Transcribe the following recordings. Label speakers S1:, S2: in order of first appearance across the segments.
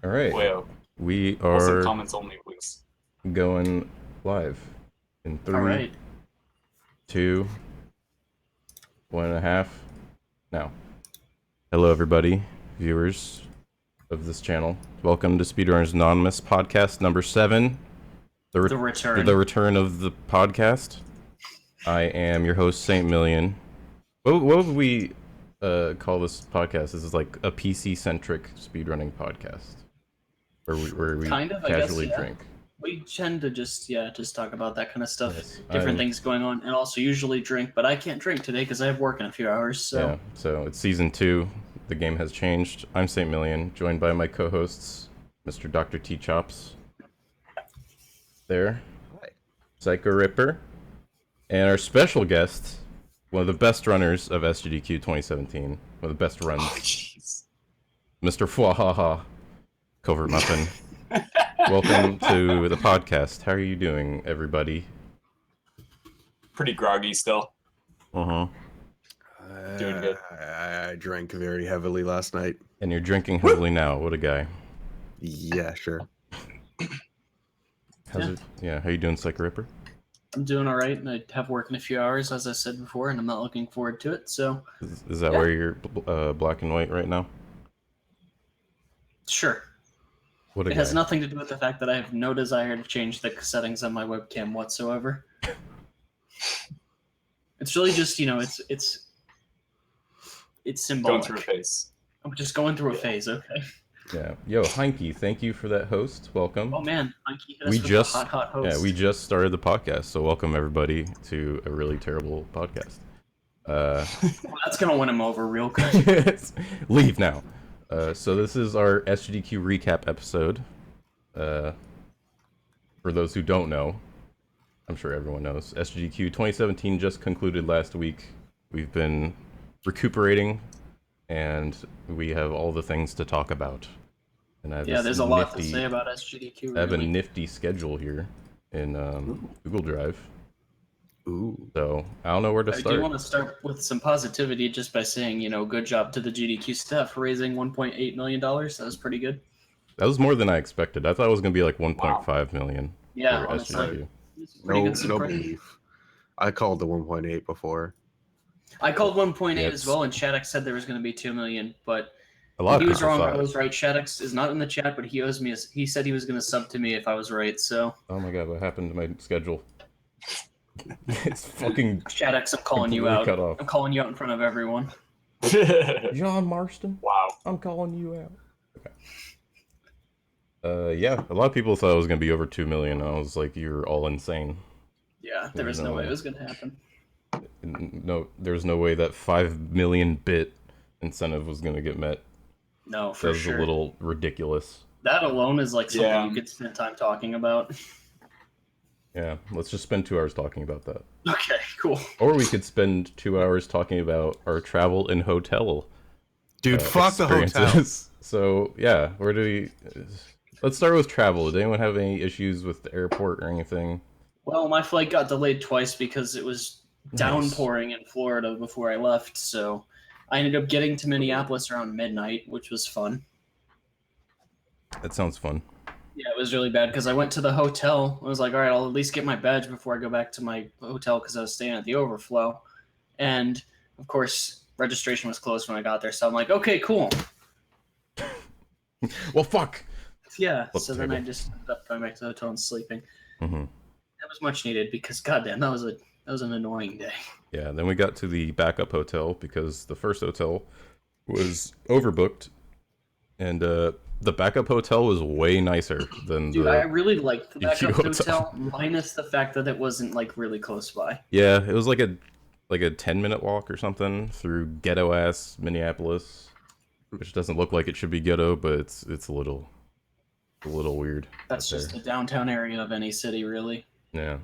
S1: All right.
S2: Well,
S1: We
S2: also
S1: are
S2: comments only, please.
S1: going live in
S3: All
S1: three,
S3: right.
S1: 2, 1.5. Now, hello everybody, viewers of this channel. Welcome to Speedrunners Anonymous podcast number 7.
S3: The return.
S1: The return of the podcast. I am your host, Saint Million. What would we call this podcast? This is like a PC-centric speedrunning podcast. Where we
S3: Kind of,
S1: casually
S3: I guess, yeah.
S1: drink.
S3: We tend to just talk about that kind of stuff,
S1: Yes,
S3: different things going on, and also usually drink, but I can't drink today because I have work in a few hours, so...
S1: Yeah, so it's season 2. The game has changed. I'm Saint Million, joined by my co-hosts, Mr. Dr. T Chops. There.
S4: Hi.
S1: Psycho Ripper. And our special guest, one of the best runners of SGDQ 2017. One of the best runs.
S2: Oh, jeez.
S1: Mr. Fwahaha. CovertMuffin. Welcome to the podcast. How are you doing, everybody?
S2: Pretty groggy still.
S1: Uh-huh.
S2: Doing good.
S4: I drank very heavily last night.
S1: And you're drinking heavily now. What a guy.
S4: Yeah, sure.
S1: How's it? Yeah, how you doing, Psycho Ripper?
S3: I'm doing all right, and I have work in a few hours, as I said before, and I'm not looking forward to it, so...
S1: Is that where you're black and white right now?
S3: Sure.
S1: What a
S3: It
S1: guy.
S3: has nothing to do with the fact that I have no desire to change the settings on my webcam whatsoever. It's really just, it's symbolic.
S2: Going through a phase.
S3: I'm just going through a phase, okay?
S1: Yeah. Yo, Heinke, thank you for that host. Welcome.
S3: Oh man, Mikey hit us
S1: We
S3: with
S1: just-
S3: a hot host.
S1: Yeah, we just started the podcast, so welcome everybody to a really terrible podcast.
S3: Well, that's gonna win him over real quick.
S1: Leave now. So this is our SGDQ recap episode. For those who don't know, I'm sure everyone knows, SGDQ 2017 just concluded last week. We've been recuperating, and we have all the things to talk about. And I have this
S3: there's a lot to say about SGDQ. Really.
S1: I have a nifty schedule here in Google Drive.
S4: Ooh.
S1: So I don't know where to
S3: I
S1: start.
S3: do want to start with some positivity just by saying, good job to the GDQ staff for raising $1.8 million. That was pretty good.
S1: That was more than I expected. I thought it was going to be like 1.5 million
S3: Yeah,
S1: for
S3: honestly.
S1: SGDQ.
S3: It's a pretty
S4: No,
S3: good
S4: no
S3: surprise.
S4: belief. I called the 1.8 before.
S3: I called 1.8
S1: Yeah,
S3: as well, and Shattuck said there was going to be 2 million, but
S1: A lot
S3: he
S1: of
S3: was
S1: people
S3: wrong.
S1: thought.
S3: I was right. Shattuck is not in the chat, but he owes me. He said he was going to sub to me if I was right. So,
S1: Oh my god, what happened to my schedule? It's fucking
S3: Shattuck, I'm calling you
S1: Completely
S3: out.
S1: cut off.
S3: I'm calling you out in front of everyone.
S1: John Marston.
S2: Wow.
S1: I'm calling you out. Okay. Yeah, a lot of people thought it was gonna be over 2 million. I was like, you're all insane.
S3: Yeah, there was no way it was going to happen.
S1: No, there's no way that 5 million bit incentive was gonna get met.
S3: No, for
S1: That was
S3: sure.
S1: a little ridiculous.
S3: That alone is like something
S2: Yeah.
S3: you could spend time talking about.
S1: Yeah, let's just spend 2 hours talking about that.
S3: Okay, cool.
S1: Or we could spend 2 hours talking about our travel and hotel
S4: Dude, fuck the hotel.
S1: experiences. So, yeah, where do we... Let's start with travel. Did anyone have any issues with the airport or anything?
S3: Well, my flight got delayed twice because it was downpouring in Florida before I left, so I ended up getting to Minneapolis around midnight, which was fun.
S1: That sounds fun.
S3: Yeah, it was really bad because I went to the hotel. I was like, all right, I'll at least get my badge before I go back to my hotel because I was staying at the Overflow. And, of course, registration was closed when I got there, so I'm like, okay, cool.
S1: Well, fuck!
S3: Yeah,
S1: Flip
S3: so
S1: the
S3: then I
S1: table.
S3: just ended up going back to the hotel and sleeping.
S1: Mm-hmm.
S3: That was much needed because, goddamn, that was an annoying day.
S1: Yeah, then we got to the backup hotel because the first hotel was overbooked. And the backup hotel was way nicer than
S3: Dude, I really liked the backup
S1: hotel.
S3: hotel, minus the fact that it wasn't, like, really close by.
S1: Yeah, it was like a 10-minute walk or something through ghetto-ass Minneapolis, which doesn't look like it should be ghetto, but it's a little weird.
S3: That's
S1: out
S3: just
S1: there.
S3: the downtown area of any city, really.
S1: Yeah.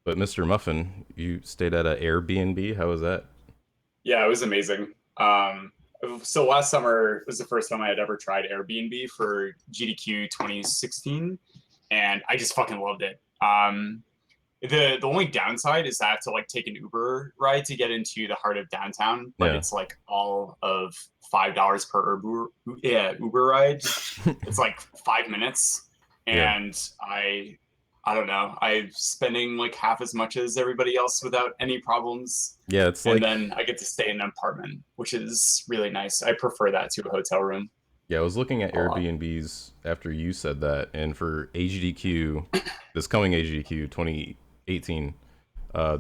S1: But Mr. Muffin, you stayed at an Airbnb. How was that?
S2: Yeah, it was amazing. So last summer was the first time I had ever tried Airbnb for GDQ 2016, and I just fucking loved it. The only downside is I have to like take an Uber ride to get into the heart of downtown, but
S1: Yeah.
S2: it's like all of $5 per Uber ride. It's like 5 minutes,
S1: Yeah.
S2: and I don't know. I'm spending like half as much as everybody else without any problems.
S1: Yeah, it's
S2: And
S1: like
S2: then I get to stay in an apartment, which is really nice. I prefer that to a hotel room.
S1: yeah, I was looking at
S2: a lot.
S1: Airbnbs after you said that, and for AGDQ, this coming AGDQ 2018,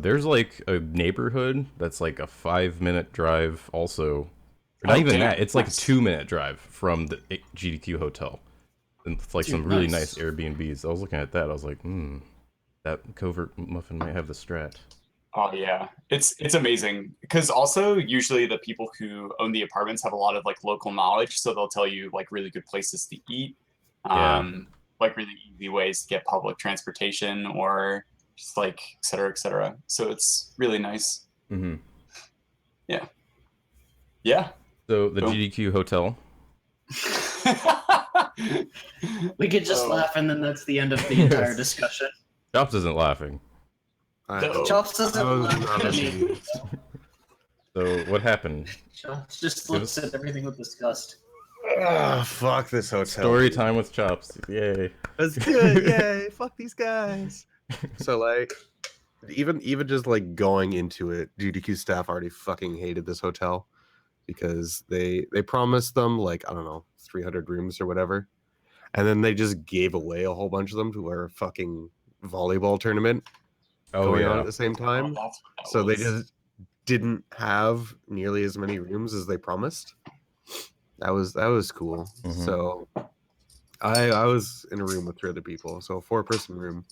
S1: there's like a neighborhood that's like a 5-minute drive also. Or not even
S2: damn,
S1: that, it's like a
S2: nice.
S1: 2-minute drive from the GDQ hotel. And it's like
S3: Dude,
S1: some really
S3: nice.
S1: nice Airbnbs. I was looking at that, I was like, that CovertMuffin might have the strat.
S2: Oh yeah, it's amazing because also usually the people who own the apartments have a lot of like local knowledge, so they'll tell you like really good places to eat,
S1: Yeah.
S2: like really easy ways to get public transportation or just like et cetera, et cetera. So it's really nice.
S1: Mm-hmm.
S2: Yeah.
S1: So the
S2: Boom.
S1: GDQ hotel.
S3: We could just
S2: Oh.
S3: laugh, and then that's the end of the entire discussion.
S1: Chops isn't laughing.
S2: No.
S3: Chops doesn't
S4: I was
S3: laugh
S4: not
S3: at me.
S4: amused.
S1: So what happened?
S3: Chops just looks at everything with disgust.
S4: Ah, fuck this hotel.
S1: Story time with Chops. Yay.
S4: That's good. Yay! Fuck these guys. So like, even just like going into it, GDQ staff already fucking hated this hotel because they promised them like, I don't know, 300 rooms or whatever, and then they just gave away a whole bunch of them to our fucking volleyball tournament going on at the same time.
S2: Oh, that's what that
S4: So they
S2: was.
S4: just didn't have nearly as many rooms as they promised. That was cool.
S1: Mhm.
S4: So I was in a room with 3 other people, so a 4-person room.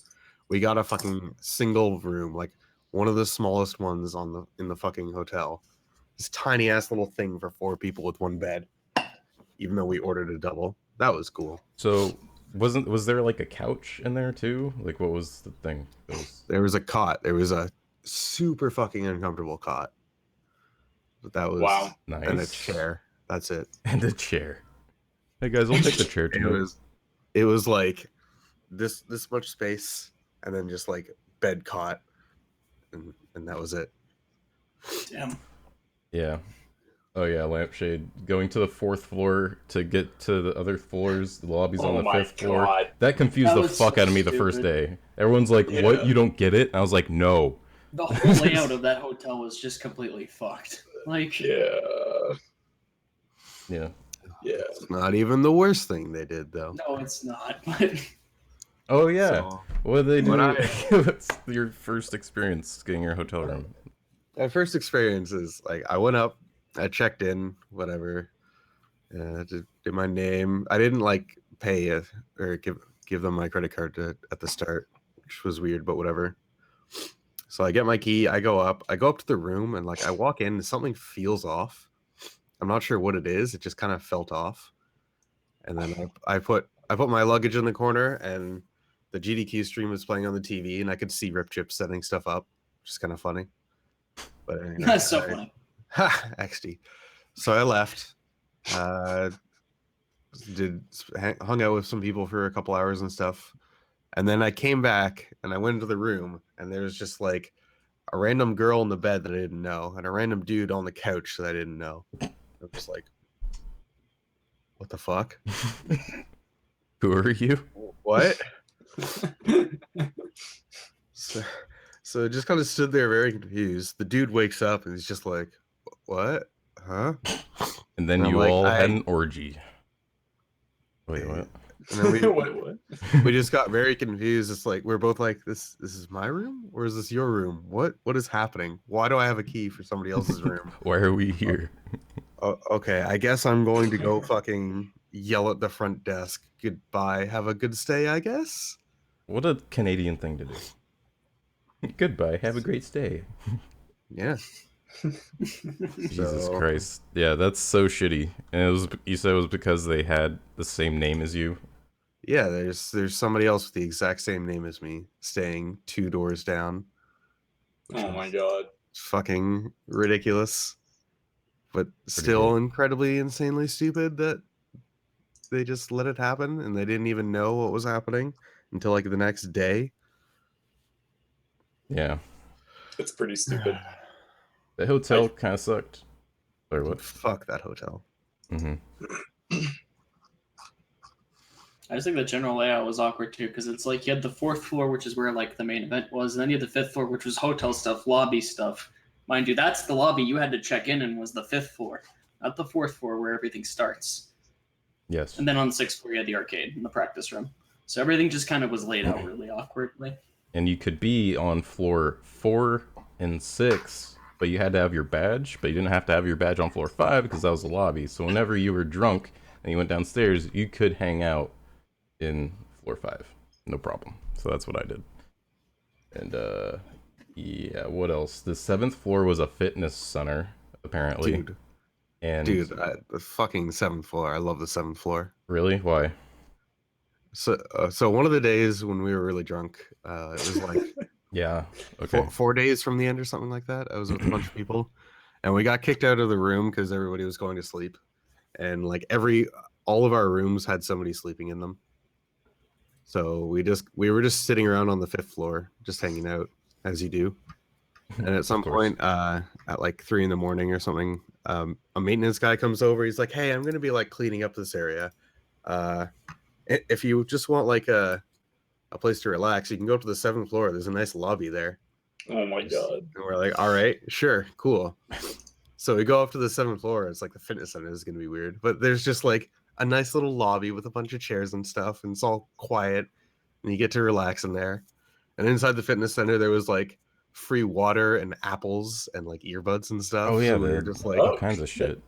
S4: We got a fucking single room, like one of the smallest ones in the fucking hotel. This tiny ass little thing for 4 people with 1 bed. Even though we ordered a double, that was cool.
S1: So was there like a couch in there too? Like what was the thing?
S4: There was a cot. There was a super fucking uncomfortable cot. But that was
S2: Wow.
S1: Nice.
S4: and a chair. That's it.
S1: And a chair. Hey guys, I'll take the chair
S4: It
S1: too.
S4: was like this much space and then just like bed cot and that was it.
S3: Damn.
S1: Yeah. Oh yeah, lampshade. Going to the 4th floor to get to the other floors. The lobby's on
S2: Oh
S1: the
S2: my
S1: 5th floor.
S2: God.
S1: That confused
S3: That
S1: the
S3: was
S1: fuck
S3: so
S1: out of me the first
S3: stupid.
S1: day. Everyone's like,
S2: Yeah.
S1: "What? You don't get it?" And I was like, "No."
S3: The whole layout of that hotel was just completely fucked. Like,
S2: Yeah.
S1: Yeah.
S2: Yeah.
S4: It's not even the worst thing they did though.
S3: no, it's not. But
S1: Oh yeah.
S4: So,
S1: What did they do?
S4: When
S1: What's your first experience getting your hotel room?
S4: my first experience is like I went up, I checked in, whatever. Did my name. I didn't like pay or give them my credit card at the start, which was weird, but whatever. So I get my key, I go up to the room, and like I walk in, and something feels off. I'm not sure what it is. It just kind of felt off. And then I put my luggage in the corner, and the GDQ stream was playing on the TV, and I could see Rip Chip setting stuff up, which is kind of funny. But anyway,
S3: that's so funny.
S4: XD. So I left. Hung out with some people for a couple hours and stuff, and then I came back and I went into the room, and there was just like a random girl in the bed that I didn't know, and a random dude on the couch that I didn't know. I was just like, what the fuck?
S1: Who are you?
S4: What? So it just kind of stood there very confused. The dude wakes up and he's just like, what? Huh?
S1: And then
S4: And I'm
S1: you
S4: like,
S1: all had an orgy. Wait, what?
S4: And then
S2: what?
S4: we just got very confused. It's like we're both like, this is my room, or is this your room? What is happening? Why do I have a key for somebody else's room?
S1: Why are we here?
S4: Okay, I guess I'm going to go fucking yell at the front desk. Goodbye. Have a good stay, I guess.
S1: What a Canadian thing to do. Goodbye. Have a great stay.
S4: Yeah.
S1: Jesus
S4: So-
S1: Christ. Yeah, that's so shitty. And it was, you said it was because they had the same name as you.
S4: Yeah, there's somebody else with the exact same name as me staying 2 doors down.
S2: Oh my god.
S4: It's fucking ridiculous. But still incredibly insanely stupid that they just let it happen and they didn't even know what was happening until like the next day.
S1: Yeah.
S2: It's pretty stupid.
S1: The hotel kind of sucked. Or what?
S4: Fuck that hotel.
S1: Mm-hmm.
S3: I just think the general layout was awkward too, because it's like you had the 4th floor, which is where like the main event was, and then you had the 5th floor, which was hotel stuff, lobby stuff. Mind you, that's the lobby you had to check in was the 5th floor, not the 4th floor where everything starts.
S1: Yes.
S3: And then on the 6th floor, you had the arcade and the practice room. So everything just kind of was laid out really awkwardly.
S1: And you could be on floor 4 and 6, but you had to have your badge, but you didn't have to have your badge on floor 5 because that was the lobby. So whenever you were drunk and you went downstairs, you could hang out in floor 5. No problem. So that's what I did. And yeah, what else? The 7th floor was a fitness center, apparently.
S4: Dude.
S1: And
S4: The fucking 7th floor. I love the 7th floor.
S1: really? Why?
S4: So one of the days when we were really drunk, it was like
S1: Yeah. Okay.
S4: 4 days from the end or something like that. I was with a bunch of people, and we got kicked out of the room because everybody was going to sleep, and like all of our rooms had somebody sleeping in them. So we were just sitting around on the 5th floor, just hanging out as you do. And at some point, at like 3 in the morning or something, a maintenance guy comes over. He's like, "Hey, I'm gonna be like cleaning up this area. If you just want like a place to relax, you can go up to the 7th floor. There's a nice lobby there."
S2: Oh my god.
S4: And we're like, "All right, sure, cool." So we go up to the 7th floor. It's like the fitness center is gonna be weird, but there's just like a nice little lobby with a bunch of chairs and stuff, and it's all quiet, and you get to relax in there. And inside the fitness center, there was like free water and apples and like earbuds and stuff.
S1: Oh yeah,
S4: so we were
S1: man.
S4: just like,
S1: All kinds of shit.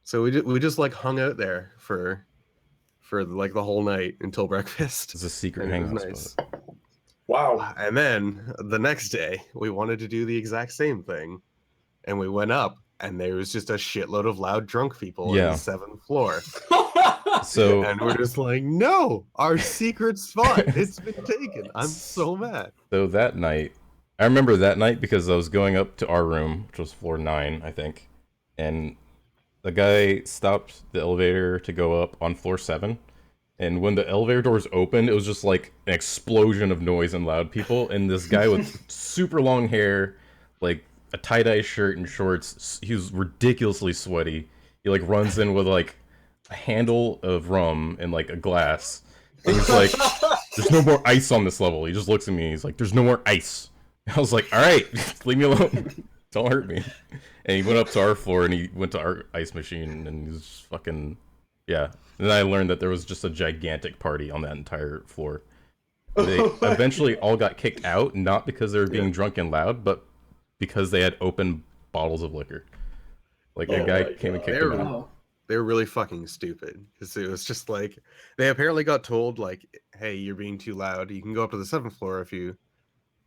S4: so we just like hung out there for like the whole night until breakfast.
S1: It's a secret
S4: And it
S1: hangout
S4: was
S1: spot.
S4: nice.
S2: Wow.
S4: And then the next day, we wanted to do the exact same thing, and we went up, and there was just a shitload of loud drunk people
S1: Yeah.
S4: on the 7th floor.
S1: So
S4: And we're just like, no, our secret spot, it's been taken. I'm so mad.
S1: So that night, I remember that night because I was going up to our room, which was floor 9, I think, and the guy stopped the elevator to go up on floor 7, and when the elevator doors opened, it was just like an explosion of noise and loud people, and this guy with super long hair, like a tie-dye shirt and shorts, he was ridiculously sweaty. He like runs in with like a handle of rum and like a glass, and he's like, "There's no more ice on this level." He just looks at me, he's like, "There's no more ice." I was like, "All right, leave me alone. Don't hurt me." And he went up to our floor and he went to our ice machine and he was just fucking, yeah. And then I learned that there was just a gigantic party on that entire floor. They eventually all got kicked out, not because they were being drunk and loud, but because they had open bottles of liquor. Like a guy came and kicked them out.
S3: Oh.
S4: They were really fucking stupid because it was just like they apparently got told like, "Hey, you're being too loud. You can go up to the 7th floor if you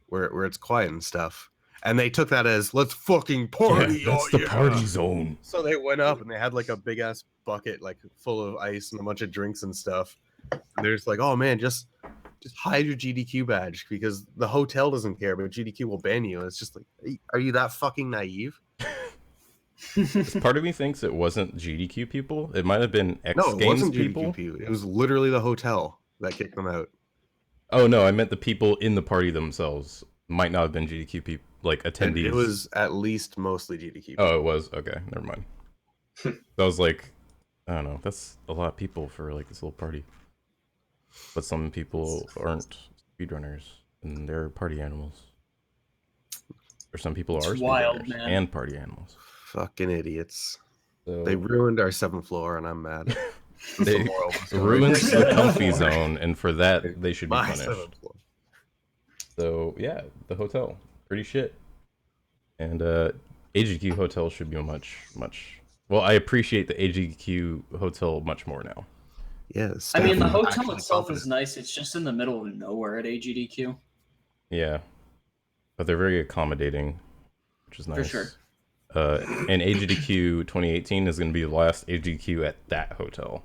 S4: where it's quiet and stuff." And they took that as, "Let's fucking party."
S1: Yeah, that's the party zone.
S4: So they went up and they had like a big ass bucket like full of ice and a bunch of drinks and stuff. And they're just like, "Oh man, just hide your GDQ badge because the hotel doesn't care, but GDQ will ban you." And it's just like, are you that fucking naive?
S1: Part of me thinks it wasn't GDQ people. It might have been X
S4: No, it
S1: Games
S4: wasn't
S1: people.
S4: GDQ people. It was literally the hotel that kicked them out.
S1: Oh no, I meant the people in the party themselves. Might not have been GDQ people, like attendees.
S4: It was at least mostly GDQ people.
S1: Oh, it was? Okay, never mind. That was like, I don't know, that's a lot of people for like this little party. But some people aren't speedrunners, and they're party animals. Or some people are
S3: wild,
S1: speedrunners
S3: man.
S1: and party animals.
S4: Fucking idiots.
S1: So
S4: They ruined our 7th floor, and I'm mad. That's
S1: they
S4: the moral of the story.
S1: ruined the comfy zone, and for that, they should be
S4: My
S1: punished.
S4: 7th floor.
S1: So yeah, the hotel, pretty shit. And Agdq hotel should be much. Well, I appreciate the Agdq hotel much more now.
S4: Yes.
S3: I mean, the
S4: definitely.
S3: hotel
S4: Actually
S3: itself is
S4: confident.
S3: nice. It's just in the middle of nowhere at AGDQ.
S1: Yeah, but they're very accommodating, which is nice.
S3: For sure.
S1: And Agdq 2018 is going to be the last Agdq at that hotel,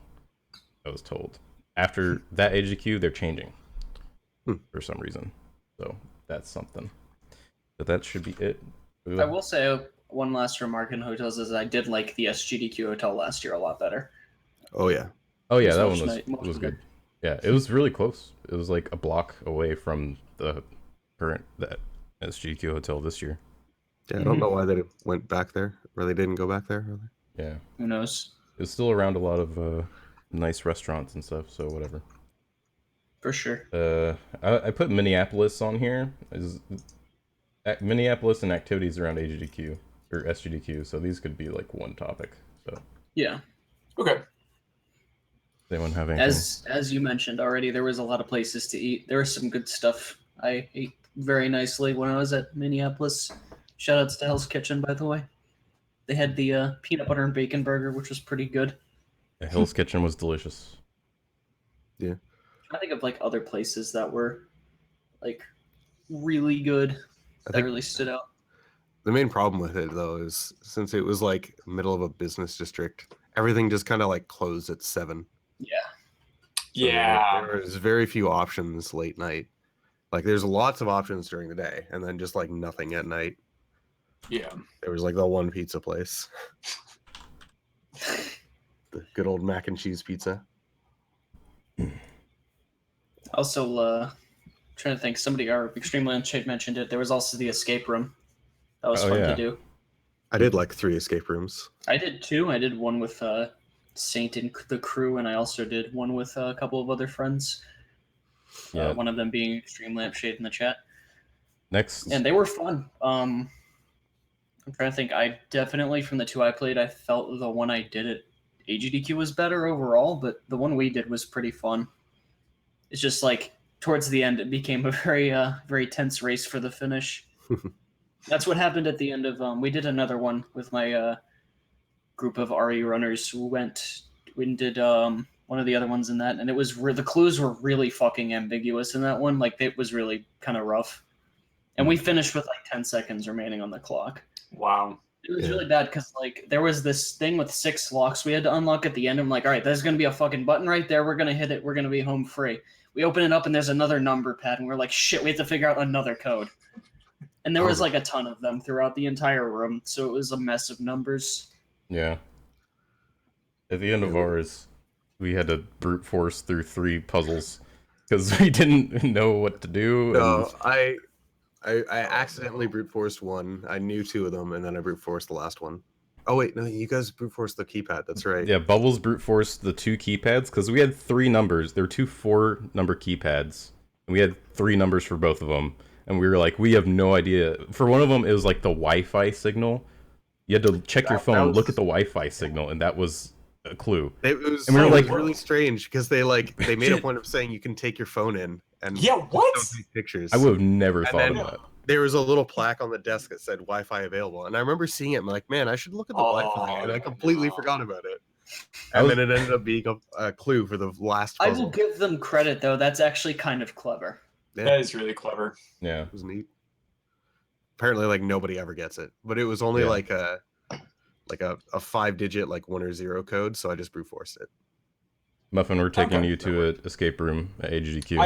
S1: I was told. After that Agdq, they're changing for some reason. So that's something. But that should be it.
S3: I will say one last remark in hotels is I did like the SGDQ hotel last year a lot better.
S4: Oh yeah.
S1: Oh yeah,
S3: It's
S1: that
S3: much
S1: one
S3: much
S1: was
S3: better.
S1: good. Yeah, it was really close. It was like a block away from the current SGDQ Hotel this year.
S4: Yeah, I don't know why they went back there, or they didn't go back there. Really.
S1: Yeah.
S3: Who knows?
S1: It's still around a lot of nice restaurants and stuff, so whatever.
S3: For sure.
S1: I put Minneapolis on here. Minneapolis and activities around AGDQ or SGDQ, so these could be like one topic. So
S3: Yeah.
S2: Okay.
S1: does anyone have anything?
S3: As you mentioned already, there was a lot of places to eat. There was some good stuff. I ate very nicely when I was at Minneapolis. Shoutouts to Hell's Kitchen, by the way. They had the peanut butter and bacon burger, which was pretty good.
S1: The Hill's Kitchen was delicious.
S4: Yeah.
S3: I think of like other places that were like really good. That really stood out.
S4: The main problem with it though is since it was like middle of a business district, everything just kind of like closed at 7.
S3: Yeah.
S2: Yeah.
S4: There was very few options late night. Like there's lots of options during the day, and then just like nothing at night.
S2: Yeah.
S4: There was like the one pizza place, the good old mac and cheese pizza.
S3: Also, trying to think, somebody, our Extreme Lampshade mentioned it. There was also the escape room. That was fun to do.
S4: I did like 3 escape rooms.
S3: I did 2. I did one with Saint and the crew, and I also did one with a couple of other friends.
S1: Yeah.
S3: One of them being Extreme Lampshade in the chat.
S1: Next.
S3: And they were fun. I'm trying to think. I definitely, from the 2 I played, I felt the one I did at AGDQ was better overall, but the one we did was pretty fun. It's just like towards the end, it became a very tense race for the finish. That's what happened at the end of. We did another one with my group of RE runners who went and did one of the other ones in that, and it was the clues were really fucking ambiguous in that one. Like it was really kind of rough, and we finished with like 10 seconds remaining on the clock.
S2: Wow.
S3: It was really bad because like there was this thing with 6 locks we had to unlock at the end. I'm like, all right, there's gonna be a fucking button right there. We're gonna hit it. We're gonna be home free. We open it up and there's another number pad, and we're like, shit, we have to figure out another code. And there was like a ton of them throughout the entire room, so it was a mess of numbers.
S1: Yeah. At the end of ours, we had to brute force through 3 puzzles because we didn't know what to do.
S4: No, I accidentally brute forced one. I knew 2 of them, and then I brute forced the last one. Oh wait, no, you guys brute forced the keypad. That's right.
S1: Yeah, Bubbles brute forced the 2 keypads because we had 3 numbers. There were 2 4-number keypads, and we had 3 numbers for both of them. And we were like, we have no idea. For one of them, it was like the Wi-Fi signal. You had to check your phone, look at the Wi-Fi signal, and that was a clue.
S4: It was,
S1: and we were like,
S4: really strange because they made a point of saying you can take your phone in and
S2: what?
S4: don't take pictures.
S1: I would have never thought of that.
S4: There was a little plaque on the desk that said Wi-Fi available, and I remember seeing it. I'm like, man, I should look at the Wi-Fi, and I completely forgot about it. And then it ended up being a clue for the last puzzle.
S3: I will give them credit though. That's actually kind of clever.
S4: Yeah.
S2: That is really clever.
S1: Yeah,
S4: it was neat. Apparently, like nobody ever gets it, but it was only like a 5-digit 1 or 0 code, so I just brute forced it.
S1: Muffin, we're taking you to an escape room at AGDQ.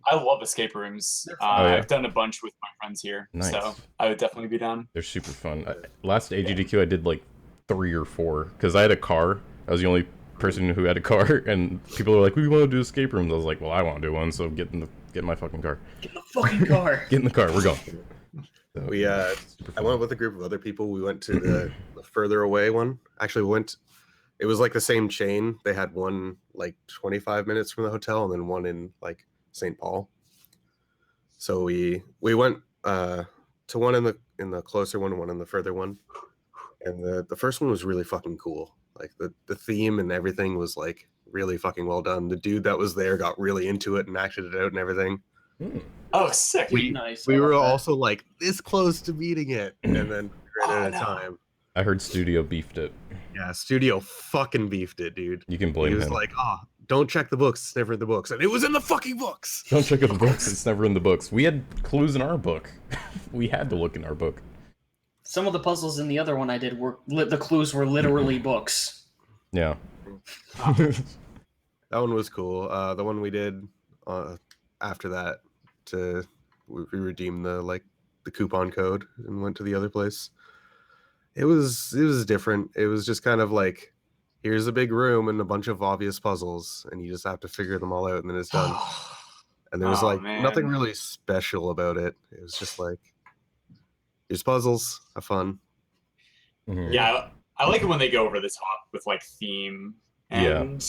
S2: I love escape rooms. I've done a bunch with my friends here, so I would definitely be down.
S1: They're super fun. Last AGDQ, I did like 3 or 4 because I had a car. I was the only person who had a car, and people were like, "We want to do escape rooms." I was like, "Well, I want to do one, so get in my fucking car."
S3: Get in the fucking car.
S1: Get in the car. We're going.
S4: So, I went with a group of other people. We went to the further away one. Actually, it was like the same chain. They had one like 25 minutes from the hotel, and then one in like St. Paul. So we went to one in the closer one in the further one, and the first one was really fucking cool. Like the theme and everything was like really fucking well done. The dude that was there got really into it and acted it out and everything.
S2: Oh, sick!
S4: We were also like this close to beating it, and then ran out of time.
S1: I heard Studio beefed it.
S4: Yeah, Studio fucking beefed it, dude.
S1: You can blame him.
S4: He was like, don't check the books. It's never in the books. And it was in the fucking books.
S1: Don't check the books. It's never in the books. We had clues in our book. We had to look in our book.
S3: Some of the puzzles in the other one I did the clues were literally books.
S1: Yeah.
S4: That one was cool. The one we did after that, we redeemed the coupon code and went to the other place. It was different. It was just kind of like, here's a big room and a bunch of obvious puzzles, and you just have to figure them all out, and then it's done. And there was nothing really special about it. It was just like Here's puzzles. Have fun.
S1: Mhm.
S2: Yeah, I like it when they go over the top with like theme and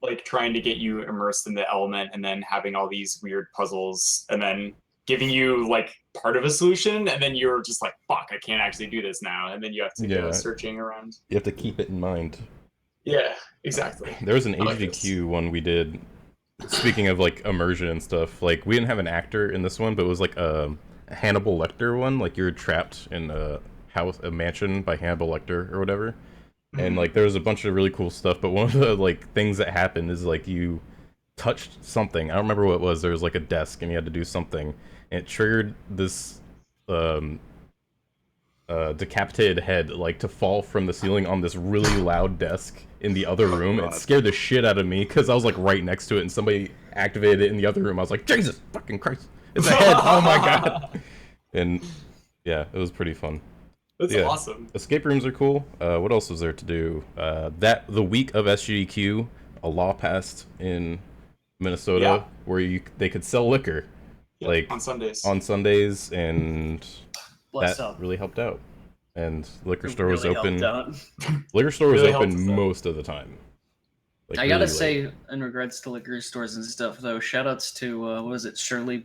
S2: like trying to get you immersed in the element, and then having all these weird puzzles, and then giving you like part of a solution, and then you're just like, fuck, I can't actually do this now, and then you have to go searching around.
S1: You have to keep it in mind.
S2: Yeah, exactly.
S1: There was an
S2: I like
S1: Agdq one we did. Speaking of like immersion and stuff, like we didn't have an actor in this one, but it was like a Hannibal Lecter one. Like you're trapped in a house, a mansion by Hannibal Lecter or whatever. And like there was a bunch of really cool stuff, but one of the like things that happened is like you touched something. I don't remember what it was. There was like a desk and you had to do something, and it triggered this decapitated head like to fall from the ceiling on this really loud desk in the other room. It scared the shit out of me because I was like right next to it, and somebody activated it in the other room. I was like, Jesus fucking Christ, it's a head! Oh my god! And yeah, it was pretty fun.
S2: That's awesome.
S1: Escape rooms are cool. What else was there to do? The week of SGDQ, a law passed in Minnesota where they could sell liquor, like
S2: on Sundays.
S1: And
S3: Bless
S1: that
S3: up.
S1: really helped out. And liquor
S3: It
S1: store was
S3: really
S1: open.
S3: helped out.
S1: Liquor store was
S2: Really
S1: open
S2: helped us out.
S1: most of the time. Like,
S3: I gotta
S1: really late.
S3: say, in regards to liquor stores and stuff, though, shoutouts to what was it, Surly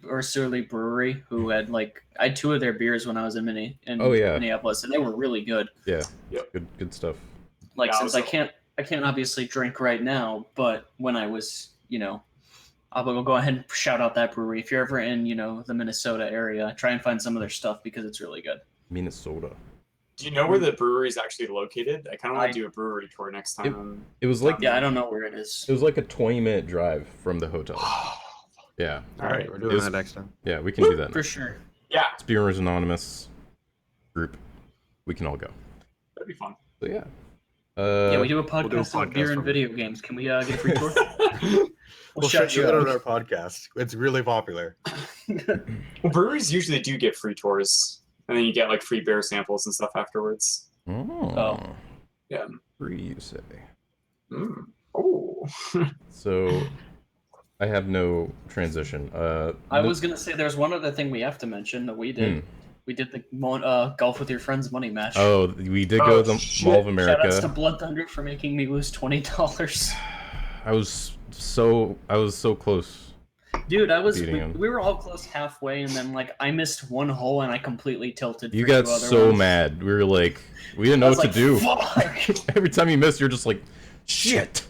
S3: Brewery, who had like I had 2 of their beers when I was in Minneapolis, and they were really good.
S1: Yeah,
S2: Yep.
S1: good stuff.
S3: Like
S2: Yeah,
S3: since I can't obviously drink right now, but when I was, I'll go ahead and shout out that brewery. If you're ever in, the Minnesota area, try and find some of their stuff because it's really good.
S1: Minnesota.
S2: Do you know where the brewery is actually located? I kind of want to do a brewery tour next time.
S1: It was like
S3: Yeah, I don't know where it is.
S1: It was like a 20-minute drive from the hotel. Yeah.
S2: All right.
S4: We're doing that next time.
S1: Yeah, we can do that.
S3: For sure.
S2: Yeah,
S1: Speedrunners Anonymous group. We can all go.
S2: that'd be fun.
S1: So yeah.
S3: Yeah, we do a
S4: do a
S3: podcast about beer
S4: podcast
S3: and
S4: from
S3: video games. Can we get a free tour?
S4: We'll
S3: shout
S4: share
S3: you
S4: that
S3: out.
S4: on our podcast. It's really popular.
S2: Well, breweries usually do get free tours, and then you get like free beer samples and stuff afterwards.
S1: Oh.
S2: Yeah.
S1: Free, you say.
S2: Oh.
S1: So I have no transition.
S3: I was gonna say there's one other thing we have to mention that we did. We did the Golf with Your Friends money match.
S1: Oh, we did go to the Mall of
S3: Shoutouts to
S1: America.
S3: Blood Thunder for making me lose $20.
S1: I was so close.
S3: Dude,
S1: Beating him.
S3: we were all close halfway, and then like I missed one hole and I completely tilted.
S1: You
S3: for
S1: got
S3: 2 other
S1: so
S3: ones.
S1: mad. We were like, we didn't know
S3: I was
S1: what
S3: like,
S1: to do.
S3: Fuck.
S1: Every time you missed, you're just like, shit.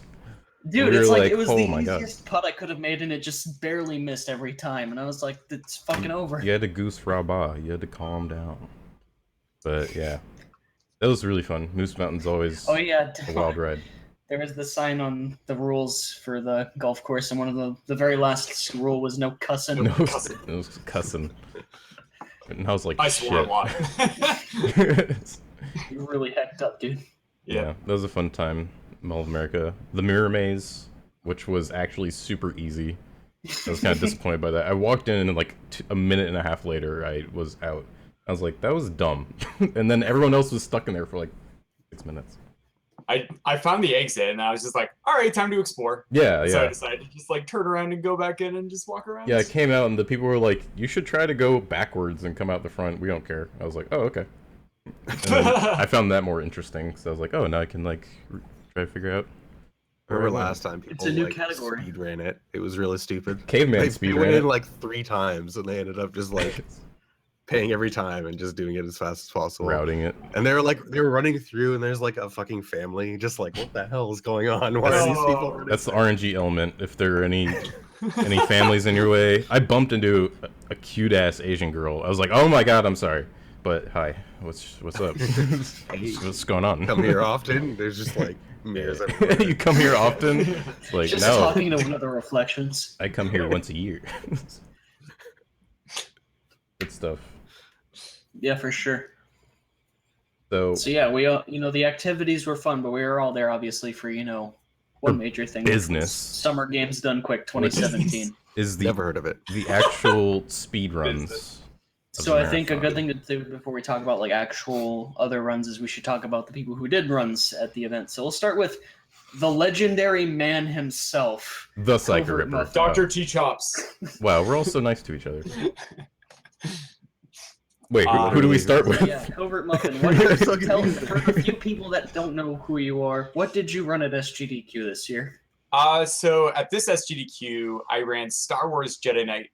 S3: Dude,
S1: We
S3: it's
S1: were
S3: like
S1: like,
S3: it was
S1: oh
S3: the
S1: my God.
S3: easiest putt I could have made, and it just barely missed every time. And I was like, it's fucking over.
S1: You had to goose Rabat. You had to calm down. But yeah, that was really fun. Moose Mountain's always
S3: Oh yeah,
S1: a wild ride.
S3: there was the sign on the rules for the golf course, and one of the very last rule was no cussing.
S1: No, it was cussing. And I was like,
S2: I swore a
S1: shit.
S2: lot.
S3: You really hecked up, dude.
S1: Yeah, that was a fun time. Mall of America. The Mirror Maze, which was actually super easy. I was kind of disappointed by that. I walked in and like a minute and a half later, I was out. I was like, that was dumb. And then everyone else was stuck in there for like 6 minutes.
S2: I found the exit, and I was just like, all right, time to explore.
S1: Yeah,
S2: So I
S1: yeah.
S2: decided to just like turn around and go back in and just walk around.
S1: Yeah, I came out and the people were like, you should try to go backwards and come out the front. We don't care. I was like, oh, okay. And then I found that more interesting. So I was like, oh, now I can like try to figure out.
S4: Remember last time people
S3: It's a new
S4: like,
S3: category.
S4: speed ran it? It was really stupid.
S1: Caveman
S4: They
S1: speed
S4: went
S1: ran
S4: in
S1: it.
S4: like 3 times, and they ended up just like paying every time and just doing it as fast as possible.
S1: Routing it.
S4: And they were running through, and there's like a fucking family, just like, what the hell is going on? Why are these people running?
S1: That's the RNG element. If there are any families in your way, I bumped into a cute ass Asian girl. I was like, oh my god, I'm sorry, but hi, what's up? What's going on?
S4: Come here often. There's just like mirrors everywhere.
S1: You come here often? It's like,
S3: Just
S1: no,
S3: talking to one of the reflections.
S1: I come here once a year. Good stuff.
S3: Yeah, for sure.
S1: So
S3: So yeah, we the activities were fun, but we were all there obviously for one major thing.
S1: business.
S3: Summer Games Done Quick 2017.
S1: is the
S4: Never heard of it.
S1: the actual speed runs. of
S3: So
S1: the
S3: I think a good
S1: marathon.
S3: thing to do before we talk about like actual other runs is we should talk about the people who did runs at the event. So we'll start with the legendary man himself.
S1: The Psycho Ripper.
S3: CovertMuffin.
S2: Dr. T Chops.
S1: Wow, we're all so nice to each other. Wait, who do we start with?
S3: Yeah, CovertMuffin. What did you tell for a few people that don't know who you are? What did you run at SGDQ this year?
S2: So at this SGDQ, I ran Star Wars Jedi.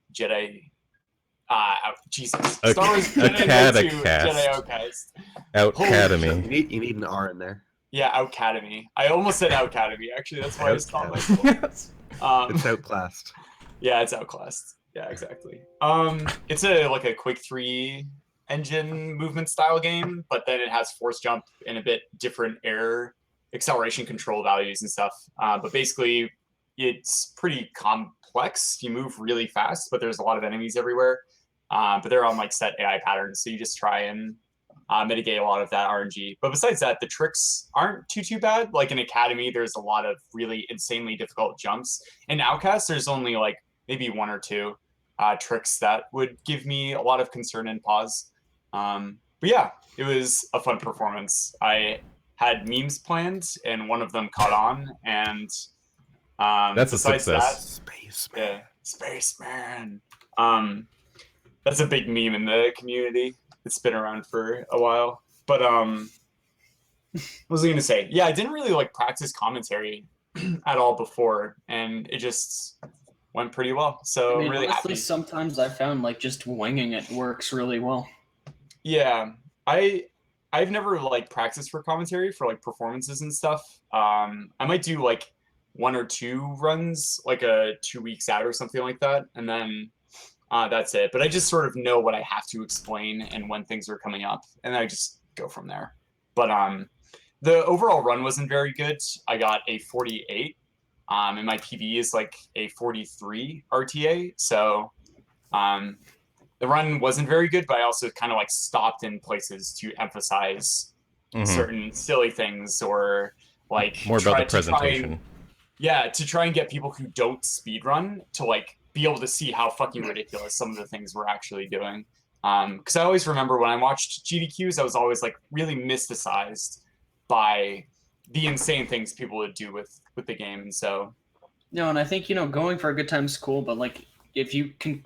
S2: Jesus. Star Wars Jedi Knight 2 Jedi Outcast.
S1: Outcademy.
S4: You need an R in there.
S2: Yeah, Outcademy. I almost said Outcademy. Actually, that's why I stopped myself.
S4: It's outclassed.
S2: Yeah, it's outclassed. Yeah, exactly. It's a quick 3 engine movement style game, but then it has force jump and a bit different air acceleration control values and stuff. But basically, it's pretty complex. You move really fast, but there's a lot of enemies everywhere. But they're on like set AI patterns, so you just try and mitigate a lot of that RNG. But besides that, the tricks aren't too bad. Like in Academy, there's a lot of really insanely difficult jumps. In Outcast, there's only like maybe 1 or 2 tricks that would give me a lot of concern and pause. But yeah, it was a fun performance. I had memes planned, and one of them caught on, and
S1: that's a success.
S2: Yeah, Spaceman. That's a big meme in the community. It's been around for a while. But what was I gonna say? Yeah, I didn't really like practice commentary at all before, and it just went pretty well. So
S3: I mean,
S2: I'm really
S3: honestly,
S2: happy.
S3: sometimes I found like just winging it works really well.
S2: Yeah, I've never like practiced for commentary for like performances and stuff. I might do like 1 or 2 runs, like a 2 weeks out or something like that, and then that's it. But I just sort of know what I have to explain and when things are coming up, and I just go from there. But the overall run wasn't very good. I got a 48, and my PB is like a 43 RTA. So the run wasn't very good, but I also kind of like stopped in places to emphasize certain silly things, or like
S1: more about the presentation.
S2: To try and get people who don't speedrun to like be able to see how fucking ridiculous some of the things we're actually doing. Because I always remember when I watched GDQs, I was always like really mystified by the insane things people would do with the game, and so.
S3: No, and I think going for a good time is cool, but like if you can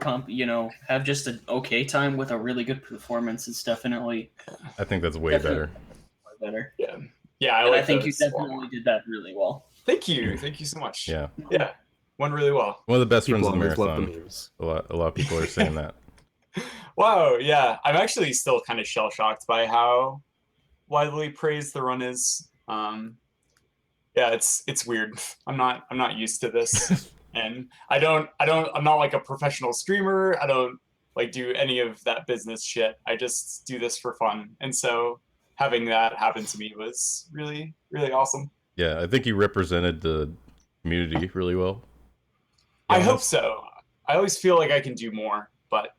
S3: have just an okay time with a really good performance, it's definitely.
S1: I think that's way better.
S2: Yeah, yeah.
S3: I think you definitely did that really well.
S2: Thank you so much.
S1: Yeah.
S2: Went really well.
S1: One of the best runs in the
S4: always love
S1: marathon.
S4: the memes.
S1: A lot of people are saying that.
S2: Wow, yeah. I'm actually still kind of shell-shocked by how widely praised the run is. Yeah, it's weird. I'm not used to this. And I'm not like a professional streamer. I don't like do any of that business shit. I just do this for fun. And so having that happen to me was really, really awesome.
S1: Yeah, I think you represented the community really well.
S2: I hope so. I always feel like I can do more, but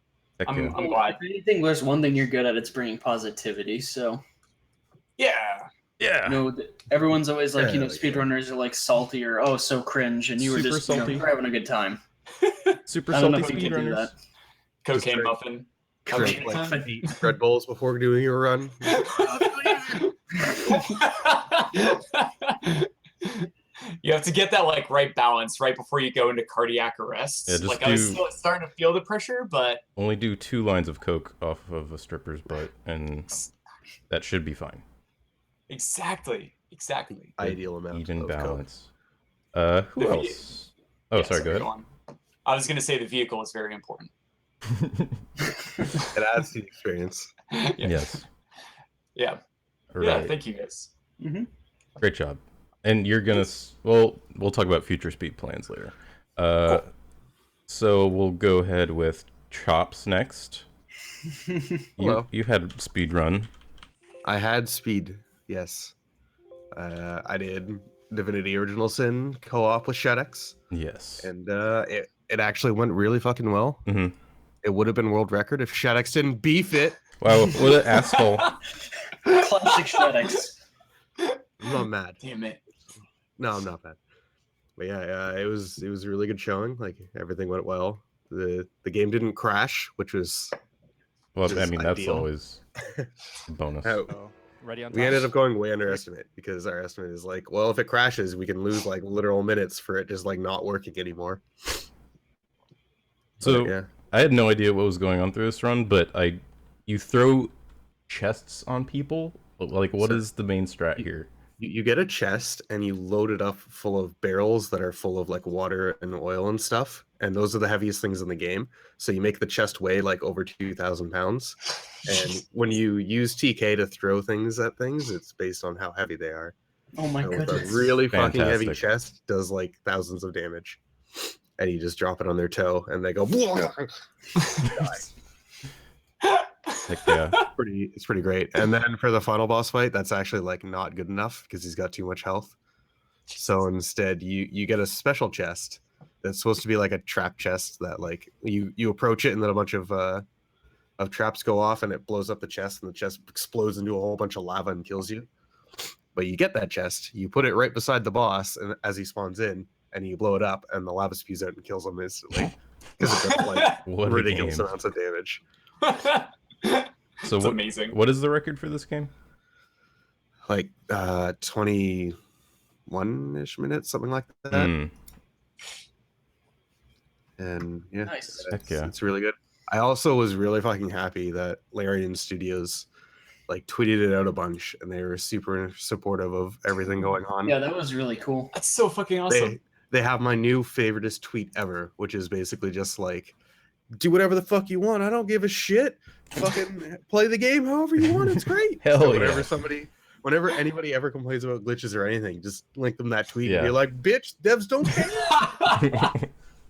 S2: I'm glad.
S3: If anything, there's one thing you're good at, it's bringing positivity. So
S2: yeah.
S3: Everyone's always like, speedrunners are like salty or so cringe, and you were
S1: Super
S3: just
S1: salty.
S3: you're having a good time.
S1: Super
S3: I don't know
S1: salty
S3: if you can do
S1: speedrunners.
S3: that.
S2: Cocaine muffin.
S3: Cocaine
S4: Like
S3: muffin.
S4: eat Red Bulls before doing your run.
S2: You have to get that like right balance right before you go into cardiac arrest.
S1: Yeah,
S2: I was still starting to feel the pressure, but
S1: only do 2 lines of coke off of a stripper's butt, and that should be fine.
S2: Exactly.
S4: Ideal amount.
S1: Even
S4: of
S1: balance.
S4: Coke.
S1: Who else? Oh,
S2: Yeah,
S1: sorry. Go ahead.
S2: go on. I was gonna say the vehicle is very important.
S4: It adds to the experience.
S1: Yes.
S2: Yeah.
S1: Right.
S2: Yeah. Thank you guys.
S3: Mm-hmm.
S1: Great job. And you're gonna. We'll talk about future speed plans later.
S2: Cool.
S1: So we'll go ahead with Chops next.
S4: Hello.
S1: You had speed run.
S4: I had speed. Yes. I did Divinity Original Sin co-op with Sgdq,
S1: Yes.
S4: and it actually went really fucking well.
S1: Mm-hmm.
S4: It would have been world record if Sgdq didn't beef it.
S1: Wow, what an asshole.
S3: Classic Sgdq.
S4: I'm not mad.
S2: Damn it.
S4: No, I'm not mad. But yeah, it was a really good showing. Like everything went well. The game didn't crash, which was
S1: Well,
S4: Just
S1: I mean, that's
S4: ideal.
S1: always a bonus.
S5: So, ready on time?
S4: we ended up going way under estimate because our estimate is like, well, if it crashes, we can lose like literal minutes for it just like not working anymore.
S1: So
S4: But, yeah,
S1: I had no idea what was going on through this run, but I you throw chests on people. Like, what
S4: So-
S1: is the main strat here?
S4: You get a chest and you load it up full of barrels that are full of like water and oil and stuff, and those are the heaviest things in the game. So you make the chest weigh like over 2,000 pounds, and when you use TK to throw things at things, it's based on how heavy they are.
S3: Oh my
S4: And with
S3: goodness.
S4: a really fucking heavy
S1: Fantastic.
S4: chest does like thousands of damage, and you just drop it on their toe and they go die.
S1: Heck yeah.
S4: It's pretty great. And then for the final boss fight, that's actually like not good enough because he's got too much health. So instead, you get a special chest that's supposed to be like a trap chest that like you approach it and then a bunch of traps go off and it blows up the chest and the chest explodes into a whole bunch of lava and kills you. But you get that chest, you put it right beside the boss, and as he spawns in, and you blow it up, and the lava spews out and kills him instantly because it does like
S1: What a
S4: ridiculous
S1: game.
S4: amounts of damage.
S1: So
S2: It's
S1: what,
S2: amazing.
S1: what is the record for this game?
S4: Like 21-ish minutes, something like that.
S1: Mm,
S4: And yeah,
S3: Nice.
S1: Heck yeah.
S4: it's really good. I also was really fucking happy that Larian Studios like tweeted it out a bunch, and they were super supportive of everything going on.
S3: Yeah, that was really cool.
S2: That's so fucking awesome.
S4: They have my new favoriteest tweet ever, which is basically just like, do whatever the fuck you want. I don't give a shit. Fucking play the game however you want. It's great.
S1: Hell
S4: So
S1: yeah.
S4: whenever anybody ever complains about glitches or anything, just link them that tweet
S1: Yeah.
S4: and be like, bitch, devs don't care.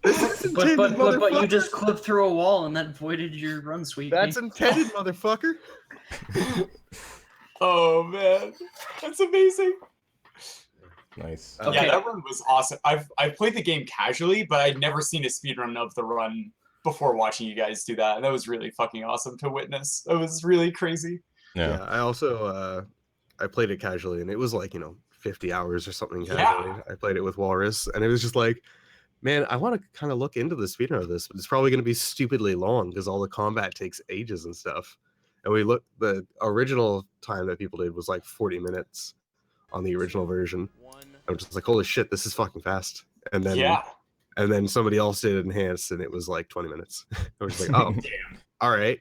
S4: That's
S3: But
S4: intended,
S3: you
S4: motherfucker.
S3: just clipped through a wall and that voided your run, sweetie.
S4: That's intended, motherfucker.
S2: Oh man, that's amazing.
S1: Nice.
S3: Okay.
S2: Yeah, that run was awesome. I've played the game casually, but I'd never seen a speedrun of the run before watching you guys do that. That was really fucking awesome to witness. That was really crazy.
S1: Yeah.
S4: I also I played it casually, and it was like 50 hours or something
S2: Yeah.
S4: casually. I played it with Walrus, and it was just like, man, I want to kind of look into the speedrun of this, but it's probably going to be stupidly long because all the combat takes ages and stuff. And the original time that people did was like 40 minutes on the original version. I'm just like, holy shit, this is fucking fast. And then somebody else did enhanced, and it was like 20 minutes. I was like, oh,
S2: Damn.
S4: all right.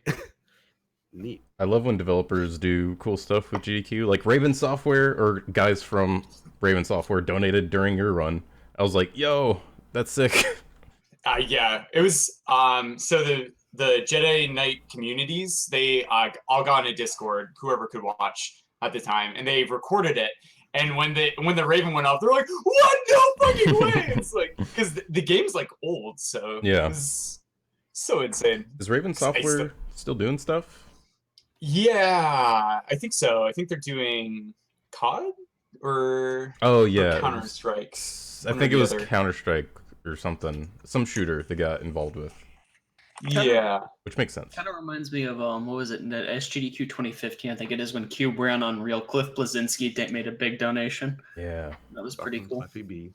S4: Neat.
S1: I love when developers do cool stuff with GDQ. Like Raven Software or guys from Raven Software donated during your run. I was like, yo, that's sick.
S2: Yeah, it was so the Jedi Knight communities, they all got in a Discord, whoever could watch at the time, and they recorded it. And when the Raven went off, they're like, "What? No fucking way!" It's like because the game's like old, so
S1: Yeah.
S2: it was so insane.
S1: Is Raven Software still doing stuff?
S2: Yeah, I think so. I think they're doing COD or
S1: Oh yeah.
S2: Counter Strike.
S1: I
S2: One or
S1: think it
S2: the
S1: was
S2: other.
S1: Counter-Strike or something. Some shooter they got involved with,
S2: Yeah,
S1: which makes sense.
S3: Kind of reminds me of what was it? The SGDQ 2015, I think it is, when Cube ran Unreal. Cliff Blazinski made a big donation.
S1: Yeah.
S3: That was pretty
S4: Fucking
S3: cool.
S4: Fluffy B.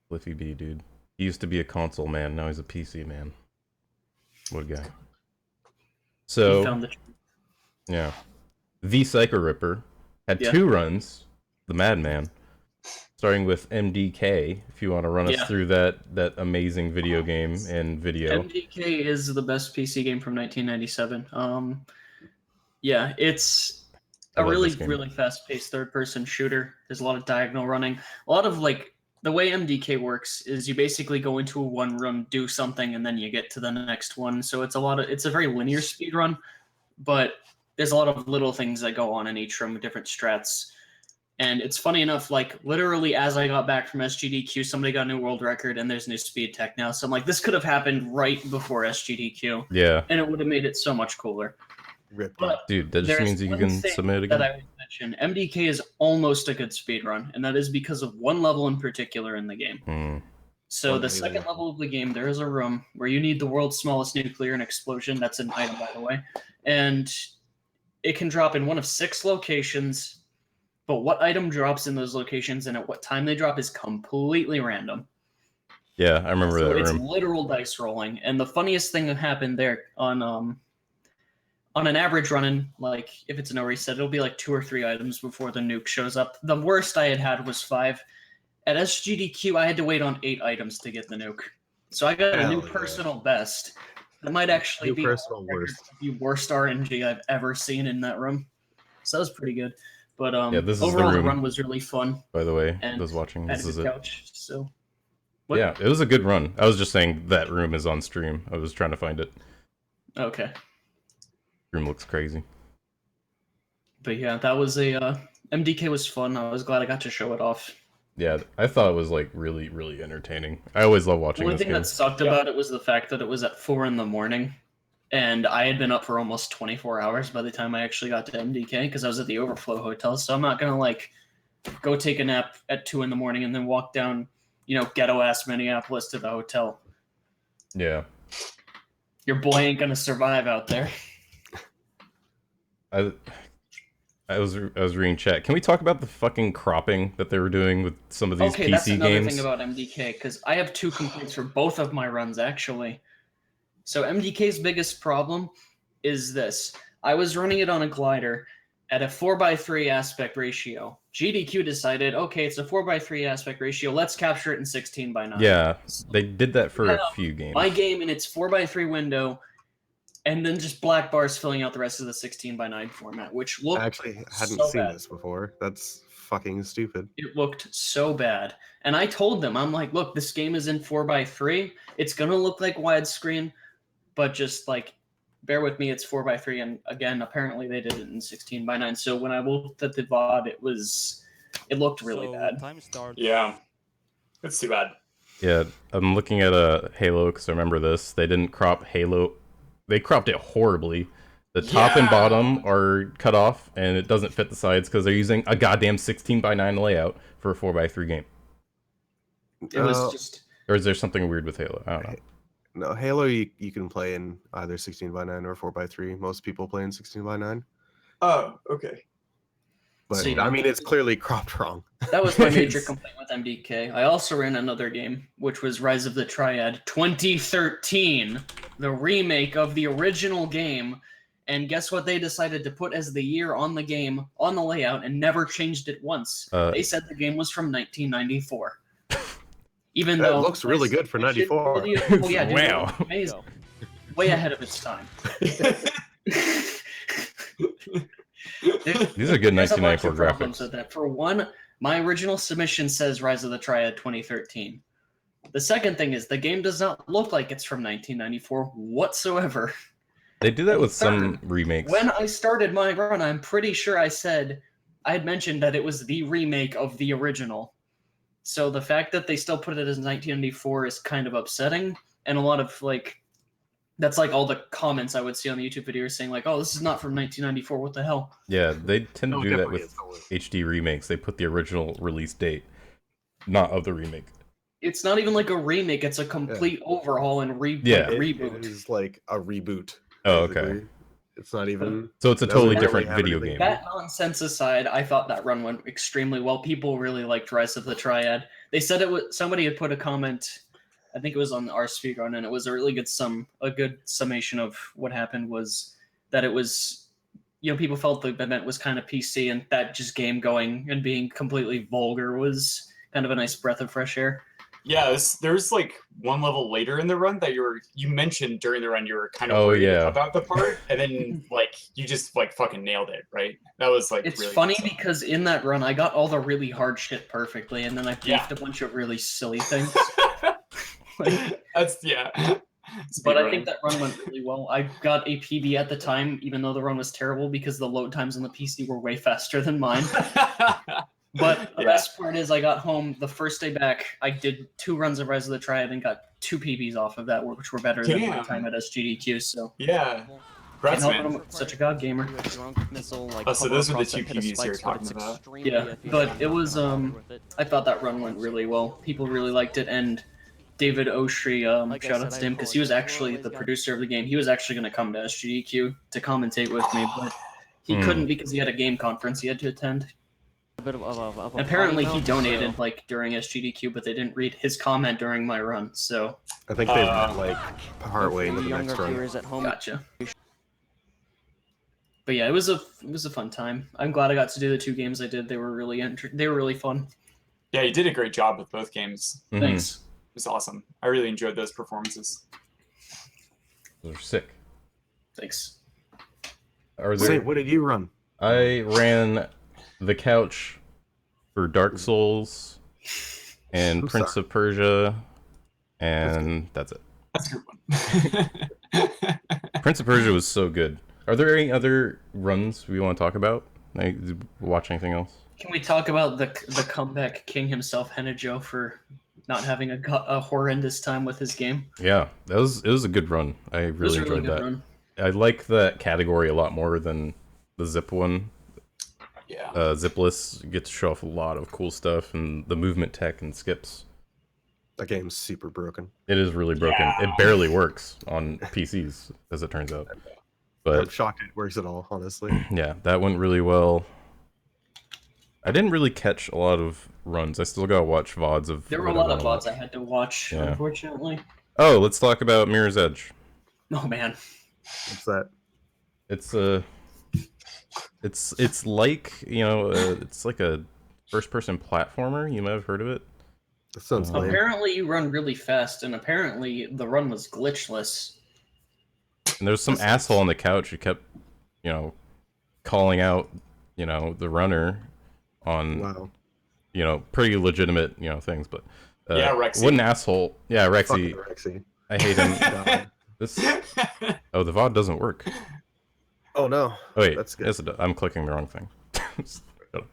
S1: Cliffy B, dude. He used to be a console man. Now he's a PC man. What a guy.
S3: He
S1: So,
S3: found the
S1: yeah. The Psycho Ripper had
S3: Yeah.
S1: 2 runs. The Madman. Starting with MDK, if you want to run us
S3: Yeah.
S1: through that amazing video game and video.
S3: MDK is the best PC game from 1997. Yeah, it's
S1: I
S3: a
S1: love
S3: really,
S1: this game.
S3: really fast-paced third-person shooter. There's a lot of diagonal running. A lot of like the way MDK works is you basically go into one run, do something, and then you get to the next one. So it's a very linear speed run, but there's a lot of little things that go on in each room with different strats. And it's funny enough, like literally as I got back from SGDQ, somebody got a new world record and there's new speed tech now. So I'm like, this could have happened right before SGDQ,
S1: Yeah.
S3: and it would have made it so much cooler.
S4: Rip.
S3: But
S1: Dude, that just
S3: there's
S1: means you
S3: one
S1: can
S3: thing
S1: submit it
S3: that
S1: again.
S3: I would mention, MDK is almost a good speed run, and that is because of one level in particular in the game.
S1: Hmm.
S3: So
S4: One
S3: the
S4: level.
S3: second level of the game, there is a room where you need the world's smallest nuclear and explosion. That's an item, by the way. And it can drop in one of 6 locations, but what item drops in those locations and at what time they drop is completely random.
S1: Yeah, I remember
S3: So
S1: that
S3: it's
S1: room.
S3: literal dice rolling. And the funniest thing that happened there on an average run-in, like if it's a no reset, it'll be like 2 or 3 items before the nuke shows up. The worst I had was 5. At SGDQ, I had to wait on 8 items to get the nuke. So I got a new
S4: Hell yeah.
S3: personal best. That might actually
S4: New
S3: be
S4: personal worst.
S3: the worst RNG I've ever seen in that room. So that was pretty good. But
S1: Yeah, this is the
S3: overall, the
S1: room.
S3: run was really fun.
S1: By the way,
S3: And
S1: those watching,
S3: I
S1: this
S3: had a
S1: is
S3: good
S1: it.
S3: couch, so. What?
S1: Yeah, it was a good run. I was just saying that room is on stream. I was trying to find it.
S3: Okay.
S1: Room looks crazy.
S3: But yeah, that was a MDK was fun. I was glad I got to show it off.
S1: Yeah, I thought it was like really, really entertaining. I always love
S3: The
S1: watching
S3: only
S1: this
S3: thing
S1: game.
S3: that sucked about it was the fact that it was at 4 a.m, and I had been up for almost 24 hours by the time I actually got to MDK because I was at the Overflow Hotel. So I'm not gonna like go take a nap at 2 a.m. and then walk down, ghetto ass Minneapolis to the hotel.
S1: Yeah.
S3: Your boy ain't gonna survive out there.
S1: I was reading chat. Can we talk about the fucking cropping that they were doing with some of these
S3: Okay,
S1: PC
S3: that's another
S1: games?
S3: thing about MDK, because I have 2 complaints for both of my runs, actually. So MDK's biggest problem is this. I was running it on a glider at a 4:3 aspect ratio. GDQ decided, okay, it's a 4:3 aspect ratio, let's capture it in 16:9.
S1: Yeah, they did that for a few games.
S3: My game in its 4:3 window, and then just black bars filling out the rest of the 16:9 format, which looked
S4: I actually hadn't
S3: so
S4: seen
S3: bad.
S4: this before. That's fucking stupid.
S3: It looked so bad. And I told them, I'm like, look, this game is in 4:3. It's going to look like widescreen, but just like, bear with me, it's 4:3. And again, apparently they did it in 16:9. So when I looked at the VOD, it looked really bad.
S5: Time starts.
S2: Yeah, it's too bad.
S1: Yeah, I'm looking at a Halo because I remember this. They didn't crop Halo. They cropped it horribly. The top and bottom are cut off, and it doesn't fit the sides because they're using a goddamn 16:9 layout for a 4:3 game.
S3: It was just...
S1: Or is there something weird with Halo? I don't know.
S4: No, Halo you can play in either 16:9 or 4:3. Most people play in 16:9.
S2: Oh, okay.
S4: But
S3: So, yeah.
S4: I mean, it's clearly cropped wrong.
S3: That was my major complaint with MDK. I also ran another game, which was Rise of the Triad 2013, the remake of the original game. And guess what they decided to put as the year on the game, on the layout, and never changed it once. They said the game was from 1994. Even
S4: That
S3: though
S4: looks really good for 94.
S3: Oh, yeah, dude,
S1: Wow.
S3: amazing. Way ahead of its time.
S1: These are good
S3: There's a bunch
S1: 1994
S3: of problems
S1: graphics.
S3: with that. For one, my original submission says Rise of the Triad 2013. The second thing is the game does not look like it's from 1994 whatsoever.
S1: They do that with
S3: Third,
S1: some remakes.
S3: When I started my run, I'm pretty sure I had mentioned that it was the remake of the original. So the fact that they still put it as 1994 is kind of upsetting, and a lot of that's like all the comments I would see on the YouTube videos saying like, "Oh, this is not from 1994. What the hell?"
S1: Yeah, they tend to
S4: No,
S1: do that
S4: definitely
S1: with
S4: is.
S1: HD remakes. They put the original release date, not of the remake.
S3: It's not even like a remake; it's a complete overhaul and
S1: Yeah.
S3: reboot.
S4: It is like a reboot.
S1: Oh, okay.
S4: basically. It's not even.
S1: So it's a
S4: doesn't
S1: totally
S4: really
S1: different
S4: have
S1: video
S4: anything.
S1: game.
S3: That nonsense aside, I thought that run went extremely well. People really liked Rise of the Triad. They said it was somebody had put a comment. I think it was on our Speedrun, and it was a really good summation of what happened was that it was, people felt the event was kind of PC, and that just game going and being completely vulgar was kind of a nice breath of fresh air.
S2: Yeah, there's like one level later in the run that you mentioned during the run you were kind of
S1: Oh,
S2: worried
S1: yeah.
S2: about the part, and then you just fucking nailed it, right? That was
S3: It's
S2: really
S3: funny
S2: awesome.
S3: because in that run I got all the really hard shit perfectly, and then I beefed a bunch of really silly things.
S2: That's
S3: But I think that run went really well. I got a PB at the time, even though the run was terrible because the load times on the PC were way faster than mine. But the best part is I got home the first day back. I did 2 runs of Rise of the Triad and got 2 PBs off of that, which were better than my time at SGDQ. So
S2: yeah.
S3: can't
S2: Congrats,
S3: help
S2: man.
S3: it, I'm such a god gamer.
S2: Oh, so those were the 2 PBs you were talking about.
S3: Yeah, but it was I thought that run went really well. People really liked it, and David Oshry, shout out to him because he was actually the producer of the game. He was actually going to come to SGDQ to commentate with me, but he couldn't because he had a game conference he had to attend. Apparently he donated during SGDQ, but they didn't read his comment during my run, so
S4: I think they went partway into the next run.
S5: At home.
S3: gotcha. But yeah, it was a fun time. I'm glad I got to do the 2 games I did. They were really fun.
S2: Yeah, you did a great job with both games.
S1: Mhm.
S3: Thanks.
S2: It was awesome. I really enjoyed those performances.
S1: Those are sick.
S3: Thanks.
S1: Are there?
S4: Saint, what did you run?
S1: I ran the couch for Dark Souls and
S4: I'm
S1: Prince
S4: sorry.
S1: of Persia, and that's it.
S2: That's a good one.
S1: Prince of Persia was so good. Are there any other runs we want to talk about? Like, watch anything else?
S3: Can we talk about the comeback king himself, Hennejo, for not having a horrendous time with his game?
S1: Yeah, it was a good run. I
S3: It was
S1: really
S3: a really
S1: enjoyed
S3: good
S1: that.
S3: run.
S1: I like that category a lot more than the zip one.
S2: Yeah.
S1: Zipless, you get to show off a lot of cool stuff, and the movement tech and skips.
S4: That game's super broken.
S1: It is really broken.
S2: Yeah.
S1: It barely works on PCs, as it turns out.
S4: I'm
S1: But
S4: shocked it works at all, honestly.
S1: yeah, that went really well. I didn't really catch a lot of runs. I still gotta watch VODs of.
S3: There were a
S1: what I
S3: lot of
S1: wanna
S3: VODs I had to watch,
S1: Yeah.
S3: unfortunately.
S1: Oh, let's talk about Mirror's Edge.
S3: Oh man.
S4: What's that?
S1: It's it's like, you know, it's like a first-person platformer. You might have heard of it.
S4: That sounds lame.
S3: Apparently you run really fast, and apparently the run was glitchless.
S1: And there's some asshole on the couch who kept, you know, calling out, you know, the runner on,
S4: Wow.
S1: you know, pretty legitimate, you know, things. But
S2: Yeah, Rexy.
S1: what an asshole! Yeah, Rexy.
S4: Fucking Rexy.
S1: I hate him. This. Oh, the VOD doesn't work.
S4: Oh no.
S1: Oh wait,
S4: That's good.
S1: yes, it does. I'm clicking the wrong thing. Shut up.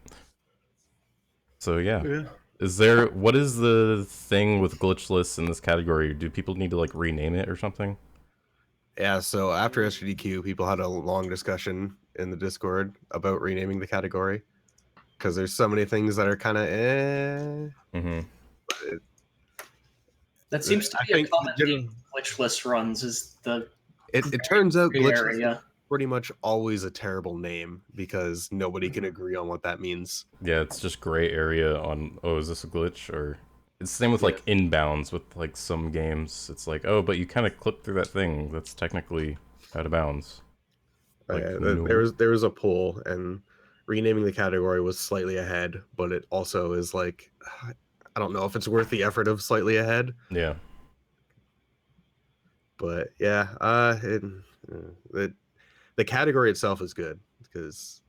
S1: So yeah.
S4: Yeah.
S1: What is the thing with glitchless in this category? Do people need to like rename it or something?
S4: Yeah, so after SGDQ, people had a long discussion in the Discord about renaming the category. Because there's so many things that are kind of
S1: Mm-hmm.
S3: That seems to
S4: I
S3: be a
S4: think
S3: common
S4: the
S3: theme with glitchless runs, is the
S4: It turns out
S3: gray
S4: glitchless is
S3: area.
S4: pretty much always a terrible name because nobody can agree on what that means.
S1: Yeah, it's just gray area on, oh, is this a glitch? Or it's the same with like inbounds with like some games. It's like, oh, but you kind of clip through that thing. That's technically out of bounds. Like, no.
S4: There was a poll and renaming the category was slightly ahead, but it also is like, I don't know if it's worth the effort of slightly ahead.
S1: Yeah.
S4: But yeah, the category itself is good because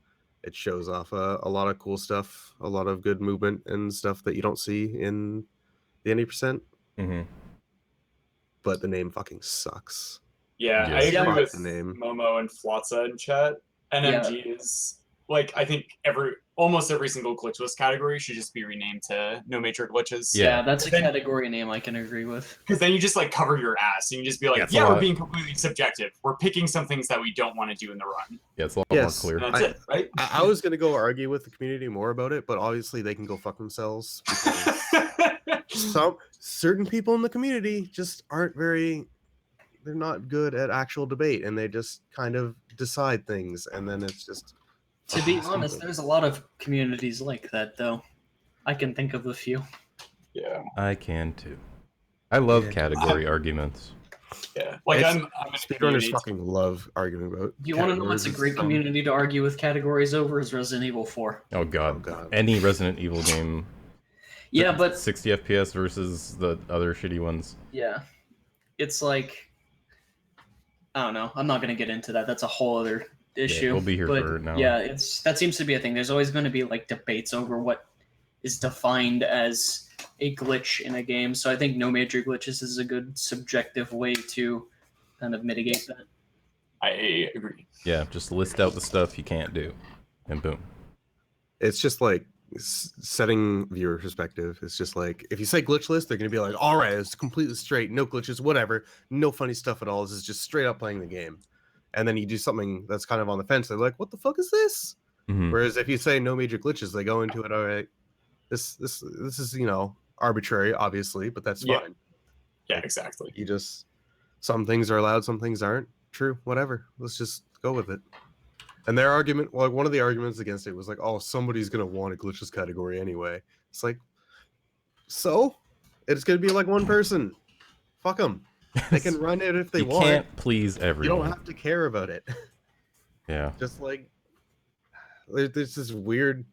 S4: it shows off a lot of cool stuff, a lot of good movement and stuff that you don't see in the 90%.
S1: Mm-hmm.
S4: But the name fucking sucks.
S2: Yeah,
S1: Yes.
S2: I agree
S4: Fuck
S2: with
S4: the name.
S2: Momo and Flotza in chat. NMG is like, I think almost every single glitchless category should just be renamed to No Major Glitches.
S1: Yeah.
S3: Yeah, that's a
S2: Then-
S3: category name I can agree with.
S2: Because then you just like cover your ass and you just be like,
S1: Yeah, it's a
S2: yeah, we're
S1: lot.
S2: being completely subjective. We're picking some things that we don't want to do in the run.
S1: Yeah, it's a lot
S4: Yes.
S1: more
S2: And
S1: clear.
S2: that's it, right?
S4: I was gonna go argue with the community more about it, but obviously they can go fuck themselves. Because certain people in the community just aren't they're not good at actual debate, and they just kind of decide things, and then it's just.
S3: To be
S4: fucking
S3: honest,
S4: stupid.
S3: there's a lot of communities like that, though. I can think of a few.
S2: Yeah,
S1: I can too. I love
S4: Yeah.
S1: category arguments.
S2: yeah. Like
S4: It's-
S2: I'm in a
S4: Speedrunners
S2: community-
S4: fucking love arguing about.
S3: You want to know what's a
S4: categories.
S3: great community to argue with categories over? Is Resident Evil 4.
S1: Oh god.
S4: Oh, God.
S1: Any Resident Evil game.
S3: Yeah, but
S1: 60 FPS versus the other shitty ones.
S3: yeah, it's like, I don't know. I'm not going to get into that. That's a whole other issue.
S1: we'll be here
S3: but
S1: for it now.
S3: Yeah, that seems to be a thing. There's always going to be like debates over what is defined as a glitch in a game. So I think No Major Glitches is a good subjective way to kind of mitigate that.
S2: I agree.
S1: Yeah, just list out the stuff you can't do. And boom.
S4: It's just like setting viewer perspective. It's just like if you say glitchless, they're gonna be like, "All right, it's completely straight, no glitches, whatever, no funny stuff at all. This is just straight up playing the game." And then you do something that's kind of on the fence. They're like, "What the fuck is this?"
S1: Mhm.
S4: Whereas if you say no major glitches, they go into it. All right, this is arbitrary, obviously, but that's
S2: Yeah.
S4: fine.
S2: Yeah, exactly.
S4: You just some things are allowed, some things aren't. True, whatever. Let's just go with it. And their argument, well, one of the arguments against it was like, "Oh, somebody's gonna want a glitches category anyway." It's like, so it's gonna be like one person. Fuck them. They can run it if they
S1: you
S4: want.
S1: can't please
S4: You
S1: everyone.
S4: don't have to care about it.
S1: Yeah.
S4: Just like there's this weird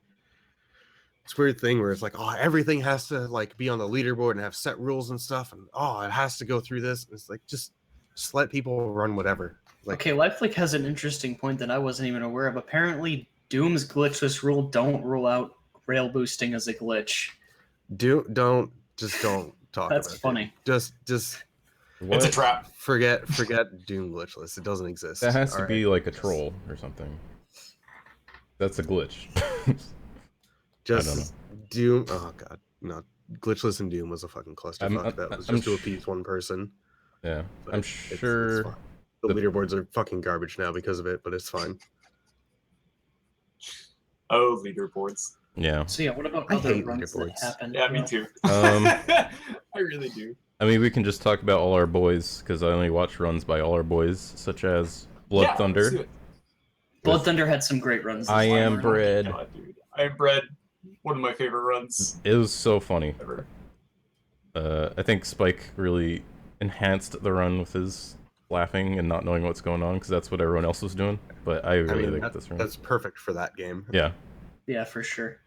S4: thing where it's like, oh, everything has to like be on the leaderboard and have set rules and stuff, and oh, it has to go through this. And it's like, just Just let people run whatever. Like,
S3: Okay, LifeLeak has an interesting point that I wasn't even aware of. Apparently, Doom's glitchless rule don't rule out rail boosting as a glitch.
S4: don't talk
S3: That's
S4: about it.
S3: funny.
S4: Just
S2: It's a
S1: What?
S2: trap.
S4: forget Doom glitchless. It doesn't exist.
S1: That has to
S4: All
S1: be
S4: right?
S1: like a troll or something. That's a glitch.
S4: Just Doom. Oh god, no. Glitchless and Doom was a fucking clusterfuck. That was just to appease one person.
S1: Yeah,
S4: But
S1: I'm
S4: it's
S1: sure.
S4: fine. The leaderboards are fucking garbage now because of it, but it's fine.
S2: Oh, leaderboards.
S1: Yeah.
S3: So yeah, what about
S4: I
S3: other
S4: hate
S3: runs that
S4: leaderboards.
S3: happen?
S2: Yeah, me too.
S1: Um,
S2: I really do.
S1: I mean, we can just talk about all our boys because I only watch runs by all our boys, such as Blood
S2: Yeah,
S1: Thunder.
S2: let's do it.
S3: Blood Thunder had some great runs.
S1: I
S3: this
S1: Am
S3: time.
S1: Bread.
S2: God, dude. I Am Bread. One of my favorite runs
S1: It was so funny.
S2: ever.
S1: I think Spike really enhanced the run with his laughing and not knowing what's going on because that's what everyone else was doing. But I really like this run.
S4: That's perfect for that game.
S1: Yeah,
S3: Yeah, for sure.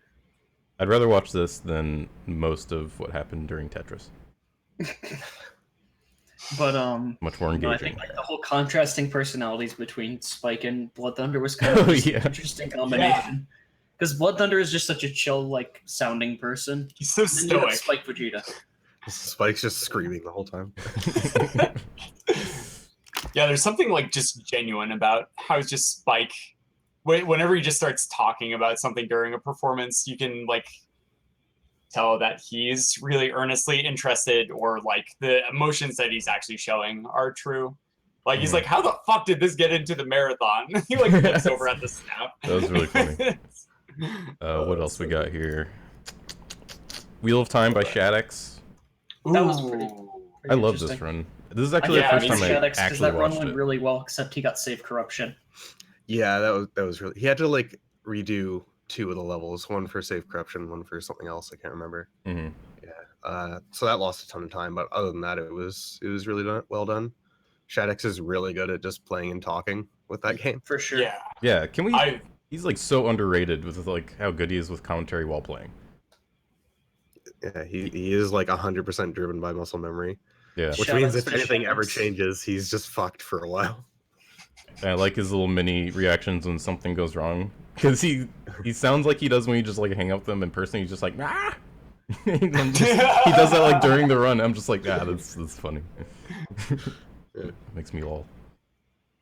S1: I'd rather watch this than most of what happened during Tetris.
S3: But
S1: Much more
S3: I
S1: engaging.
S3: think like the whole contrasting personalities between Spike and Blood Thunder was kind of
S1: Oh,
S3: just
S1: yeah.
S3: an interesting combination. Because Blood Thunder is just such a chill, like sounding person.
S2: He's so
S3: And then you have
S2: stoic.
S3: Spike Vegeta.
S4: Spike's just screaming the whole time.
S2: Yeah, there's something like just genuine about how it's just Spike. Whenever he just starts talking about something during a performance, you can like tell that he's really earnestly interested, or like the emotions that he's actually showing are true. Like he's
S1: Mhm.
S2: like, "How the fuck did this get into the marathon?" He like looks over at the snap.
S1: That was really funny. What else we got here? Wheel of Time by Shadex.
S3: That was pretty
S1: I love this
S3: interesting.
S1: run. This is actually
S2: Yeah,
S1: the
S2: I
S1: first
S2: mean,
S1: time I
S3: Shadex, 'cause
S1: actually
S3: that run
S1: watched
S3: went
S1: it.
S3: really well, except he got Save Corruption.
S4: Yeah, that was really. He had to like redo 2 of the levels, one for Safe Corruption, one for something else. I can't remember.
S1: Mhm.
S4: So that lost a ton of time, but other than that, it was really well done. Shadex is really good at just playing and talking with that game.
S3: For sure.
S2: Yeah,
S1: Yeah, can we?
S2: I
S1: He's like so underrated with like how good he is with commentary while playing.
S4: Yeah, he is like 100% driven by muscle memory,
S1: Yeah,
S4: which
S3: Shout
S4: means
S3: outs
S4: if
S3: to
S4: anything ever
S3: Shadex.
S4: changes, he's just fucked for a while.
S1: and I like his little mini reactions when something goes wrong because he sounds like he does when you just like hang out with him in person. He's just like ah. He does that like during the run. I'm just like that's funny.
S4: Yeah.
S1: Makes me lol.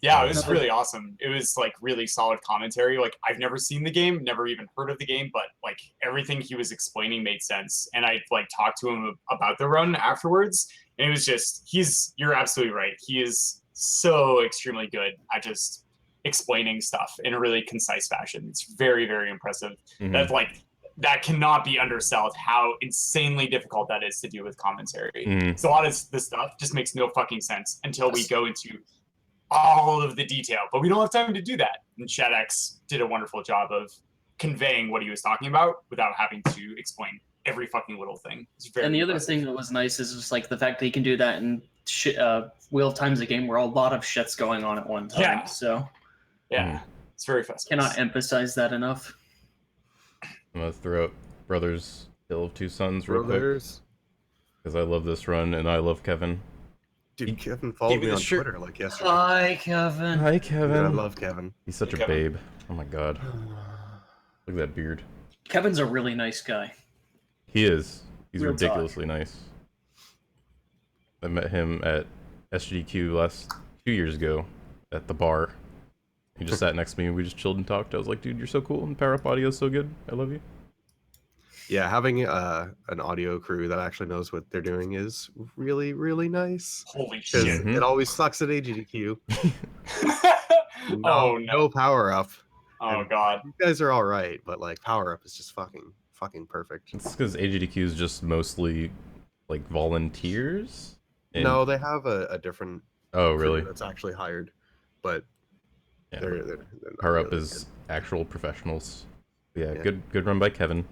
S2: Yeah, it was really awesome. It was like really solid commentary. Like I've never seen the game, never even heard of the game, but like everything he was explaining made sense. And I like talked to him about the run afterwards, and it was just you're absolutely right. He is so extremely good at just explaining stuff in a really concise fashion. It's very, very impressive.
S1: Mhm.
S2: That's like that cannot be undersold how insanely difficult that is to do with commentary.
S1: Mhm.
S2: So a lot of this stuff just makes no fucking sense until we go into all of the detail, but we don't have time to do that. And Shadex did a wonderful job of conveying what he was talking about without having to explain every fucking little thing. It's very
S3: And the other
S2: impressive.
S3: thing that was nice is just like the fact that he can do that in Wheel of Time's a game where a lot of shit's going on at one time.
S2: Yeah.
S3: So
S2: Yeah, it's very festive.
S3: cannot emphasize that enough.
S1: I'm gonna throw out Brothers Tale of Two Sons real quick
S4: Brothers.
S1: because I love this run and I love Kevin.
S4: Dude, Kevin followed
S1: me
S4: me
S1: the
S4: on
S1: shirt.
S4: Twitter like yesterday.
S3: Hi, Kevin.
S1: Hi,
S4: Dude,
S1: Kevin.
S4: I love Kevin.
S1: He's such a
S2: Kevin.
S1: babe. Oh my god, look at that beard.
S3: Kevin's a really nice guy.
S1: He is. He's
S3: Real
S1: ridiculously nice. I met him at SGDQ 2 years ago at the bar. He just sat next to me and we just chilled and talked. I was like, dude, you're so cool and Power Up Audio is so good. I love you.
S4: Yeah, having an audio crew that actually knows what they're doing is really, really nice.
S2: Holy
S4: Because
S2: shit.
S1: Mhm.
S4: it always sucks at AGDQ.
S2: Oh, no.
S4: No power up.
S2: Oh, God.
S4: You guys are all right, but like power up is just fucking perfect.
S1: It's because AGDQ is just mostly like volunteers. And-
S4: No, they have a different
S1: Oh,
S4: crew
S1: really?
S4: that's actually hired, but
S1: Yeah.
S4: they're not
S1: Power Up
S4: really
S1: is actual professionals. Yeah,
S4: Yeah.
S1: good run by Kevin.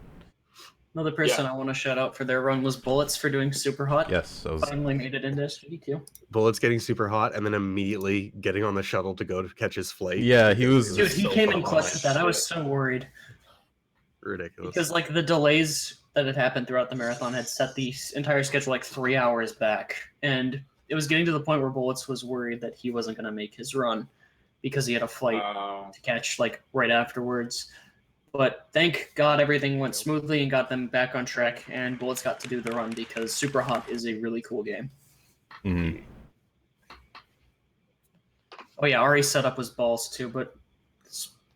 S3: Another person I want to shout out for their run was Bullets for doing Super Hot.
S1: Yes, I was.
S3: Finally made it into SGDQ.
S4: good. Bullets getting super hot and then immediately getting on the shuttle to go to catch his flight.
S1: Yeah, he was.
S3: Dude, he
S4: so
S3: came in
S4: fucking
S3: clutch with that. I was so worried.
S4: ridiculous.
S3: Because like the delays that had happened throughout the marathon had set the entire schedule like 3 hours back, and it was getting to the point where Bullets was worried that he wasn't going to make his run because he had a flight to catch like right afterwards. But thank God everything went smoothly and got them back on track, and Bullets got to do the run because Super Hot is a really cool game.
S1: Mm-hmm.
S3: Oh yeah, Ari's setup was balls too, but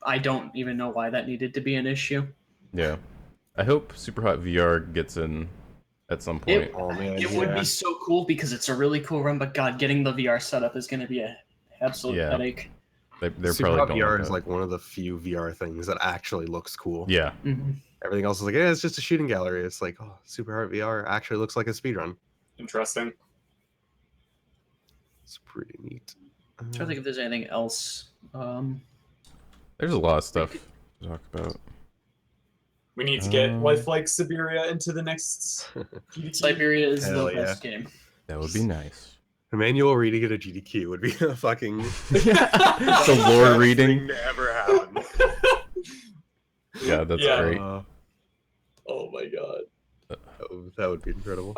S3: I don't even know why that needed to be an issue.
S1: Yeah. I hope Super Hot VR gets in at some point.
S3: It would be so cool because it's a really cool run, but God, getting the VR setup is going to be an absolute headache.
S1: They're
S4: Super
S1: probably
S4: Hot
S1: don't
S4: VR is like one of the few VR things that actually looks cool.
S1: Yeah.
S3: Mm-hmm.
S4: Everything else is like, yeah, it's just a shooting gallery. It's like, oh, Super Hot VR actually looks like a speedrun.
S2: Interesting.
S4: It's pretty neat.
S3: I'm trying to think if there's anything else.
S1: There's a lot of stuff to talk about.
S2: We need to get Lifelike Siberia into the next GDQ.
S3: Siberia is the
S4: Hell yeah.
S3: best game.
S1: That would be nice.
S4: Manual reading at a GDQ would be a fucking
S1: The lore reading.
S4: thing to ever happen.
S1: Yeah, that's great.
S2: Oh my god.
S4: That would be incredible.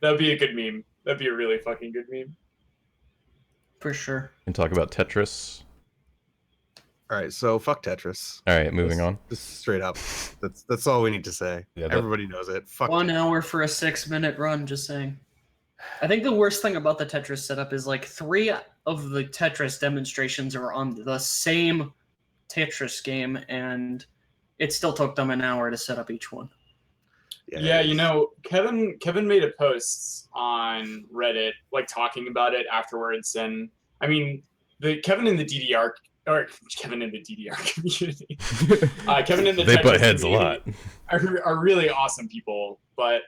S2: That'd be a good meme. That'd be a really fucking good meme.
S3: For sure.
S1: And talk about Tetris.
S4: All right, so fuck Tetris.
S1: All right, moving on.
S4: Just straight up. That's all we need to say.
S1: Yeah,
S4: everybody knows it. Fuck
S3: 1 hour for a 6-minute run, just saying. I think the worst thing about the Tetris setup is like 3 of the Tetris demonstrations are on the same Tetris game, and it still took them an hour to set up each one.
S2: Yeah, you know, Kevin made a post on Reddit, like talking about it afterwards, and I mean, Kevin in the DDR community, Kevin in the
S1: they
S2: Tetris
S1: butt heads a lot.
S2: are really awesome people, but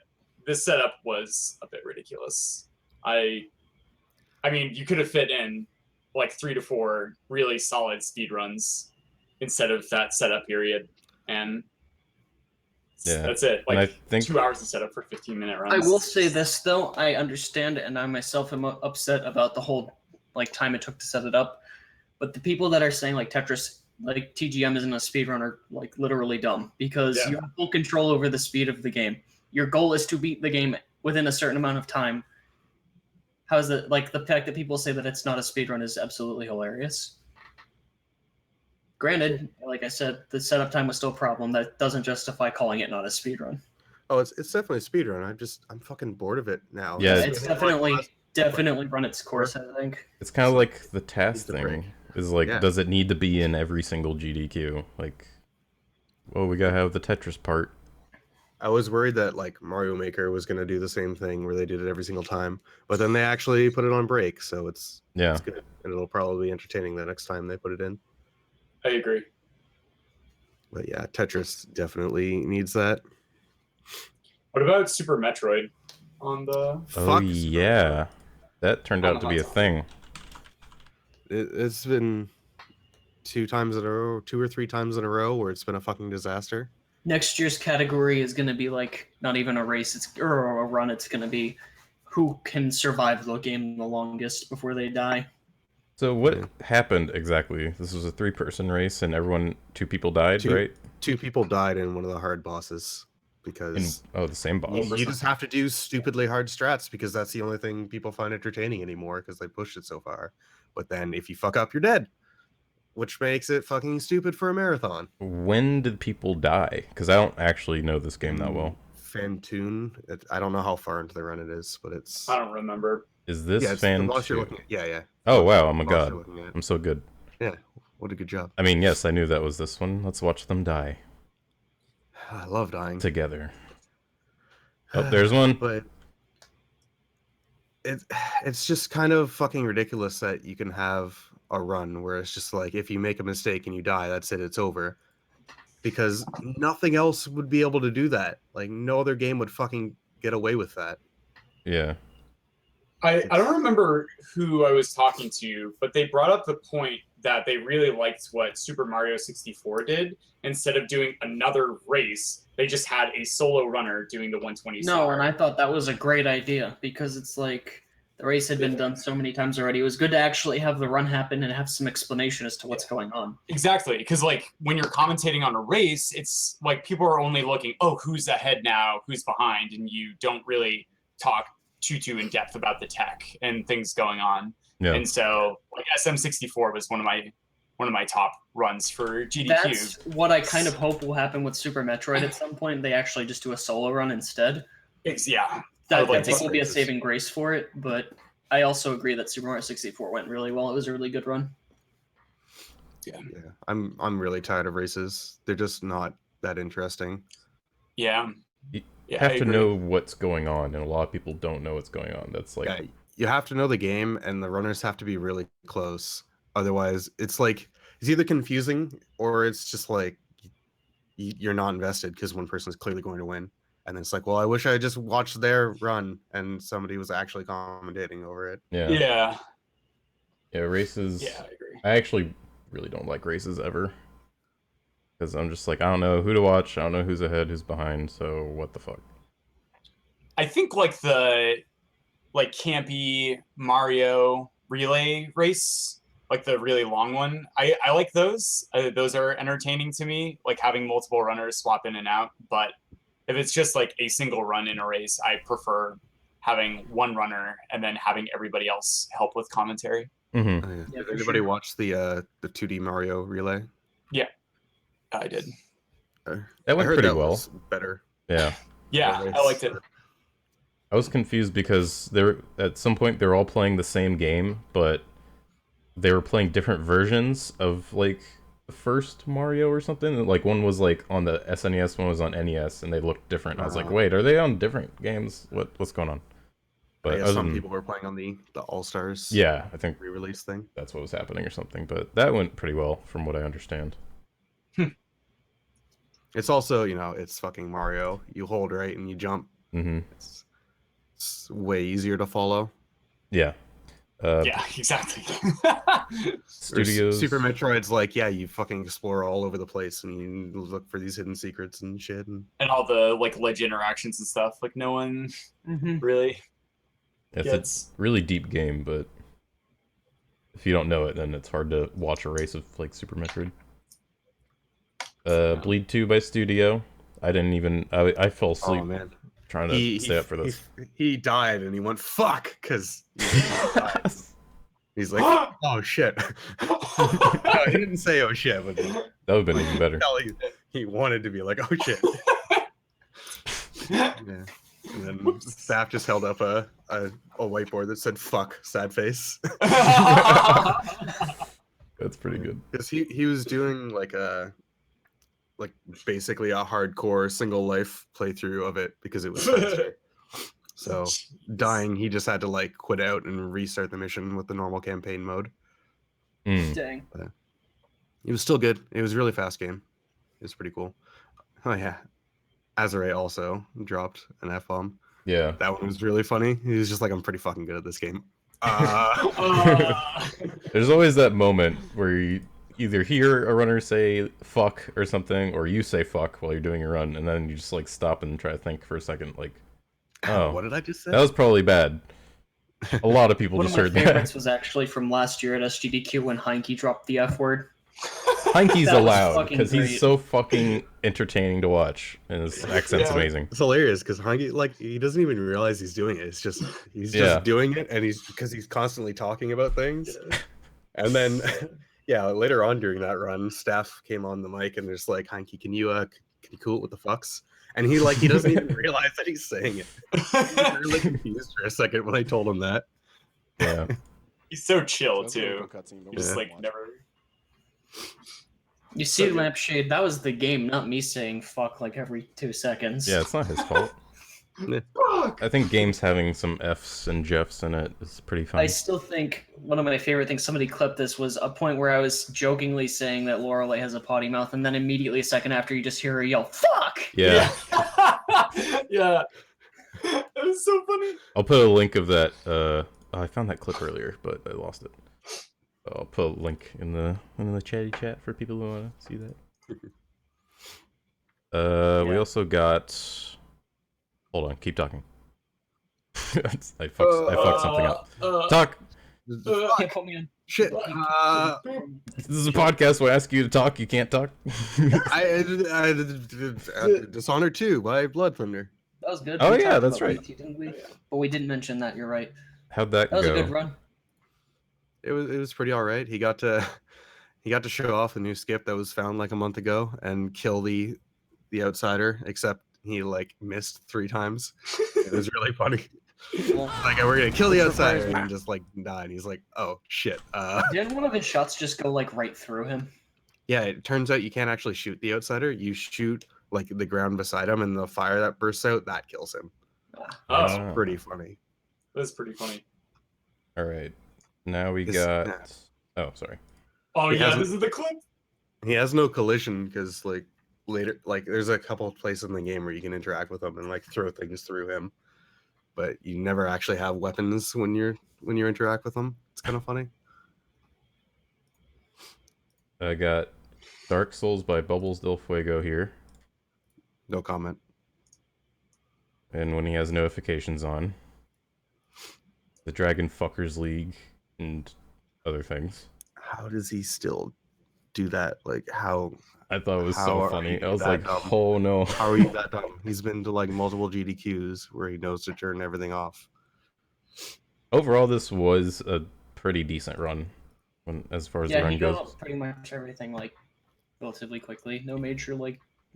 S2: this setup was a bit ridiculous. I mean, you could have fit in like 3 to 4 really solid speed runs instead of that setup period, and that's it. Like,
S1: I think
S2: 2 hours to set up for 15-minute runs.
S3: I will say this though, I understand, and I myself am upset about the whole like time it took to set it up. But the people that are saying like Tetris, like TGM isn't a speedrun are like literally dumb, because you have full control over the speed of the game. Your goal is to beat the game within a certain amount of time. How is it like the fact that people say that it's not a speedrun is absolutely hilarious? Granted, like I said, the setup time was still a problem. That doesn't justify calling it not a speedrun.
S4: Oh, it's definitely a speedrun. I'm fucking bored of it now.
S1: Yeah,
S3: it's definitely run its course, I think.
S1: It's kind of like the task
S4: Needs a break.
S1: thing. Is like, does it need to be in every single GDQ? Like, well, we gotta have the Tetris part.
S4: I was worried that like Mario Maker was gonna do the same thing where they did it every single time, but then they actually put it on break, so it's good, and it'll probably be entertaining the next time they put it in.
S2: I agree.
S4: But yeah, Tetris definitely needs that.
S2: What about Super Metroid on the?
S1: Oh yeah, that turned out to be a thing.
S4: It's been 2 or 3 times in a row where it's been a fucking disaster.
S3: Next year's category is going to be like not even a race, or a run. It's going to be who can survive the game the longest before they die.
S1: So what happened exactly? This was a 3-person race, and 2 people died, right?
S4: 2 people died in one of the hard bosses because
S1: the same boss.
S4: You just have to do stupidly hard strats because that's the only thing people find entertaining anymore because they pushed it so far. But then if you fuck up, you're dead, which makes it fucking stupid for a marathon.
S1: When did people die? Because I don't actually know this game that well.
S4: Fantoon. I don't know how far into the run it is, but it's...
S2: I don't remember.
S1: Is this
S4: Fantoon? Yeah.
S1: Oh, wow. I'm a god. I'm so good.
S4: Yeah. What a good job.
S1: I mean, yes, I knew that was this one. Let's watch them die.
S4: I love dying.
S1: Together. Oh, there's one.
S4: But it's just kind of fucking ridiculous that you can have a run where it's just like, if you make a mistake and you die, that's it, it's over. Because nothing else would be able to do that. Like, no other game would fucking get away with that.
S1: Yeah.
S2: I don't remember who I was talking to, but they brought up the point that they really liked what Super Mario 64 did. Instead of doing another race, they just had a solo runner doing the 120
S3: No, and I thought that was a great idea, because it's like the race had been done so many times already. It was good to actually have the run happen and have some explanation as to what's going on.
S2: Exactly, because like when you're commentating on a race, it's like people are only looking, oh, who's ahead now, who's behind, and you don't really talk too in depth about the tech and things going on.
S1: Yeah.
S2: And so like SM64 was one of my top runs for GDQ.
S3: That's what I kind of hope will happen with Super Metroid at some point. They actually just do a solo run instead.
S2: Yeah.
S3: That I think will be a saving grace for it, but I also agree that Super Mario 64 went really well. It was a really good run.
S2: Yeah.
S4: I'm really tired of races. They're just not that interesting.
S2: Yeah.
S1: You
S2: Yeah,
S1: have
S2: I
S1: to
S2: agree.
S1: know what's going on, and a lot of people don't know what's going on. That's like,
S4: Yeah, you have to know the game, and the runners have to be really close. Otherwise, it's like it's either confusing or it's just like you're not invested because one person is clearly going to win, and it's like, well, I wish I just watched their run and somebody was actually commentating over it.
S2: Yeah.
S1: Races.
S2: Yeah, I agree.
S1: I actually really don't like races ever, because I'm just like, I don't know who to watch. I don't know who's ahead, who's behind. So what the fuck?
S2: I think like the campy Mario relay race, like the really long one. I like those. Those are entertaining to me, like having multiple runners swap in and out. But if it's just like a single run in a race, I prefer having one runner and then having everybody else help with commentary.
S1: Mm-hmm.
S4: Oh, yeah.
S3: Yeah,
S4: Did
S3: for
S4: anybody
S3: sure.
S4: watch the 2D Mario relay?
S2: I did.
S1: That went
S4: I heard
S1: pretty
S4: that
S1: well.
S4: was better.
S1: Yeah.
S2: Yeah,
S4: race.
S2: I liked it.
S1: I was confused because at some point they were all playing the same game, but they were playing different versions of like the first Mario or something. Like one was like on the SNES, one was on NES, and they looked different. I was like, wait, are they on different games? What's going on?
S4: I
S1: But
S4: guess
S1: other
S4: some
S1: than,
S4: people were playing on the All Stars.
S1: yeah, I think
S4: Re-release thing.
S1: that's what was happening or something. But that went pretty well from what I understand.
S4: It's also, it's fucking Mario. You hold right and you jump.
S1: Mm-hmm.
S4: It's way easier to follow.
S1: Yeah.
S2: Yeah, exactly.
S1: Studios.
S4: Super Metroid's like, yeah, you fucking explore all over the place and you look for these hidden secrets and shit. And
S2: And all the like ledge interactions and stuff. Like no one really
S1: It's
S2: gets.
S1: a really deep game, but if you don't know it, then it's hard to watch a race of like Super Metroid. Bleed 2 by Studio. I didn't even. I fell asleep
S4: oh man,
S1: trying to stay up for this.
S4: He died and he went fuck because he's like, oh shit. No, he didn't say oh shit, but
S1: That would have been even better.
S4: he wanted to be like, oh shit. Yeah. And then staff just held up a whiteboard that said fuck, sad face.
S1: That's pretty good.
S4: Because he was doing like basically a hardcore single life playthrough of it because it was faster. So dying, he just had to like quit out and restart the mission with the normal campaign mode.
S3: Dang.
S4: It was still good. It was a really fast game. It was pretty cool. Oh yeah. Azure also dropped an F-bomb.
S1: Yeah.
S4: That one was really funny. He was just like, I'm pretty fucking good at this game.
S1: There's always that moment where you either hear a runner say fuck or something, or you say fuck while you're doing your run, and then you just like stop and try to think for a second, like, oh,
S4: what did I just say?
S1: that was probably bad. A lot of people
S3: One
S1: just
S3: of my
S1: heard that.
S3: favorites was actually from last year at SGDQ when Heinke dropped the F word.
S1: Heinke's
S3: That was
S1: allowed
S3: fucking
S1: because he's
S3: great.
S1: so fucking entertaining to watch, and his accent's amazing.
S4: It's hilarious because Hangi, like, he doesn't even realize he's doing it. It's just he's just doing it, and he's constantly talking about things. And then, yeah, later on during that run, staff came on the mic and they're just like, Hanky, can you cool it with the fucks? And he doesn't even realize that he's saying it. He was really confused for a second when I told him that.
S1: Yeah.
S2: He's so chill
S5: That's a really
S2: too.
S5: cool cutscene, but
S2: He's just
S5: we
S2: like
S5: didn't watch
S2: never.
S3: You see, Lampshade, that was the game, not me saying fuck like every 2 seconds.
S1: Yeah, it's not his fault.
S2: Fuck.
S1: I think games having some Fs and Jeffs in it is pretty fun.
S3: I still think one of my favorite things, somebody clipped this, was a point where I was jokingly saying that Lorelei has a potty mouth, and then immediately a second after you just hear her yell, fuck!
S1: Yeah.
S2: Yeah. That was so funny.
S1: I'll put a link of that. I found that clip earlier, but I lost it. I'll put a link in the chatty chat for people who want to see that. We also got. Hold on, keep talking. I fucked something up. Talk.
S3: Can't put me in.
S4: Shit.
S1: This is a podcast where I ask you to talk. You can't talk.
S4: Dishonored 2 by Blood Thunder.
S3: That was good.
S1: Oh,
S3: We
S1: yeah,
S3: talked
S1: that's
S3: about
S1: right.
S3: BT, didn't we? But we didn't mention that. You're right.
S1: How'd that
S3: That was
S1: go?
S3: a good run.
S4: It was pretty all right. He got to show off the new skip that was found like a month ago and kill the outsider, except he like missed 3 times. It was really funny.
S3: Well,
S4: Like, we're gonna kill the
S3: This
S4: outsider,
S3: requires-
S4: and just like died. He's like, oh shit.
S3: didn't one of his shots just go like right through him?
S4: Yeah, it turns out you can't actually shoot the outsider. You shoot like the ground beside him, and the fire that bursts out that kills him.
S2: Oh,
S1: Ah.
S4: Pretty funny.
S2: that's pretty funny.
S1: All right. Now we
S4: This-
S1: got.
S4: yeah.
S1: Oh, sorry.
S2: Oh
S4: He
S2: yeah,
S4: hasn't-
S2: this is the clip.
S4: He has no collision because like later, like there's a couple of places in the game where you can interact with him and like throw things through him, but you never actually have weapons when you interact with him. It's kind of funny.
S1: I got Dark Souls by Bubbles Del Fuego here.
S4: No comment.
S1: And when he has notifications on. The Dragon Fuckers League and other things.
S4: How does he still do that? Like how
S1: I thought it was
S4: How
S1: so
S4: are
S1: funny.
S4: you
S1: I was
S4: that
S1: like,
S4: dumb?
S1: oh no.
S4: how are you that dumb? He's been to like multiple GDQs where he knows to turn everything off.
S1: Overall, this was a pretty decent run as far as the
S3: Yeah,
S1: run
S3: he got
S1: goes.
S3: up pretty much everything like relatively quickly. No major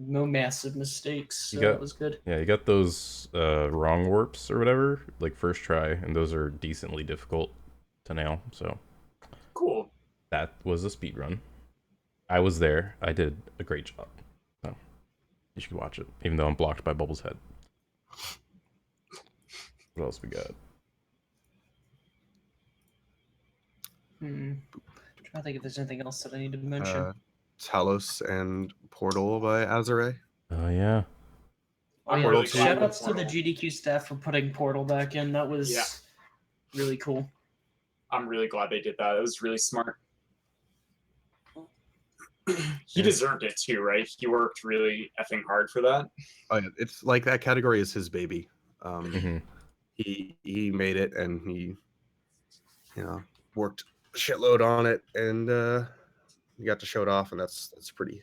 S3: no massive mistakes. So
S1: You got-
S3: that was good.
S1: Yeah, you got those wrong warps or whatever, like first try, and those are decently difficult to nail. So
S2: Cool.
S1: that was a speed run. I was there. I did a great job. So you should watch it, even though I'm blocked by Bubbles' head. What else we got?
S3: Trying to think if there's anything else that I need to mention.
S4: Talos and Portal by Azure.
S1: Oh yeah.
S3: Oh, yeah,
S4: Portal 2.
S3: shout outs to the GDQ staff for putting Portal back in. That was
S2: Yeah.
S3: really cool.
S2: I'm really glad they did that. It was really smart. He deserved it too, right? He worked really effing hard for that.
S4: Oh, yeah, it's like that category is his baby.
S1: Mhm.
S4: He made it, and he worked a shitload on it, and he got to show it off, and that's pretty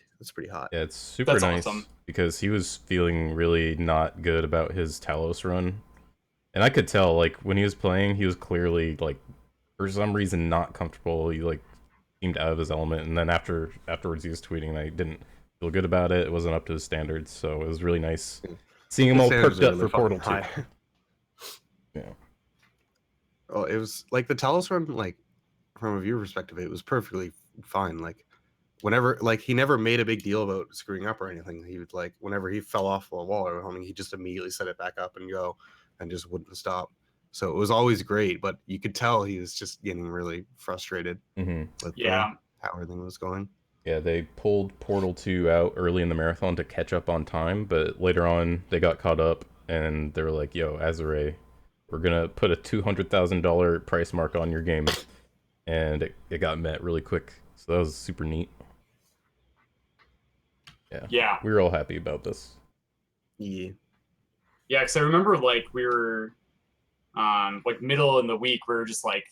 S4: hot.
S1: Yeah, it's super
S2: That's
S1: nice
S2: awesome.
S1: because he was feeling really not good about his Talos run. And I could tell, like, when he was playing, he was clearly, like, for some reason not comfortable. He, like, seemed out of his element. And then afterwards he was tweeting that he didn't feel good about it. It wasn't up to his standards. So it was really nice seeing him
S4: The
S1: all
S4: standards
S1: perked
S4: are
S1: up
S4: really
S1: for Portal 2.
S4: fucking high.
S1: Yeah.
S4: Oh, it was like the Talos run, like from a viewer perspective, it was perfectly fine. Like whenever, like he never made a big deal about screwing up or anything. He would like whenever he fell off a wall or something, he just immediately set it back up and go, and just wouldn't stop. So it was always great, but you could tell he was just getting really frustrated
S1: Mm-hmm.
S4: with
S2: Yeah.
S4: how everything was going.
S1: Yeah, they pulled Portal 2 out early in the marathon to catch up on time, but later on they got caught up and they were like, yo, Azure, we're gonna put a $200,000 price mark on your game. And it got met really quick. So that was super neat.
S2: Yeah.
S1: We were all happy about this.
S4: Yeah.
S2: Yeah, because I remember like we were like middle in the week, we were just like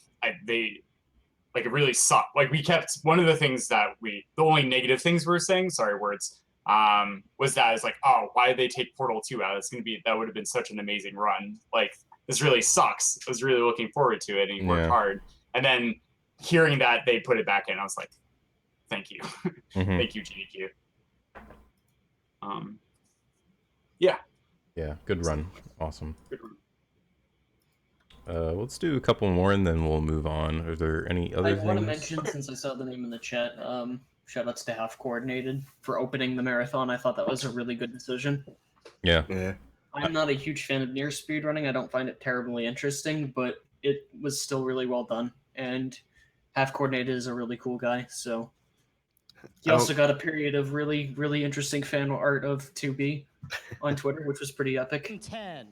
S2: it really sucked. Like we kept one of the things that the only negative things we were saying, sorry words, was that it's like, oh, why did they take Portal 2 out? That would have been such an amazing run. Like this really sucks. I was really looking forward to it and he worked
S1: Yeah.
S2: hard. And then hearing that they put it back in, I was like, thank you.
S1: Mhm.
S2: Thank you, GDQ.
S1: Yeah, good run. Awesome.
S2: Good run.
S1: Let's do a couple more and then we'll move on. Are there any other
S3: I
S1: things?
S3: want to mention, since I saw the name in the chat, shout outs to Half Coordinated for opening the marathon. I thought that was a really good decision.
S1: Yeah.
S4: Yeah.
S3: I'm not a huge fan of near speedrunning. I don't find it terribly interesting, but it was still really well done. And Half Coordinated is a really cool guy. So he
S4: I
S3: also got a period of really, really interesting fan art of 2B on Twitter, which was pretty epic.
S5: 10.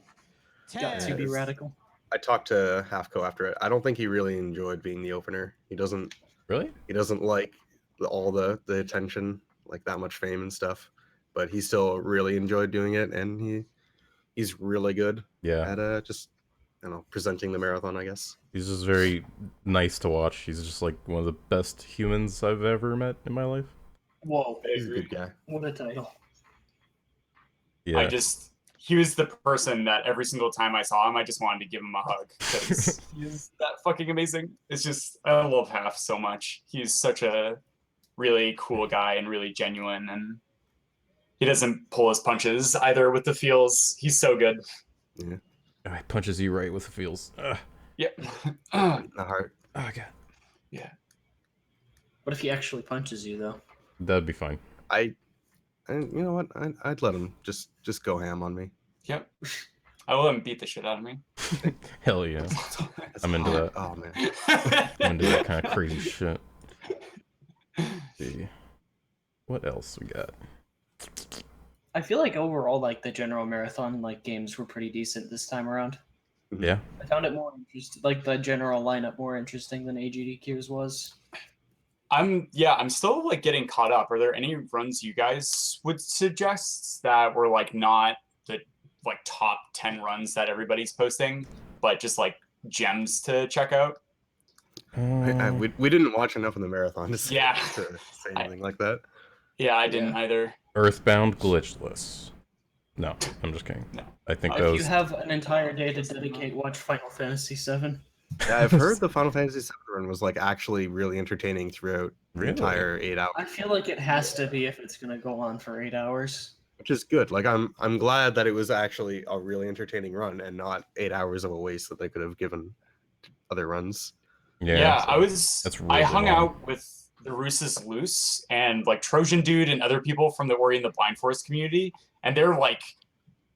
S3: Got 2B
S4: Yes.
S3: radical.
S4: I talked to Halfco after it. I don't think he really enjoyed being the opener. He doesn't
S1: Really?
S4: like all the attention, like that much fame and stuff. But he still really enjoyed doing it, and he's really good
S1: Yeah.
S4: at just presenting the marathon, I guess.
S1: He's just very nice to watch. He's just like one of the best humans I've ever met in my life.
S3: Whoa,
S2: I
S4: He's a
S2: agree.
S4: good guy.
S3: what a title.
S1: Yeah.
S2: he was the person that every single time I saw him, I just wanted to give him a hug because he's that fucking amazing. It's just, I love Half so much. He's such a really cool guy and really genuine, and he doesn't pull his punches either with the feels. He's so good.
S4: Yeah.
S1: Oh, he punches you right with the feels. Ugh.
S2: Yep.
S4: The heart.
S1: Oh god.
S2: Yeah.
S3: What if he actually punches you though?
S1: That'd be fine.
S4: You know what? I'd let him just go ham on me.
S2: Yep. I will let him beat the shit out of me.
S1: Hell yeah. I'm into that.
S4: Oh man.
S1: I'm into that kind of crazy shit. Let's see. What else we got?
S3: I feel like overall, like the general marathon like games were pretty decent this time around.
S1: Yeah.
S3: I found it more interesting, like the general lineup more interesting than Agdq's was.
S2: I'm still like getting caught up. Are there any runs you guys would suggest that were like not the like top 10 runs that everybody's posting, but just like gems to check out?
S4: We didn't watch enough of the marathon to say,
S2: Yeah.
S4: to say anything like that.
S2: Yeah, I didn't either.
S1: Earthbound glitchless. No, I'm just kidding.
S2: No.
S1: I think
S3: If
S1: that
S3: you
S1: was
S3: have an entire day to dedicate, watch Final Fantasy VII.
S4: Yeah, I've heard the Final Fantasy VII run was like actually really entertaining throughout the
S1: Really?
S4: entire 8 hours,
S3: I feel like it has to be if it's gonna go on for 8 hours.
S4: which is good. Like I'm glad that it was actually a really entertaining run and not 8 hours of a waste that they could have given other runs.
S2: Yeah,
S1: so that's really
S2: I hung
S1: long.
S2: out with the Roos's Loose and like Trojan Dude and other people from the Ori and the Blind Forest community, and they're like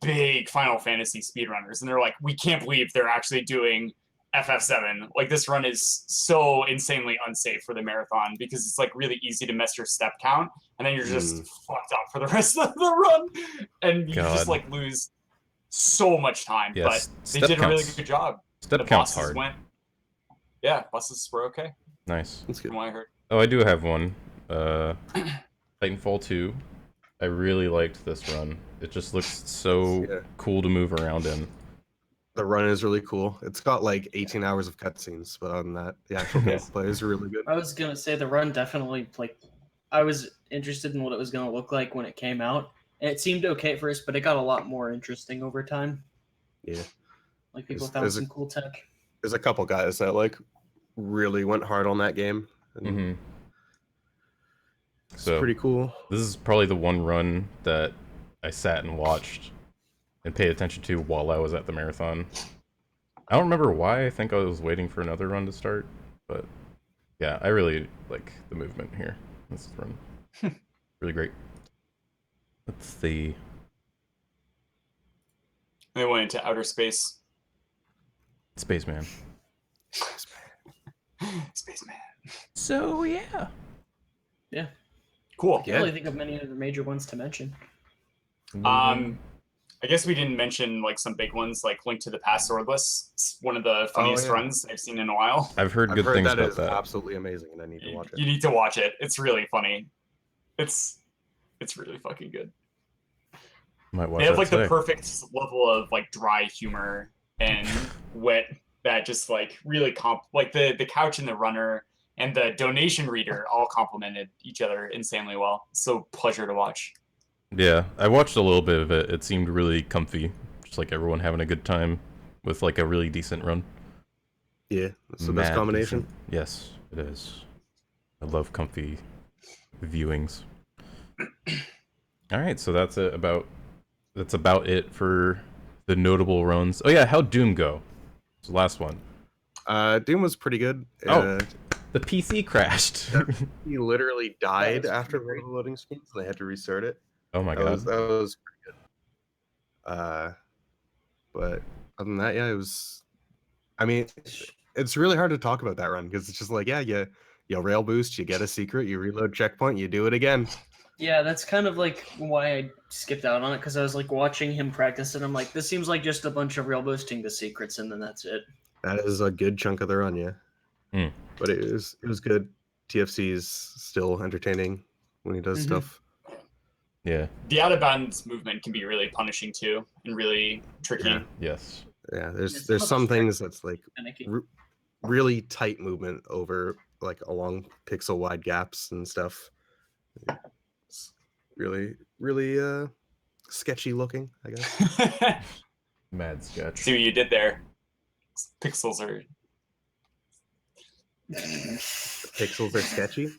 S2: big Final Fantasy speedrunners, and they're like, we can't believe they're actually doing FF7. Like this run is so insanely unsafe for the marathon because it's like really easy to mess your step count, and then you're just fucked up for the rest of the run, and you just like lose so much time.
S1: Yes,
S2: But they did a really good job.
S1: Step
S2: The
S1: count's
S2: bosses
S1: hard.
S2: Yeah, buses were okay,
S1: Nice.
S4: That's good.
S2: from what I heard.
S1: Oh, I do have one. Titanfall 2. I really liked this run. It just looks so cool to move around in.
S4: The run is really cool. It's got like 18 hours of cutscenes, but other than that, the actual gameplay is really good.
S3: I was gonna say the run definitely like I was interested in what it was gonna look like when it came out. And it seemed okay at first, but it got a lot more interesting over time.
S4: Yeah.
S3: Like people
S4: There's-
S3: found
S4: there's a-
S3: some cool tech.
S4: There's a couple guys that like really went hard on that game. And
S1: Mm-hmm.
S4: It's
S1: So
S4: pretty cool.
S1: this is probably the one run that I sat and watched and paid attention to while I was at the marathon. I don't remember why. I think I was waiting for another run to start, but yeah, I really like the movement here. This run, really great. Let's see.
S2: They went into outer space.
S1: Spaceman.
S2: Spaceman.
S1: So yeah.
S2: Cool.
S3: I can't really think of many other major ones to mention.
S2: I guess we didn't mention like some big ones like Link to the Past Swordless. It's one of the funniest
S4: yeah.
S2: runs I've seen in a while.
S1: I've heard good things
S4: that
S1: about
S4: is
S1: that.
S4: absolutely amazing, and I need to watch it.
S2: You need to watch it. It's really funny. It's really fucking good.
S1: Might watch
S2: They have
S1: that
S2: like
S1: today.
S2: the perfect level of like dry humor and wit that just like really like the couch and the runner and the donation reader all complemented each other insanely well. So pleasure to watch.
S1: Yeah, I watched a little bit of it. It seemed really comfy, just like everyone having a good time with like a really decent run.
S4: Yeah, that's the best
S1: Mad
S4: combination.
S1: decent. Yes, it is. I love comfy viewings. All right, so that's about it for the notable runs. Oh yeah, how'd Doom go? It's the last one.
S4: Doom was pretty good.
S1: Oh. The PC crashed.
S4: He literally died
S3: was
S4: after
S3: pretty
S4: one of the loading screens, and they had to restart it.
S1: Oh my
S4: That
S1: god.
S4: was pretty good. But other than that, yeah, it was. I mean, it's really hard to talk about that run because it's just like, yeah, you rail boost, you get a secret, you reload checkpoint, you do it again.
S3: Yeah, that's kind of like why I skipped out on it, because I was like watching him practice, and I'm like, this seems like just a bunch of real boosting the secrets, and then that's it.
S4: That is a good chunk of the run, yeah.
S1: Mm.
S4: But it was good. TFC is still entertaining when he does
S3: Mhm.
S4: stuff.
S1: Yeah.
S2: The out of bounds movement can be really punishing too and really tricky.
S4: Yeah.
S1: Yes.
S4: Yeah,
S3: Yeah,
S4: there's some things that's like
S3: Finicky.
S4: really tight movement over like along pixel wide gaps and stuff. It's really sketchy looking, I guess.
S1: Mad sketch.
S2: See what you did there. Pixels are.
S4: Pixels are sketchy.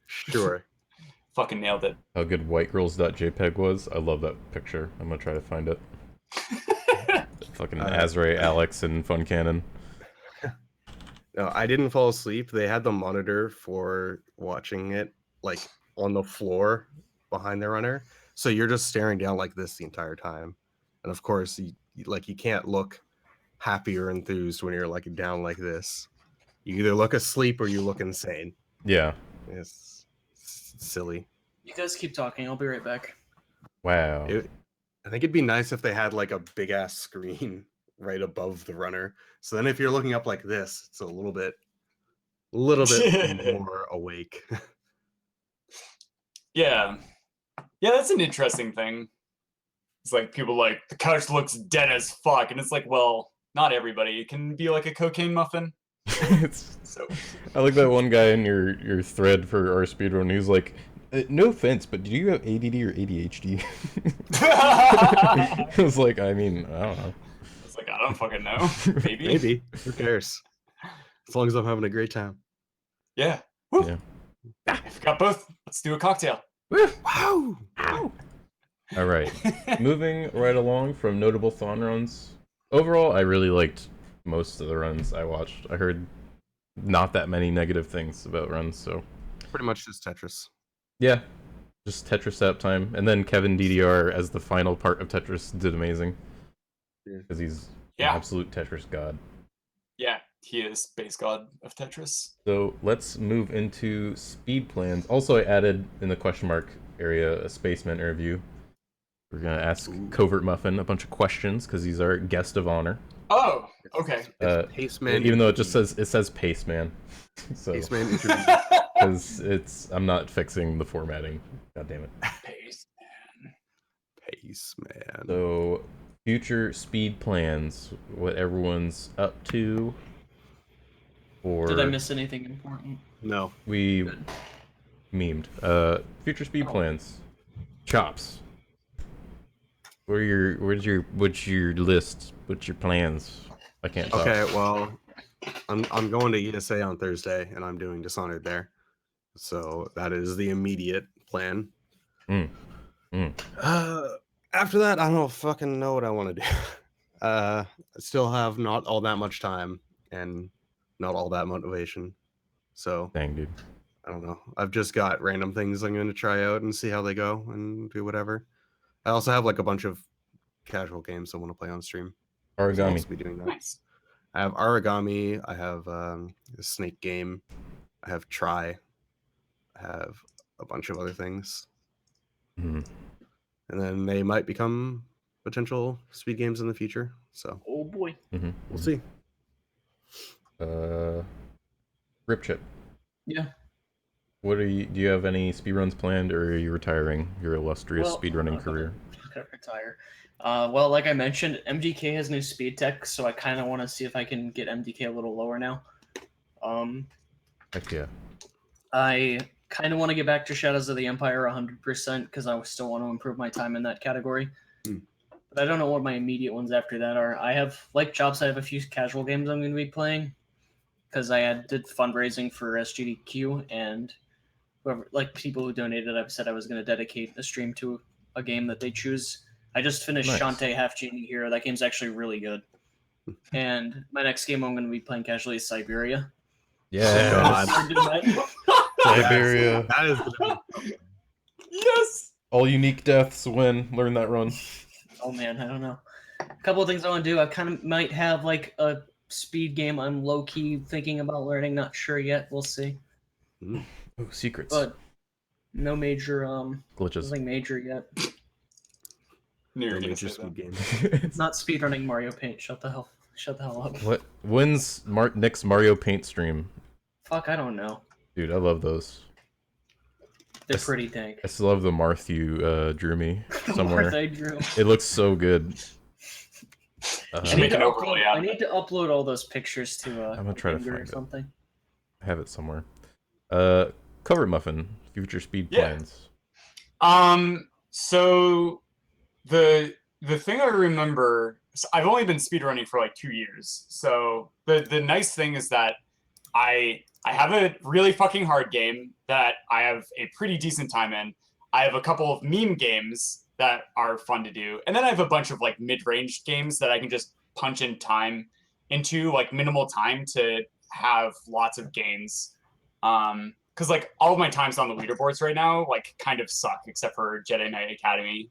S4: Sure.
S2: Fucking nailed it.
S1: How good whitegirls.jpg was. I love that picture. I'm gonna try to find it. Fucking Azray, Alex, and Fun Cannon.
S4: No, I didn't fall asleep. They had the monitor for watching it like on the floor behind the runner, so you're just staring down like this the entire time. And of course, you can't look happy or enthused when you're like down like this. You either look asleep or you look insane.
S1: Yeah.
S4: It's silly.
S3: You guys keep talking. I'll be right back.
S1: Wow.
S4: I think it'd be nice if they had like a big ass screen right above the runner. So then if you're looking up like this, it's a little bit more awake.
S2: Yeah. Yeah, that's an interesting thing. It's like people like, the couch looks dead as fuck. And it's like, well, not everybody. It can be like a cocaine muffin. So
S1: I like that one guy in your thread for our speedrun. He's like, no offense, but do you have ADD or ADHD? I was like, I mean, I don't know.
S2: It's like, I don't fucking know. Maybe.
S4: Maybe. Who cares? As long as I'm having a great time.
S2: Yeah. Woo.
S1: Yeah.
S2: If we got both, let's do a cocktail.
S4: Wow.
S1: All right. Moving right along from notable Thon runs. Overall, I really liked most of the runs I watched. I heard not that many negative things about runs, so.
S4: Pretty much just Tetris.
S1: Yeah. Just Tetris setup time. And then Kevin DDR as the final part of Tetris did amazing. Because he's an absolute Tetris god.
S2: Yeah, he is base god of Tetris.
S1: So let's move into speed plans. Also, I added in the question mark area a Spaceman interview. We're going to ask CovertMuffin a bunch of questions because he's our guest of honor.
S2: Oh, okay.
S4: Paceman.
S1: Even though it says Paceman. So,
S4: Paceman interview.
S1: Because I'm not fixing the formatting. God damn it.
S4: Paceman.
S1: So, future speed plans. What everyone's up to. Or
S3: Did I miss anything important?
S4: No.
S1: we
S3: Good.
S1: memed. Future speed plans. Chops. What's your list? What's your plans? I can't talk.
S4: Okay, well, I'm going to ESA on Thursday, and I'm doing Dishonored there. So that is the immediate plan. After that, I don't fucking know what I want to do. I still have not all that much time and not all that motivation. So
S1: Dang, dude.
S4: I don't know. I've just got random things I'm going to try out and see how they go and do whatever. I also have like a bunch of casual games I want to play on stream. I'll
S1: Origami.
S4: also be doing that.
S2: Nice.
S4: I have Origami. I have a snake game. I have Try. I have a bunch of other things.
S1: Mhm.
S4: And then they might become potential speed games in the future. So
S3: Oh boy.
S4: we'll see.
S1: Rip Chip.
S3: Yeah.
S1: What do you have any speedruns planned, or are you retiring your illustrious
S3: Well,
S1: speedrunning
S3: I'm
S1: career?
S3: gonna retire. Well, like I mentioned, MGK has new speed tech, so I kind of want to see if I can get MDK a little lower now.
S1: Heck yeah.
S3: I kind of want to get back to Shadows of the Empire 100% because I still want to improve my time in that category. But I don't know what my immediate ones after that are. I have, like Chops, I have a few casual games I'm going to be playing because I did fundraising for SGDQ, and whoever, like people who donated, I've said I was going to dedicate a stream to a game that they choose. I just finished
S1: Nice.
S3: Shantae Half Genie Hero. That game's actually really good. And my next game I'm going to be playing casually is Siberia.
S1: Yeah.
S4: God.
S1: Siberia.
S4: That is
S2: Yes!
S1: All unique deaths win. Learn that run.
S3: Oh man, I don't know. A couple of things I want to do. I kind of might have like a speed game I'm low key thinking about learning. Not sure yet. We'll see.
S1: Ooh, secrets.
S3: But no major
S1: Glitches.
S3: nothing major yet.
S2: Knew you were
S4: no
S2: gonna
S4: major
S2: say
S4: speed
S2: that.
S4: game.
S3: It's not speedrunning Mario Paint. Shut the hell up.
S1: What? When's Nick's Mario Paint stream?
S3: Fuck, I don't know.
S1: Dude, I love those.
S3: They're pretty dank.
S1: I still have the Marth you drew me somewhere.
S3: They drew.
S1: It looks so good.
S2: You make an overlay out
S3: I
S2: of
S3: need to upload all those pictures to
S1: I'm gonna try to
S3: Finger
S1: find
S3: or
S1: it.
S3: something.
S1: I have it somewhere. CovertMuffin, future speed
S2: Yeah.
S1: plans.
S2: So the thing I remember, so I've only been speedrunning for like 2 years. So the nice thing is that I have a really fucking hard game that I have a pretty decent time in. I have a couple of meme games that are fun to do, and then I have a bunch of like mid-range games that I can just punch in time into, like minimal time to have lots of gains. Because like all of my times on the leaderboards right now like kind of suck except for Jedi Knight Academy,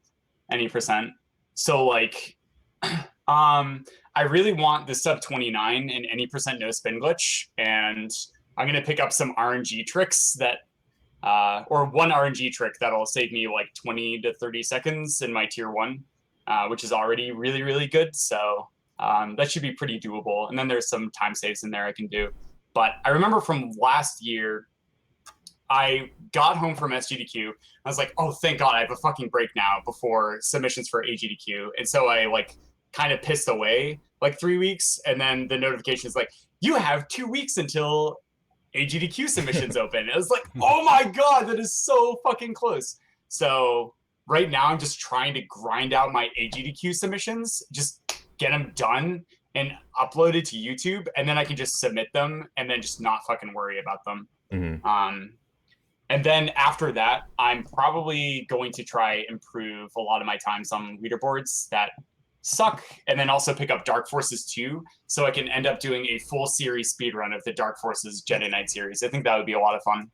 S2: any percent. So like, I really want the sub 29 and any percent no spin glitch, and I'm gonna pick up some RNG tricks that, or one RNG trick that'll save me like 20 to 30 seconds in my tier 1, which is already really really good. So that should be pretty doable. And then there's some time saves in there I can do. But I remember from last year, I got home from SGDQ. I was like, oh, thank God, I have a fucking break now before submissions for Agdq. And so I like kind of pissed away like 3 weeks. And then the notification is like, you have 2 weeks until Agdq submissions open. It was like, oh my God, that is so fucking close. So right now I'm just trying to grind out my Agdq submissions, just get them done and uploaded to YouTube. And then I can just submit them and then just not fucking worry about them.
S1: Mm-hmm.
S2: And then after that, I'm probably going to try improve a lot of my times on leaderboards that suck, and then also pick up Dark Forces 2, so I can end up doing a full series speedrun of the Dark Forces Jedi Knight series. I think that would be a lot of fun.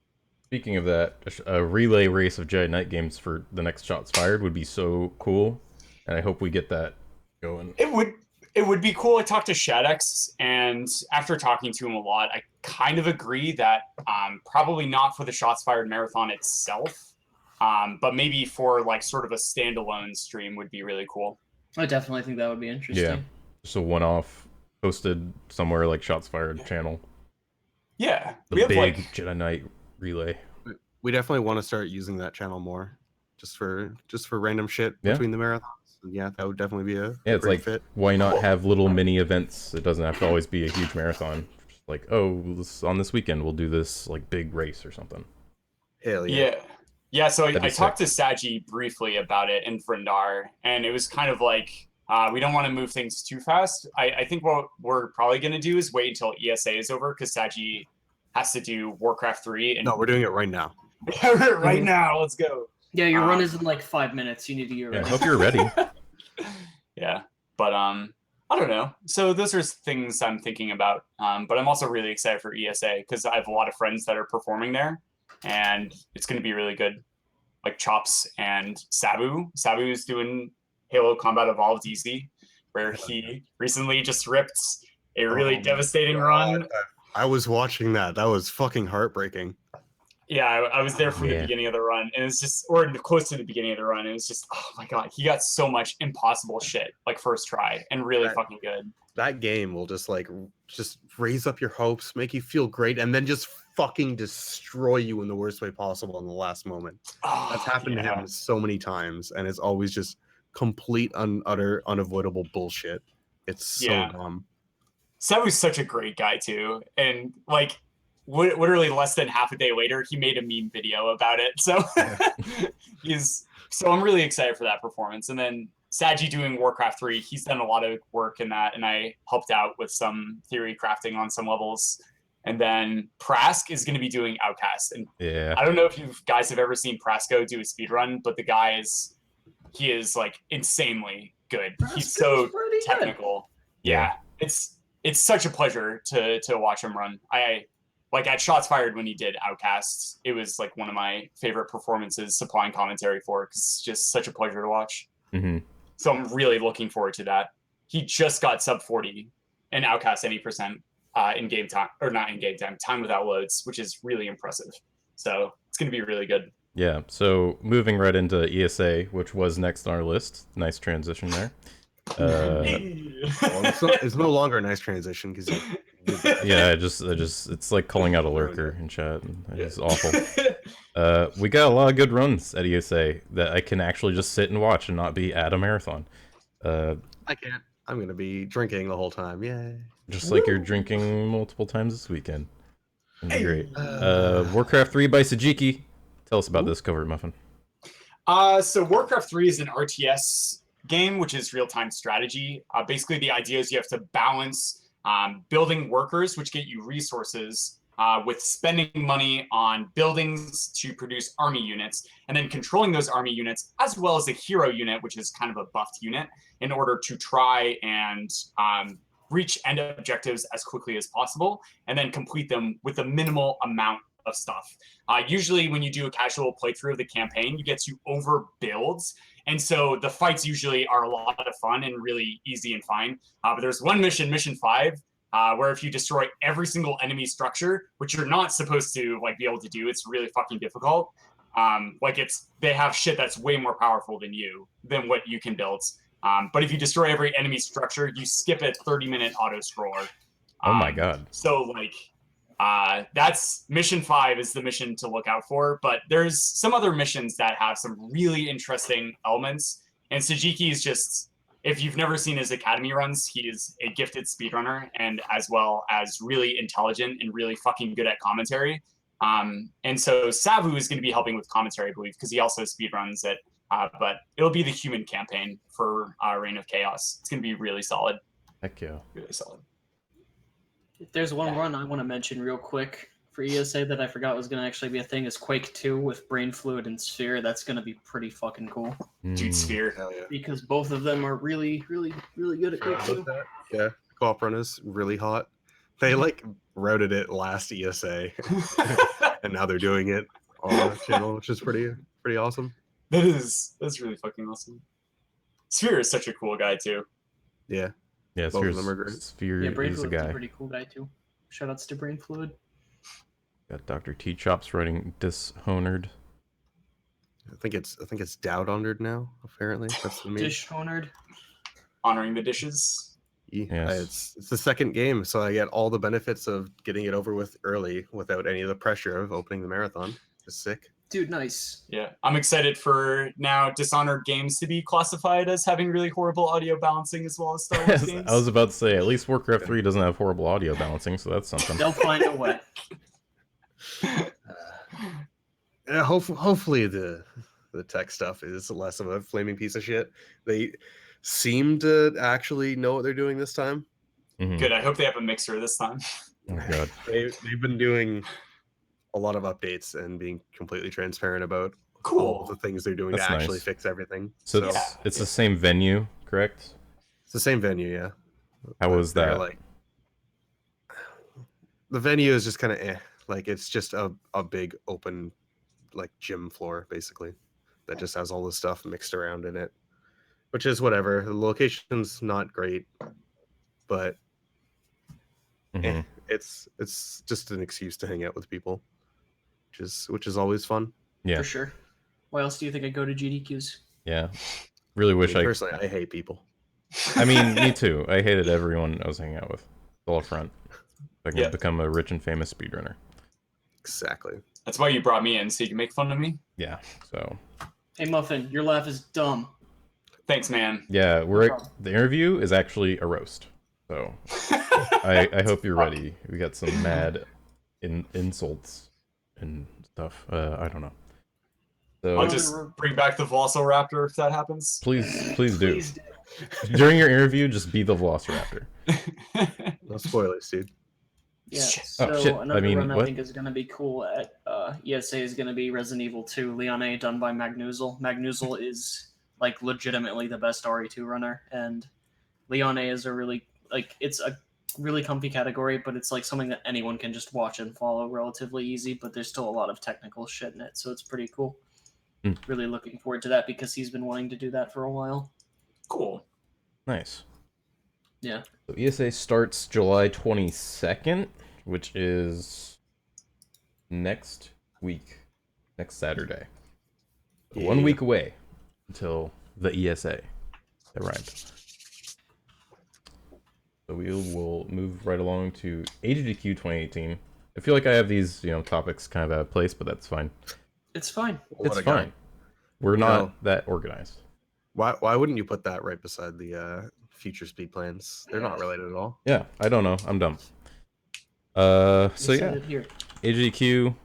S1: Speaking of that, a relay race of Jedi Knight games for the next Shots Fired would be so cool, and I hope we get that going.
S2: It would be cool. I talked to Shadex, and after talking to him a lot, I kind of agree that probably not for the Shots Fired marathon itself, but maybe for like sort of a standalone stream would be really cool.
S3: I definitely think that would be interesting.
S1: Yeah, just a one-off posted somewhere like Shots Fired channel.
S2: Yeah,
S1: the
S2: we have
S1: big
S2: like
S1: Jedi Knight relay.
S4: We definitely want to start using that channel more, just for random shit between the marathons. Yeah, that would definitely be a
S1: it's
S4: great
S1: like
S4: fit.
S1: Why not have little mini events? It doesn't have to always be a huge marathon. Just like, oh, on this weekend we'll do this like big race or something.
S4: Hell yeah.
S2: Yeah. So I talked to Saji briefly about it in Vrindar, and it was kind of like, we don't want to move things too fast. I think what we're probably going to do is wait until ESA is over, because Saji has to do Warcraft 3. And
S4: no, we're doing it right now.
S2: right now, let's go.
S3: Yeah, your run is in like 5 minutes. You need to get ready.
S1: I hope you're ready.
S2: Yeah, but I don't know. So those are things I'm thinking about. But I'm also really excited for ESA because I have a lot of friends that are performing there, and it's going to be really good. Like Chops and Sabu. Sabu is doing Halo Combat Evolved Easy, where he recently just ripped a really devastating run.
S4: I was watching that. That was fucking heartbreaking.
S2: Yeah, I was there from the beginning of the run, and it was just, or close to the beginning of the run. It was just, oh my God, he got so much impossible shit, like first try, and really fucking good.
S4: That game will just raise up your hopes, make you feel great, and then just fucking destroy you in the worst way possible in the last moment. That's happened to him so many times, and it's always just complete, utter, unavoidable bullshit. It's so dumb.
S2: Sabu's such a great guy too, and like, literally less than half a day later, he made a meme video about it. So so I'm really excited for that performance. And then Saji doing Warcraft 3, he's done a lot of work in that, and I helped out with some theory crafting on some levels. And then Prask is going to be doing Outcast. And I don't know if you guys have ever seen Prasko do a speedrun, but the guy he is like insanely good. He's so technical. Yeah. It's such a pleasure to watch him run. Like at Shots Fired when he did Outcasts, it was like one of my favorite performances supplying commentary for, because it's just such a pleasure to watch.
S1: Mm-hmm.
S2: So I'm really looking forward to that. He just got sub 40 and Outcast any percent in game time, or not in game time without loads, which is really impressive. So it's going to be really good.
S1: Yeah. So moving right into ESA, which was next on our list. Nice transition there.
S4: It's no longer a nice transition because
S1: I just it's like calling out a lurker in chat. It's awful. We got a lot of good runs at ESA that I can actually just sit and watch and not be at a marathon.
S4: I can't. I'm gonna be drinking the whole time. Yay!
S1: Just like you're drinking multiple times this weekend. It'd be great. Warcraft 3 by Sgdq. Tell us about this, CovertMuffin.
S2: So Warcraft 3 is an RTS game, which is real-time strategy. Basically, the idea is you have to balance building workers, which get you resources, with spending money on buildings to produce army units, and then controlling those army units, as well as a hero unit, which is kind of a buffed unit, in order to try and reach end objectives as quickly as possible, and then complete them with a minimal amount of stuff. Usually when you do a casual playthrough of the campaign, you get to overbuild, and so the fights usually are a lot of fun and really easy and fine. But there's one mission, mission 5, where if you destroy every single enemy structure, which you're not supposed to like be able to do, it's really fucking difficult. They have shit that's way more powerful than what you can build. But if you destroy every enemy structure, you skip a 30-minute auto scroller.
S1: Oh my god.
S2: So like, that's mission 5 is the mission to look out for. But there's some other missions that have some really interesting elements. And Sgdq is just, if you've never seen his academy runs, he is a gifted speedrunner and as well as really intelligent and really fucking good at commentary. And so Savu is going to be helping with commentary, I believe, because he also speedruns it. But it'll be the human campaign for Reign of Chaos. It's going to be really solid.
S1: Heck yeah.
S2: Really solid.
S3: If there's one run I want to mention real quick for ESA that I forgot was going to actually be a thing is Quake 2 with Brain Fluid and Sphere. That's going to be pretty fucking cool.
S2: Dude, Sphere.
S4: Hell yeah.
S3: Because both of them are really, really, really good at Quake 2.
S4: Yeah, co-op run is really hot. They like routed it last ESA, and now they're doing it on the channel, which is pretty awesome.
S2: That's really fucking awesome. Sphere is such a cool guy too.
S4: Yeah.
S1: Yeah,
S4: Both of them are great.
S1: Sphere
S3: Yeah, Brain
S1: is a
S3: Fluid's
S1: guy.
S3: a pretty cool guy too. Shoutouts to Brain Fluid.
S1: Got Dr. T Chops writing Dishonored.
S4: I think it's Dowd honored now. Apparently, that's the meme.
S3: Dish Honored.
S2: Honoring the dishes.
S4: Yeah,
S1: Yes.
S4: it's the second game, so I get all the benefits of getting it over with early without any of the pressure of opening the marathon. It's sick.
S3: Dude, nice.
S2: Yeah, I'm excited for now Dishonored games to be classified as having really horrible audio balancing as well as Star Wars games.
S1: I was about to say, at least Warcraft 3 doesn't have horrible audio balancing, so that's something.
S3: They'll find a way.
S4: Hopefully the tech stuff is less of a flaming piece of shit. They seem to actually know what they're doing this time.
S1: Mhm.
S2: Good. I hope they have a mixer this time.
S1: Oh god.
S4: They've been doing a lot of updates and being completely transparent about all
S2: Cool.
S4: the things they're doing
S1: That's
S4: to actually
S1: nice.
S4: fix everything.
S1: So it's the same venue, correct?
S4: It's the same venue, yeah.
S1: How
S4: But
S1: was
S4: they're
S1: that?
S4: like the venue is just kind of like it's just a big open like gym floor basically that just has all this stuff mixed around in it, which is whatever. The location's not great, but
S1: Mhm.
S4: it's just an excuse to hang out with people, which is always fun.
S1: Yeah.
S3: For sure. Why else do you think I go to GDQs?
S1: Yeah. Really wish I.
S4: Personally, I hate people.
S1: I mean, me too. I hated everyone I was hanging out with. All up front. I can
S2: Yeah.
S1: become a rich and famous speedrunner.
S4: Exactly.
S2: That's why you brought me in, so you can make fun of me.
S1: Yeah. So
S3: Hey, Muffin, your laugh is dumb.
S2: Thanks, man.
S1: yeah,
S3: problem.
S1: the interview is actually a roast. So I hope you're ready. We got some mad insults and stuff. I don't know. So
S2: I'll just bring back the Velociraptor if that happens.
S1: please do.
S3: Please do.
S1: During your interview, just be the Velociraptor.
S4: No spoilers, dude.
S3: Yeah.
S2: Shit.
S3: So
S1: Oh, shit.
S3: another
S1: I mean,
S3: run I
S1: what?
S3: think is going to be cool at ESA is going to be Resident Evil 2 Leone done by Magnuzel. Magnuzel is like legitimately the best RE2 runner, and Leone is a really it's a really comfy category, but it's like something that anyone can just watch and follow relatively easy. But there's still a lot of technical shit in it, so it's pretty cool.
S1: Hmm.
S3: Really looking forward to that because he's been wanting to do that for a while.
S2: Cool.
S1: Nice.
S3: Yeah.
S1: So ESA starts July 22nd, which is next week, next Saturday. So
S4: Yeah.
S1: 1 week away until the ESA. That rhymed. So we will move right along to Agdq 2018. I feel like I have these, topics kind of out of place, but that's fine.
S3: It's fine.
S1: It's
S4: What a guy.
S1: fine. We're not
S4: No.
S1: that organized.
S4: Why wouldn't you put that right beside the future speed plans? They're not related at all.
S1: Yeah, I don't know. I'm dumb. So
S3: We
S1: yeah,
S3: said it here.
S1: Agdq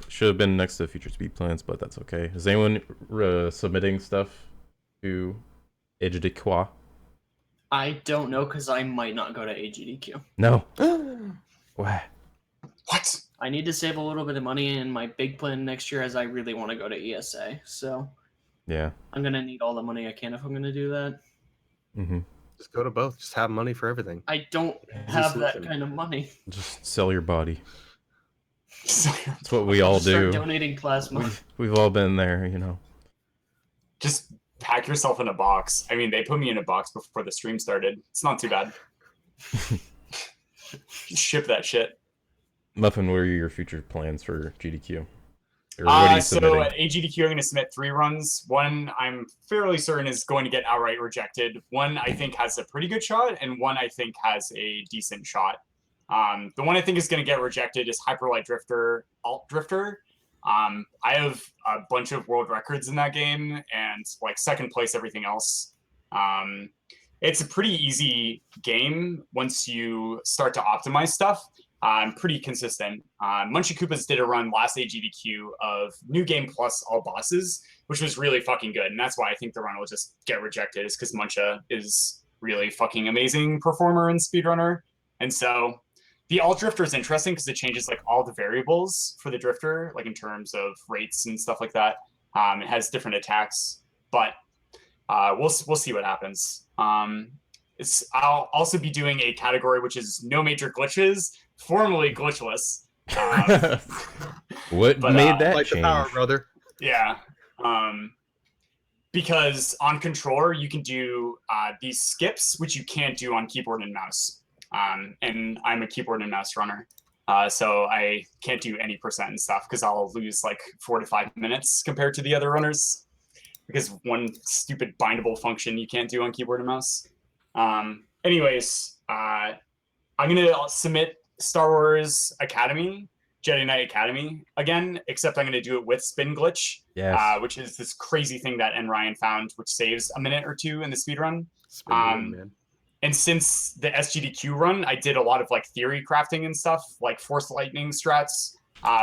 S1: should have been next to future speed plans, but that's okay. Is anyone submitting stuff to Agdq?
S3: I don't know because I might not go to AGDQ.
S1: No. Why?
S2: What?
S3: I need to save a little bit of money in my big plan next year as I really want to go to ESA. So
S1: Yeah.
S3: I'm going to need all the money I can if I'm going to do that.
S1: Mm-hmm.
S4: Just go to both. Just have money for everything.
S3: I don't
S4: Easy
S3: have
S4: solution.
S3: that kind of money.
S1: Just sell your body. That's what we all
S3: Just start
S1: do.
S3: donating plasma.
S1: We've all been there, you know.
S2: Just pack yourself in a box. I mean, they put me in a box before the stream started. It's not too bad. Just ship that shit.
S1: Muffin, what are your future plans for GDQ? Or what are you
S2: So
S1: submitting?
S2: at AGDQ, I'm going to submit 3 runs. One I'm fairly certain is going to get outright rejected. One I think has a pretty good shot, and one I think has a decent shot. The one I think is going to get rejected is Hyperlight Drifter, Alt Drifter. I have a bunch of world records in that game, and like second place everything else. It's a pretty easy game once you start to optimize stuff. Pretty consistent. Munchie Koopas did a run last AGDQ of New Game plus all bosses, which was really fucking good. And that's why I think the run will just get rejected, is because Muncha is really fucking amazing performer in Speedrunner. And so the Alt Drifter is interesting because it changes like all the variables for the Drifter, like in terms of rates and stuff like that. It has different attacks, but we'll see what happens. I'll also be doing a category which is no major glitches, formerly glitchless.
S1: What
S2: but,
S1: made that
S4: Like
S1: change?
S4: the power, brother.
S2: Yeah. Because on controller, you can do these skips, which you can't do on keyboard and mouse. And I'm a keyboard and mouse runner. So I can't do any percent and stuff because I'll lose like 4 to 5 minutes compared to the other runners. Because one stupid bindable function you can't do on keyboard and mouse. Anyways, I'm going to submit Star Wars Academy, Jedi Knight Academy again, except I'm going to do it with Spin Glitch,
S1: Yes.
S2: which is this crazy thing that N. Ryan found, which saves a minute or two in the speedrun.
S4: Man.
S2: And since the SGDQ run, I did a lot of like theory crafting and stuff, like Force Lightning strats,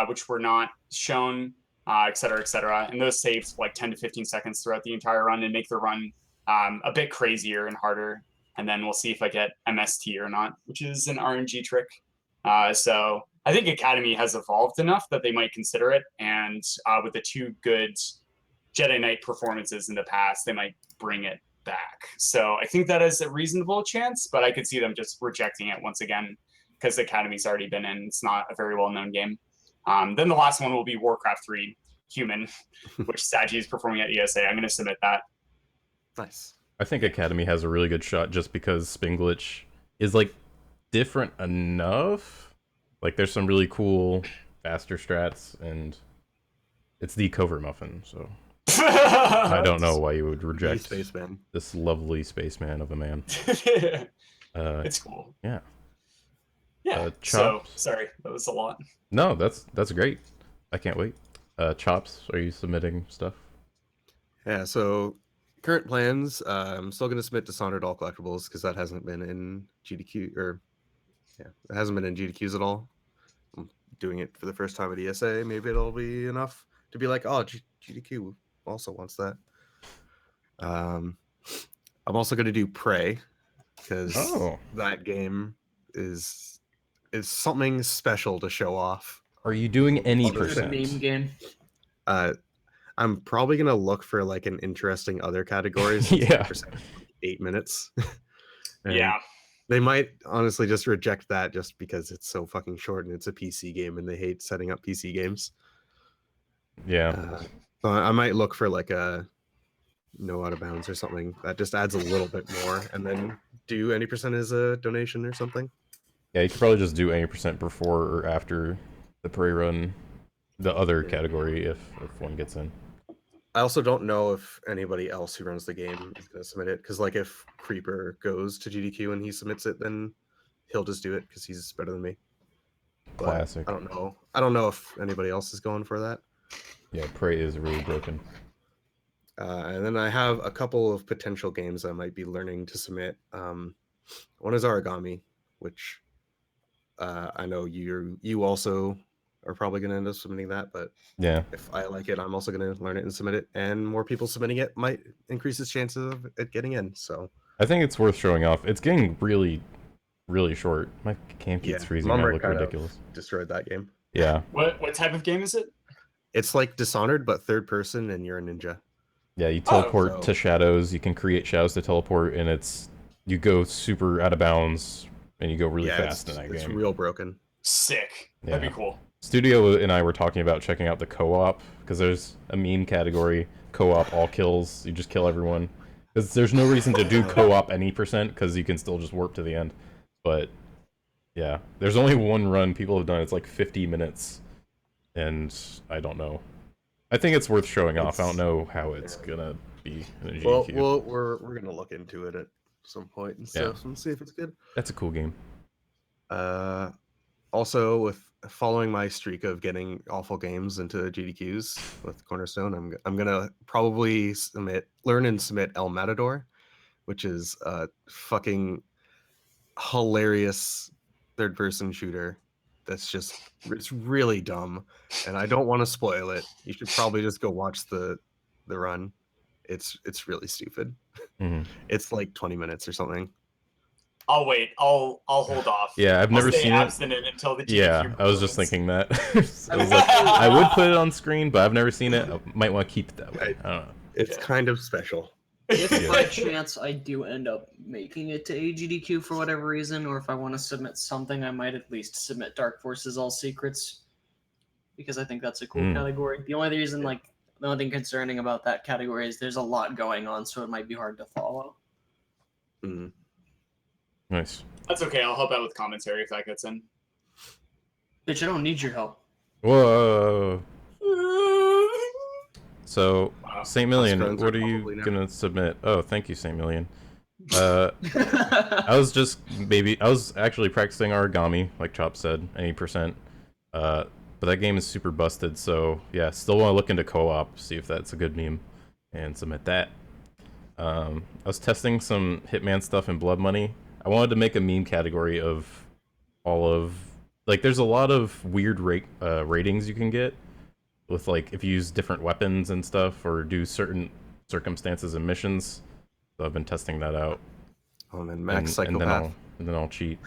S2: which were not shown, et cetera, et cetera. And those saved like 10 to 15 seconds throughout the entire run and make the run a bit crazier and harder. And then we'll see if I get MST or not, which is an RNG trick. So I think Academy has evolved enough that they might consider it. And with the 2 good Jedi Knight performances in the past, they might bring it back. So I think that is a reasonable chance, but I could see them just rejecting it once again because Academy's already been in. It's not a very well-known game. Then the last one will be Warcraft 3 Human, which Saji is performing at ESA. I'm going to submit that.
S4: Nice.
S1: I think Academy has a really good shot just because Spin Glitch is like different enough. Like there's some really cool faster strats, and it's the CovertMuffin, so I don't know why you would reject
S4: Spaceman.
S1: this lovely spaceman of a man.
S2: It's cool.
S1: Yeah.
S2: Yeah. So
S1: Chops.
S2: sorry, that was a lot.
S1: No, that's great. I can't wait. Chops, are you submitting stuff?
S4: Yeah, so current plans, I'm still going to submit Dishonored all collectibles because that hasn't been in GDQ, or yeah, it hasn't been in GDQs at all. I'm doing it for the first time at ESA. Maybe it'll be enough to be like, oh, GDQ also wants that. I'm also going to do Prey because that game is something special to show off.
S1: Are you doing any
S3: Good
S1: percent?
S3: meme game.
S4: I'm probably gonna look for like an interesting other categories.
S1: Yeah.
S4: 8 minutes.
S2: Yeah.
S4: They might honestly just reject that just because it's so fucking short and it's a PC game and they hate setting up PC games.
S1: Yeah.
S4: So I might look for like a no out of bounds or something that just adds a little bit more, and then do any percent as a donation or something.
S1: Yeah, you could probably just do 80% before or after the Prey run, the other category if one gets in.
S4: I also don't know if anybody else who runs the game is going to submit it, because like if Creeper goes to GDQ and he submits it, then he'll just do it because he's better than me. But
S1: Classic.
S4: I don't know if anybody else is going for that.
S1: Yeah, Prey is really broken.
S4: And then I have a couple of potential games I might be learning to submit. One is Origami, which I know you also are probably going to end up submitting that. But
S1: Yeah.
S4: if I like it, I'm also going to learn it and submit it. And more people submitting it might increase its chances of it getting in. So
S1: I think it's worth showing off. It's getting really, really short. My cam keeps freezing. I look ridiculous.
S4: Destroyed that game.
S1: Yeah.
S2: What type of game is it?
S4: It's like Dishonored, but third person, and you're a ninja.
S1: Yeah, you teleport to shadows. You can create shadows to teleport, and you go super out of bounds, and you go really fast in that game.
S4: It's real broken.
S2: Sick. That'd be cool.
S1: Studio and I were talking about checking out the co-op, because there's a meme category, co-op all kills. You just kill everyone. Because there's no reason to do co-op any %, because you can still just warp to the end. But, yeah. There's only one run people have done. It's like 50 minutes. And I don't know. I think it's worth showing off. I don't know how it's gonna be in a GDQ.
S4: Well, we're gonna look into it at some point and stuff and see if it's good.
S1: That's a cool game.
S4: Also, with following my streak of getting awful games into GDQs with Cornerstone, I'm gonna probably learn and submit El Matador, which is a fucking hilarious third-person shooter. It's really dumb, and I don't want to spoil it. You should probably just go watch the run. It's really stupid.
S1: Mm-hmm.
S4: It's like 20 minutes or something.
S2: I'll wait. I'll hold off.
S1: Yeah, I've never seen it.
S2: Until the GDQ
S1: Yeah, I was just thinking that. I was like, I would put it on screen, but I've never seen it. I might want to keep it that way. I don't know.
S4: It's kind of special.
S3: If by chance I do end up making it to Agdq for whatever reason, or if I want to submit something, I might at least submit Dark Forces All Secrets, because I think that's a cool category. The only thing concerning about that category is there's a lot going on, so it might be hard to follow.
S4: Mm.
S1: Nice.
S2: That's okay. I'll help out with commentary if that gets in.
S3: Bitch, I don't need your help.
S1: Whoa. So, St. Million, what are you gonna submit? Oh, thank you, St. Million. I was actually practicing origami, like Chop said, any %. But that game is super busted, so yeah, still want to look into co-op, see if that's a good meme, and submit that. I was testing some Hitman stuff in Blood Money. I wanted to make a meme category of all of, like, there's a lot of weird ratings you can get with, like, if you use different weapons and stuff, or do certain circumstances and missions. So I've been testing that out.
S4: Oh, and then Max Psychopath.
S1: And then I'll cheat.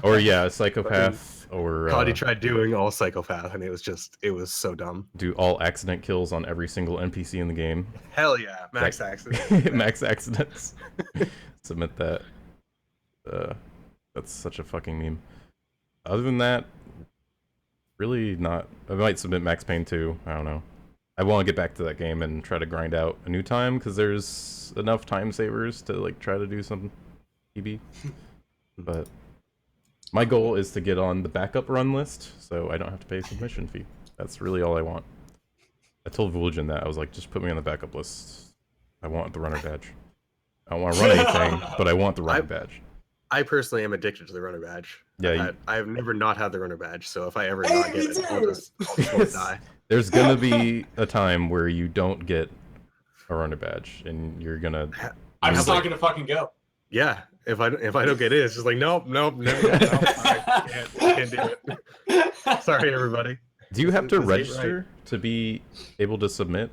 S1: Or yeah, Psychopath, or...
S4: Cody tried doing all Psychopath, and it was so dumb.
S1: Do all accident kills on every single NPC in the game.
S4: Hell yeah, Max Accidents.
S1: Max Accidents. Submit that. That's such a fucking meme. Other than that, really not. I might submit Max Payne 2. I don't know. I want to get back to that game and try to grind out a new time, because there's enough time savers to, like, try to do some PB. But my goal is to get on the backup run list, so I don't have to pay a submission fee. That's really all I want. I told Vuligin that. I was like, just put me on the backup list. I want the runner badge. I don't want to run anything, but I want the runner badge.
S4: I personally am addicted to the runner badge.
S1: Yeah,
S4: I've never not had the runner badge, so if I ever not get it, I'll just die.
S1: There's gonna be a time where you don't get a runner badge, and you're gonna...
S2: I'm just not gonna fucking go.
S4: Yeah, if I don't get it, it's just like, nope, I can't do it. Sorry, everybody.
S1: Do you have to register to be able to submit?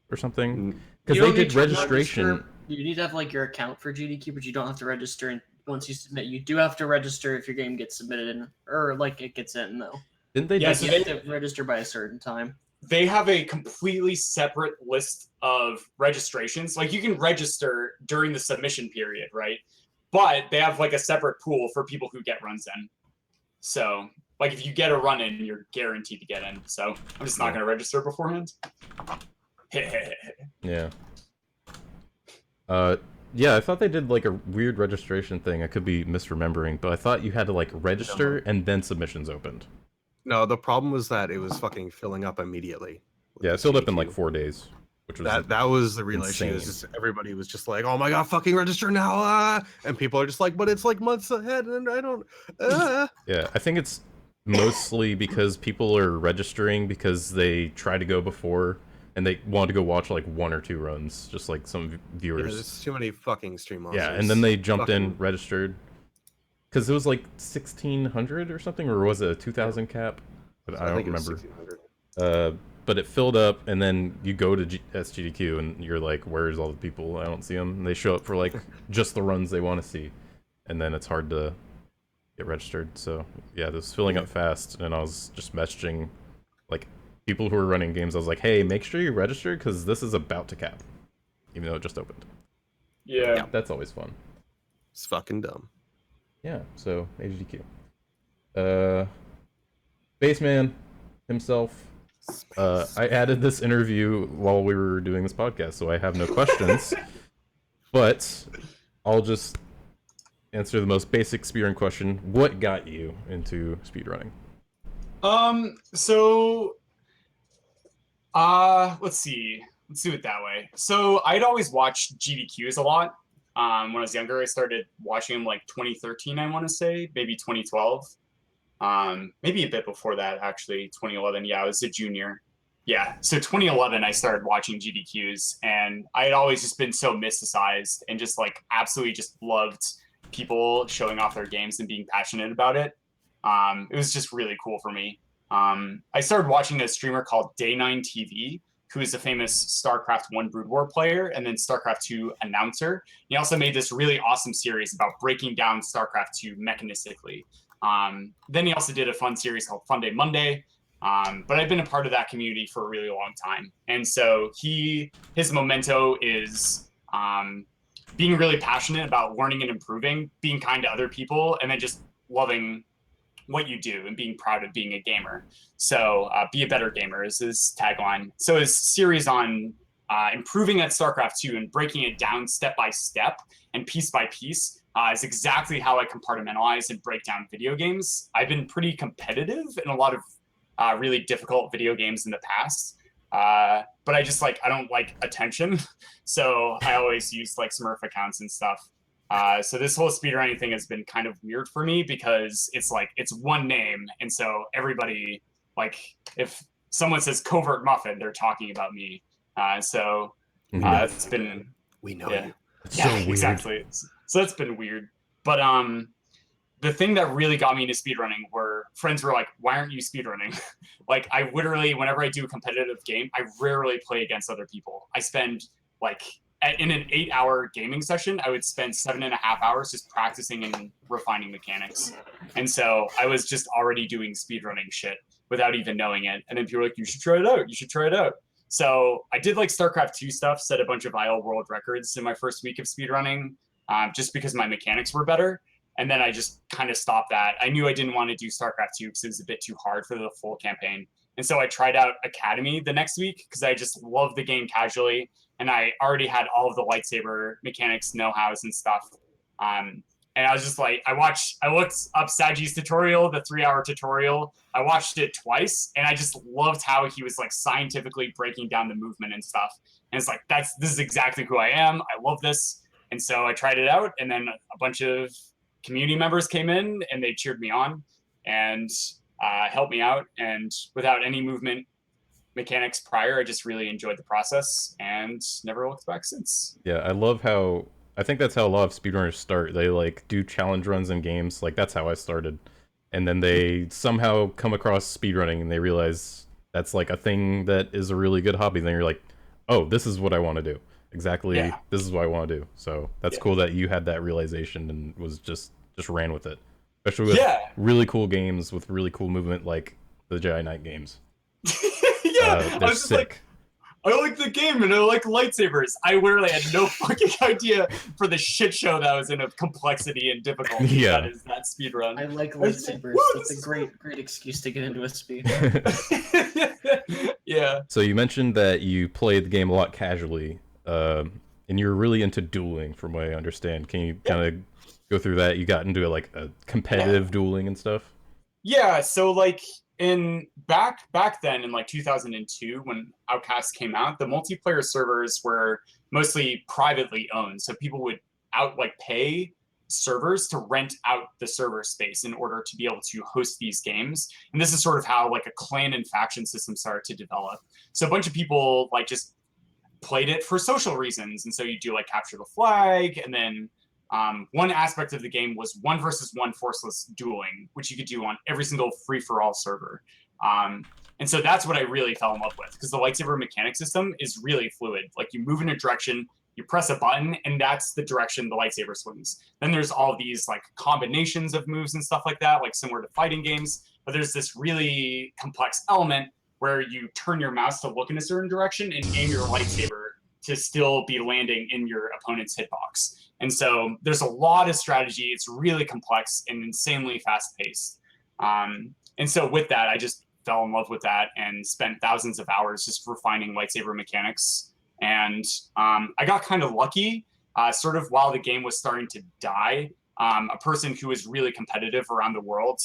S1: Or something? Because they did registration...
S3: You need to have, like, your account for GDQ, but you don't have to register once you submit. You do have to register if your game gets submitted, or, like, it gets in, though.
S1: Didn't they
S3: you have to register by a certain time.
S2: They have a completely separate list of registrations. Like, you can register during the submission period, right? But they have, like, a separate pool for people who get runs in. So, like, if you get a run in, you're guaranteed to get in. So, I'm just not going to register beforehand.
S1: Yeah. Yeah, I thought they did, like, a weird registration thing. I could be misremembering, but I thought you had to, like, register and then submissions opened.
S4: No, the problem was that it was fucking filling up immediately.
S1: Yeah, it filled up in, like, 4 days. Which was
S4: that was the real issue. Everybody was just like, oh my god, fucking register now! And people are just like, but it's, like, months ahead, and I don't...
S1: Yeah, I think it's mostly because people are registering because they try to go before... And they wanted to go watch, like, 1 or 2 runs, just like some viewers.
S4: Yeah, there's too many fucking stream monsters.
S1: Yeah, and then they jumped in, registered. Because it was like 1,600 or something, or was it a 2,000 cap? but
S4: So
S1: I don't
S4: think it was
S1: remember.
S4: 1600.
S1: But it filled up, and then you go to SGDQ, and you're like, "Where's all the people? I don't see them." And they show up for like just the runs they want to see, and then it's hard to get registered. So yeah, this was filling up fast, and I was just messaging like people who were running games. I was like, "Hey, make sure you register because this is about to cap, even though it just opened."
S2: Yeah.
S1: That's always fun.
S4: It's fucking dumb.
S1: Yeah. So HGDQ. Spaceman himself. I added this interview while we were doing this podcast, so I have no questions. But I'll just answer the most basic speedrun question: what got you into speedrunning?
S2: So let's see. Let's do it that way. So I'd always watched GDQs a lot. When I was younger, I started watching them like 2013, I want to say, maybe 2012. Maybe a bit before that, actually, 2011. Yeah, I was a junior. Yeah, so 2011, I started watching GDQs, and I had always just been so mysticized and just like absolutely just loved people showing off their games and being passionate about it. It was just really cool for me. I started watching a streamer called Day9 TV, who is a famous StarCraft 1 Brood War player and then StarCraft 2 announcer. He also made this really awesome series about breaking down StarCraft 2 mechanistically. Then he also did a fun series called Fun Day Monday. But I've been a part of that community for a really long time. And so his memento is being really passionate about learning and improving, being kind to other people, and then just loving what you do and being proud of being a gamer. So be a better gamer is his tagline. So his series on improving at StarCraft 2 and breaking it down step by step and piece by piece is exactly how I compartmentalize and break down video games. I've been pretty competitive in a lot of really difficult video games in the past. But I just I don't like attention. So I always use like Smurf accounts and stuff. So this whole speedrunning thing has been kind of weird for me because it's one name. And so everybody, if someone says CovertMuffin, they're talking about me. So it's been,
S4: we know
S2: yeah.
S4: you.
S1: It's
S2: Yeah,
S1: so weird.
S2: exactly. So that's been weird. But the thing that really got me into speedrunning were friends were like, why aren't you speedrunning? I literally, whenever I do a competitive game, I rarely play against other people. I spend in an 8-hour gaming session, I would spend 7.5 hours just practicing and refining mechanics. And so I was just already doing speedrunning shit without even knowing it. And then people were like, you should try it out. You should try it out. So I did StarCraft 2 stuff, set a bunch of IL world records in my first week of speedrunning, just because my mechanics were better. And then I just kind of stopped that. I knew I didn't want to do StarCraft 2 because it was a bit too hard for the full campaign. And so I tried out Academy the next week because I just loved the game casually. And I already had all of the lightsaber mechanics, know-hows and stuff. And I was just I looked up Saji's tutorial, the 3-hour tutorial. I watched it twice, and I just loved how he was scientifically breaking down the movement and stuff. And it's this is exactly who I am. I love this. And so I tried it out, and then a bunch of community members came in and they cheered me on and helped me out. And without any movement mechanics prior, I just really enjoyed the process and never looked back since.
S1: Yeah, I love how I think that's how a lot of speedrunners start. They do challenge runs in games. That's how I started. And then they somehow come across speedrunning and they realize that's a thing that is a really good hobby. And then you're like, oh, this is what I want to do. Exactly. Yeah. This is what I want to do. So that's cool that you had that realization and was just ran with it. Especially with really cool games with really cool movement like the Jedi Knight games.
S2: Yeah,
S1: they're sick.
S2: I like the game and I like lightsabers. I literally had no fucking idea for the shit show that was in of complexity and difficulty that is that speedrun.
S3: I like lightsabers. That's a great excuse to get into a speed.
S2: Yeah.
S1: So you mentioned that you played the game a lot casually, and you're really into dueling, from what I understand. Can you kind of go through that? You got into a competitive dueling and stuff?
S2: Yeah, so in back then in 2002 when Outcast came out, the multiplayer servers were mostly privately owned. So people would pay servers to rent out the server space in order to be able to host these games. And this is sort of how a clan and faction system started to develop. So a bunch of people just played it for social reasons. And so you do capture the flag, and then one aspect of the game was 1 versus 1 forceless dueling, which you could do on every single free-for-all server. And so that's what I really fell in love with, because the lightsaber mechanic system is really fluid. Like you move in a direction, you press a button, and that's the direction the lightsaber swings. Then there's all these like combinations of moves and stuff like that, like similar to fighting games. But there's this really complex element where you turn your mouse to look in a certain direction and aim your lightsaber to still be landing in your opponent's hitbox. And so there's a lot of strategy. It's really complex and insanely fast-paced. And so with that, I just fell in love with that and spent thousands of hours just refining lightsaber mechanics. And I got kind of lucky, sort of while the game was starting to die. A person who was really competitive around the world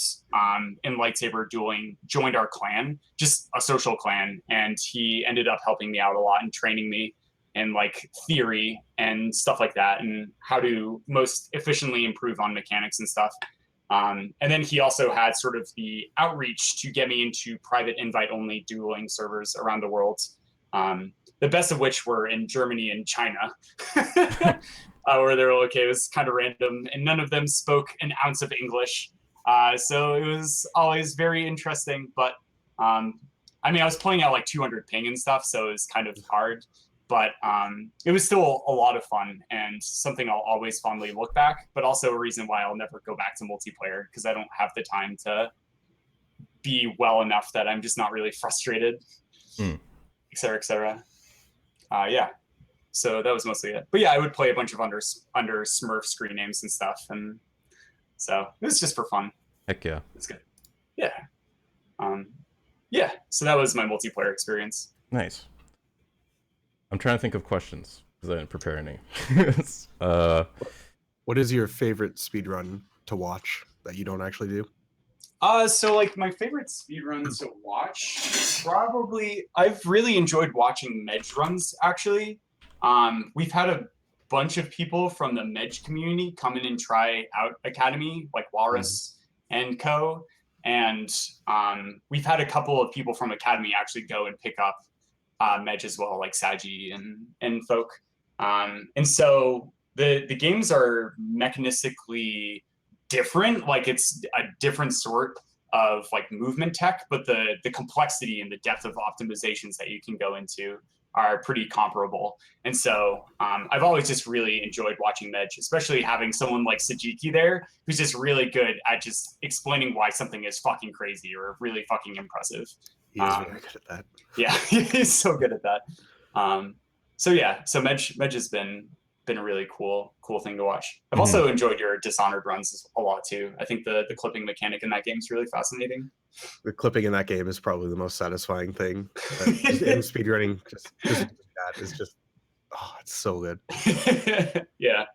S2: in lightsaber dueling joined our clan, just a social clan, and he ended up helping me out a lot and training me in like theory and stuff like that, and how to most efficiently improve on mechanics and stuff. And then he also had sort of the outreach to get me into private invite-only dueling servers around the world. The best of which were in Germany and China, where they were okay. It was kind of random, and none of them spoke an ounce of English. So it was always very interesting. But I mean, I was playing at like 200 ping and stuff, so it was kind of hard. But it was still a lot of fun and something I'll always fondly look back, but also a reason why I'll never go back to multiplayer, because I don't have the time to be well enough that I'm just not really frustrated, et cetera, et cetera. Yeah, so that was mostly it. But yeah, I would play a bunch of under Smurf screen names and stuff, and so it was just for fun.
S1: Heck yeah.
S2: It's good. Yeah. Yeah, so that was my multiplayer experience.
S1: Nice. I'm trying to think of questions because I didn't prepare any.
S4: What is your favorite speedrun to watch that you don't actually do?
S2: So like my favorite speedruns to watch, probably I've really enjoyed watching Medj runs actually. We've had a bunch of people from the Medj community come in and try out Academy, like Walrus and co. And we've had a couple of people from Academy actually go and pick up Medj as well, like Saji and folk. And so the games are mechanistically different. Like it's a different sort of like movement tech, but the complexity and the depth of optimizations that you can go into are pretty comparable. And so I've always just really enjoyed watching Medj, especially having someone like Sgdq there, who's just really good at just explaining why something is fucking crazy or really fucking impressive.
S4: He is very good at that.
S2: Yeah, he's so good at that. So yeah, so Medj has been a really cool thing to watch. I've also enjoyed your Dishonored runs a lot too. I think the clipping mechanic in that game is really fascinating.
S4: The clipping in that game is probably the most satisfying thing in speedrunning. Just that is just, oh, it's so good.
S2: Yeah.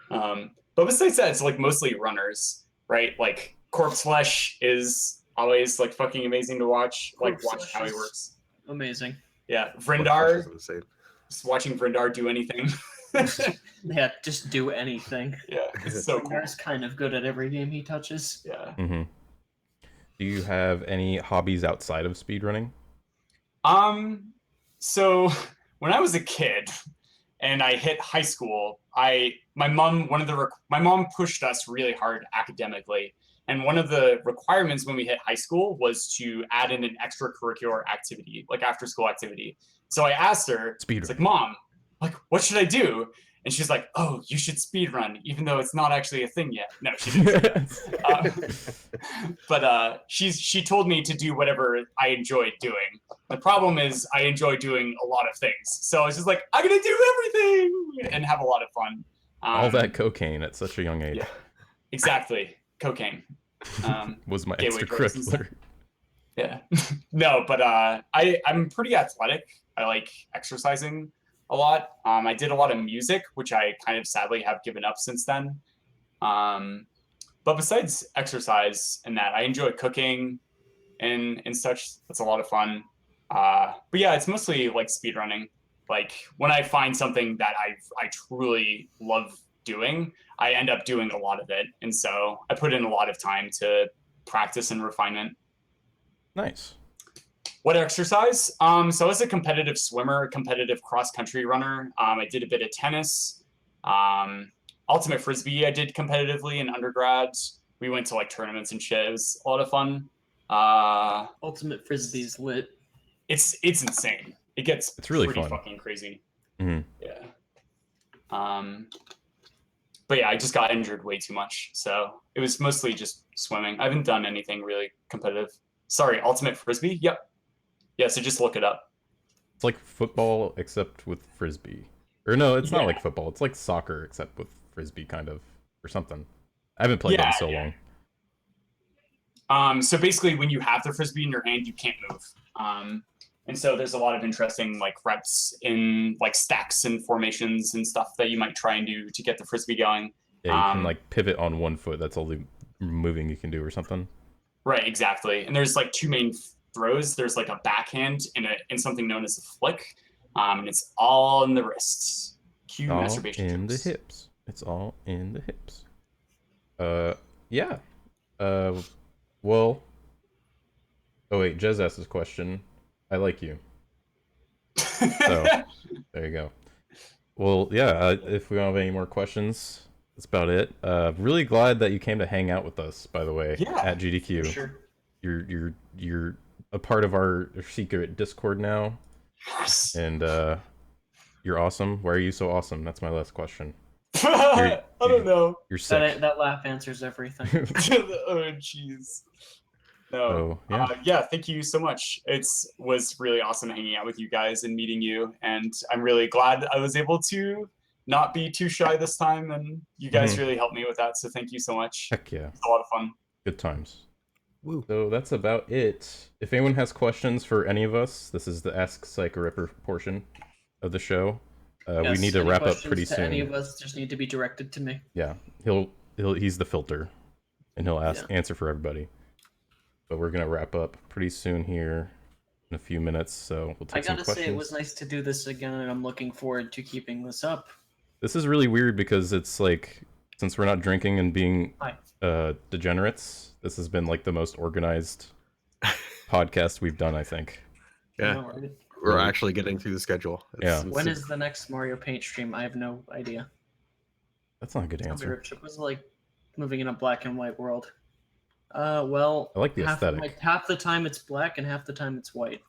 S2: But besides that, it's like mostly runners, right? Like Corpse Flesh is always like fucking amazing to watch. Like watch how he works.
S3: Amazing.
S2: Yeah, Vrindar. Just watching Vrindar do anything.
S3: Yeah, just do anything.
S2: Yeah, it's so cool.
S3: Vrindar's kind of good at every game he touches.
S2: Yeah.
S1: Do you have any hobbies outside of speedrunning?
S2: So when I was a kid and I hit high school, my mom pushed us really hard academically. And one of the requirements when we hit high school was to add in an extracurricular activity, like after school activity. So I asked her, it's like, Mom, like, what should I do? And she's like, oh, you should speedrun, even though it's not actually a thing yet. No, she didn't say that. But she told me to do whatever I enjoyed doing. The problem is I enjoy doing a lot of things. So I was just like, I'm going to do everything and have a lot of fun.
S1: All that cocaine at such a young age.
S2: Yeah, exactly. Cocaine.
S1: Was my extracurricular.
S2: Yeah. No, but I'm pretty athletic. I like exercising a lot. I did a lot of music, which I kind of sadly have given up since then. But besides exercise and that, I enjoy cooking and such. That's a lot of fun. But yeah, it's mostly like speedrunning. Like when I find something that I truly love doing, I end up doing a lot of it. And so I put in a lot of time to practice and refinement.
S1: Nice.
S2: What exercise? So I was a competitive swimmer, competitive cross-country runner. I did a bit of tennis. Ultimate Frisbee I did competitively in undergrad. We went to like tournaments and shit. It was a lot of fun.
S3: Ultimate Frisbee's lit.
S2: It's insane. It's
S1: really
S2: pretty
S1: fun.
S2: fucking crazy.
S1: Mhm.
S2: Yeah. But yeah, I just got injured way too much, so it was mostly just swimming. I haven't done anything really competitive. Sorry, Ultimate Frisbee? Yep. Yeah, so just look it up.
S1: It's like football except with frisbee. Or no, it's not
S2: Yeah.
S1: like football. It's like soccer except with frisbee, kind of, or something. I haven't played it in so long.
S2: So basically, when you have the frisbee in your hand, you can't move. And so there's a lot of interesting like reps in like stacks and formations and stuff that you might try and do to get the frisbee going.
S1: Yeah, you can like pivot on one foot. That's all the moving you can do, or something.
S2: Right, exactly. And there's like two main throws. There's like a backhand and something known as a flick. And it's all in the wrists. Cue
S1: All
S2: masturbation
S1: in
S2: jokes.
S1: the hips. It's all in the hips. Yeah. Well. Oh wait, Jez asked this question. I like you. So there you go. Well, yeah. If we don't have any more questions, that's about it. Really glad that you came to hang out with us. By the way,
S2: Yeah,
S1: at GDQ.
S2: For sure.
S1: You're a part of our secret Discord now,
S2: Yes.
S1: and you're awesome. Why are you so awesome? That's my last question.
S2: I don't know.
S1: You're sick.
S3: That laugh answers everything.
S2: Oh, jeez. No.
S1: Oh, yeah.
S2: Yeah, thank you so much. Was really awesome hanging out with you guys and meeting you. And I'm really glad I was able to not be too shy this time. And you guys really helped me with that. So thank you so much.
S1: Heck yeah.
S2: It's a lot of fun.
S1: Good times.
S4: Woo.
S1: So that's about it. If anyone has questions for any of us, this is the Ask Psycho Ripper portion of the show. We
S3: Yes,
S1: need to
S3: any
S1: wrap up
S3: questions
S1: pretty
S3: to
S1: soon.
S3: Any of us just need to be directed to me.
S1: Yeah, he's the filter, and he'll answer for everybody. But we're gonna wrap up pretty soon here in a few minutes, so we'll take some questions.
S3: I gotta say, it was nice to do this again, and I'm looking forward to keeping this up.
S1: This is really weird because it's like, since we're not drinking and being degenerates, this has been like the most organized podcast we've done, I think.
S4: Yeah.
S3: No, right?
S4: We're actually getting through the schedule.
S3: When is the next Mario Paint stream? I have no idea.
S1: That's not a good answer.
S3: It was like moving in a black and white world. Well,
S1: I like the aesthetic.
S3: Half the time it's black and half the time it's white.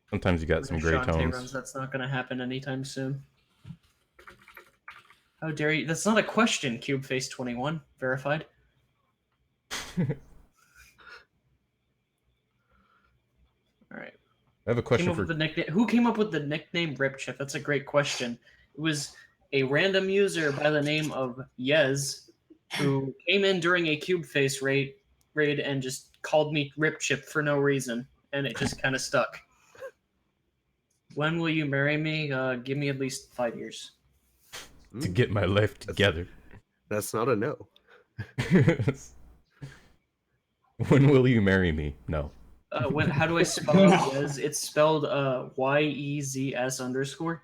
S1: Sometimes you got some gray tones.
S3: Runs, that's not going to happen anytime soon. How dare you? That's not a question, CubeFace21. Verified. Alright.
S1: I have a question for...
S3: Who came up with the nickname Ripchip? That's a great question. It was a random user by the name of Yez, who came in during a CubeFace raid and just called me Ripchip for no reason, and it just kind of stuck. When will you marry me? Give me at least 5 years.
S1: To get my life together.
S4: That's not a no.
S1: When will you marry me? No.
S3: How do I spell Yez? It's spelled YEZS_.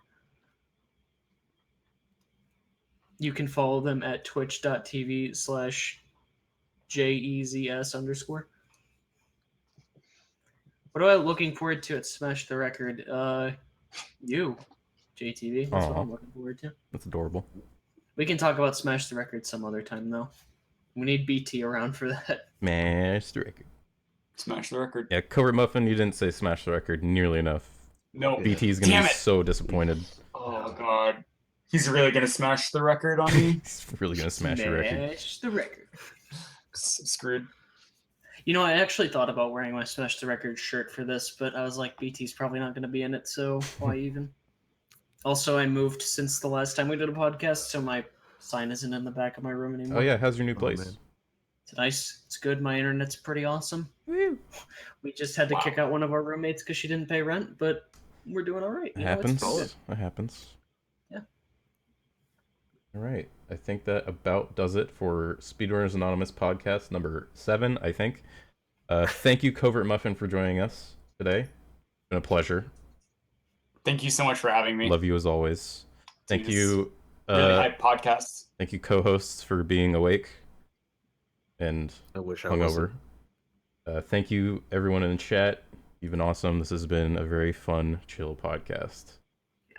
S3: You can follow them at twitch.tv/JEZS_. What am I looking forward to at Smash the Record? You, JTV. That's what I'm looking forward to.
S1: That's adorable.
S3: We can talk about Smash the Record some other time, though. We need BT around for that.
S1: Smash the record.
S2: Smash the record.
S1: Yeah, CovertMuffin, you didn't say smash the record nearly enough.
S2: No.
S1: BT's gonna be so disappointed.
S2: Oh, God. He's really gonna smash the record on me?
S1: He's really gonna smash the record.
S3: Smash the record.
S2: Screwed.
S3: You know, I actually thought about wearing my Smash the Record shirt for this, but I was like, BT's probably not going to be in it, so why even? Also, I moved since the last time we did a podcast, so my sign isn't in the back of my room anymore.
S1: Oh yeah, how's your new place?
S3: It's nice. It's good. My internet's pretty awesome.
S1: Woo.
S3: We just had to kick out one of our roommates because she didn't pay rent, but we're doing all right.
S1: It happens. It happens.
S3: Yeah.
S1: All right. I think that about does it for Speedrunners Anonymous podcast number 7, I think. Thank you, CovertMuffin, for joining us today. It's been a pleasure.
S2: Thank you so much for having me.
S1: Love you as always. Thank you.
S2: Really hype podcasts.
S1: Thank you, co-hosts, for being awake and
S4: I wish I
S1: hungover. Thank you, everyone in the chat. You've been awesome. This has been a very fun, chill podcast.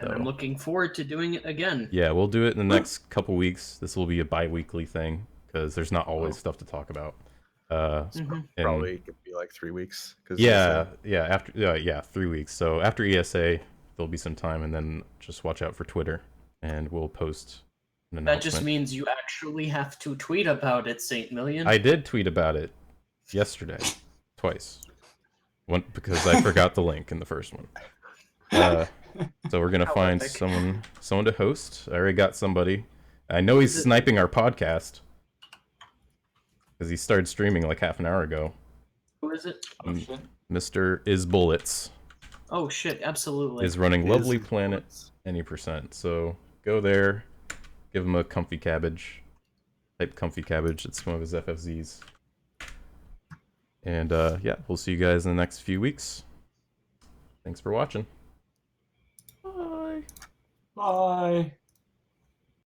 S3: And I'm looking forward to doing it again.
S1: Yeah, we'll do it in the next couple weeks. This will be a bi-weekly thing because there's not always stuff to talk about.
S3: Mhm.
S1: and
S4: Probably could be like 3 weeks. Cause
S1: yeah, after 3 weeks. So after ESA, there'll be some time, and then just watch out for Twitter, and we'll post an
S3: That
S1: announcement.
S3: just means you actually have to tweet about it, Saint Million.
S1: I did tweet about it yesterday, twice. One because I forgot the link in the first one. So we're gonna
S3: How
S1: find
S3: epic.
S1: someone to host. I already got somebody. I know he's sniping our podcast because he started streaming like half an hour ago.
S3: Who is it?
S2: Oh, shit.
S1: Mr. Is Bullets
S3: Oh shit, absolutely.
S1: is running
S4: Is
S1: Lovely Planet
S4: Bullets.
S1: any percent. So go there, give him a comfy cabbage. Type comfy cabbage. It's one of his FFZs. And yeah, we'll see you guys in the next few weeks. Thanks for watching. Bye.
S2: Bye.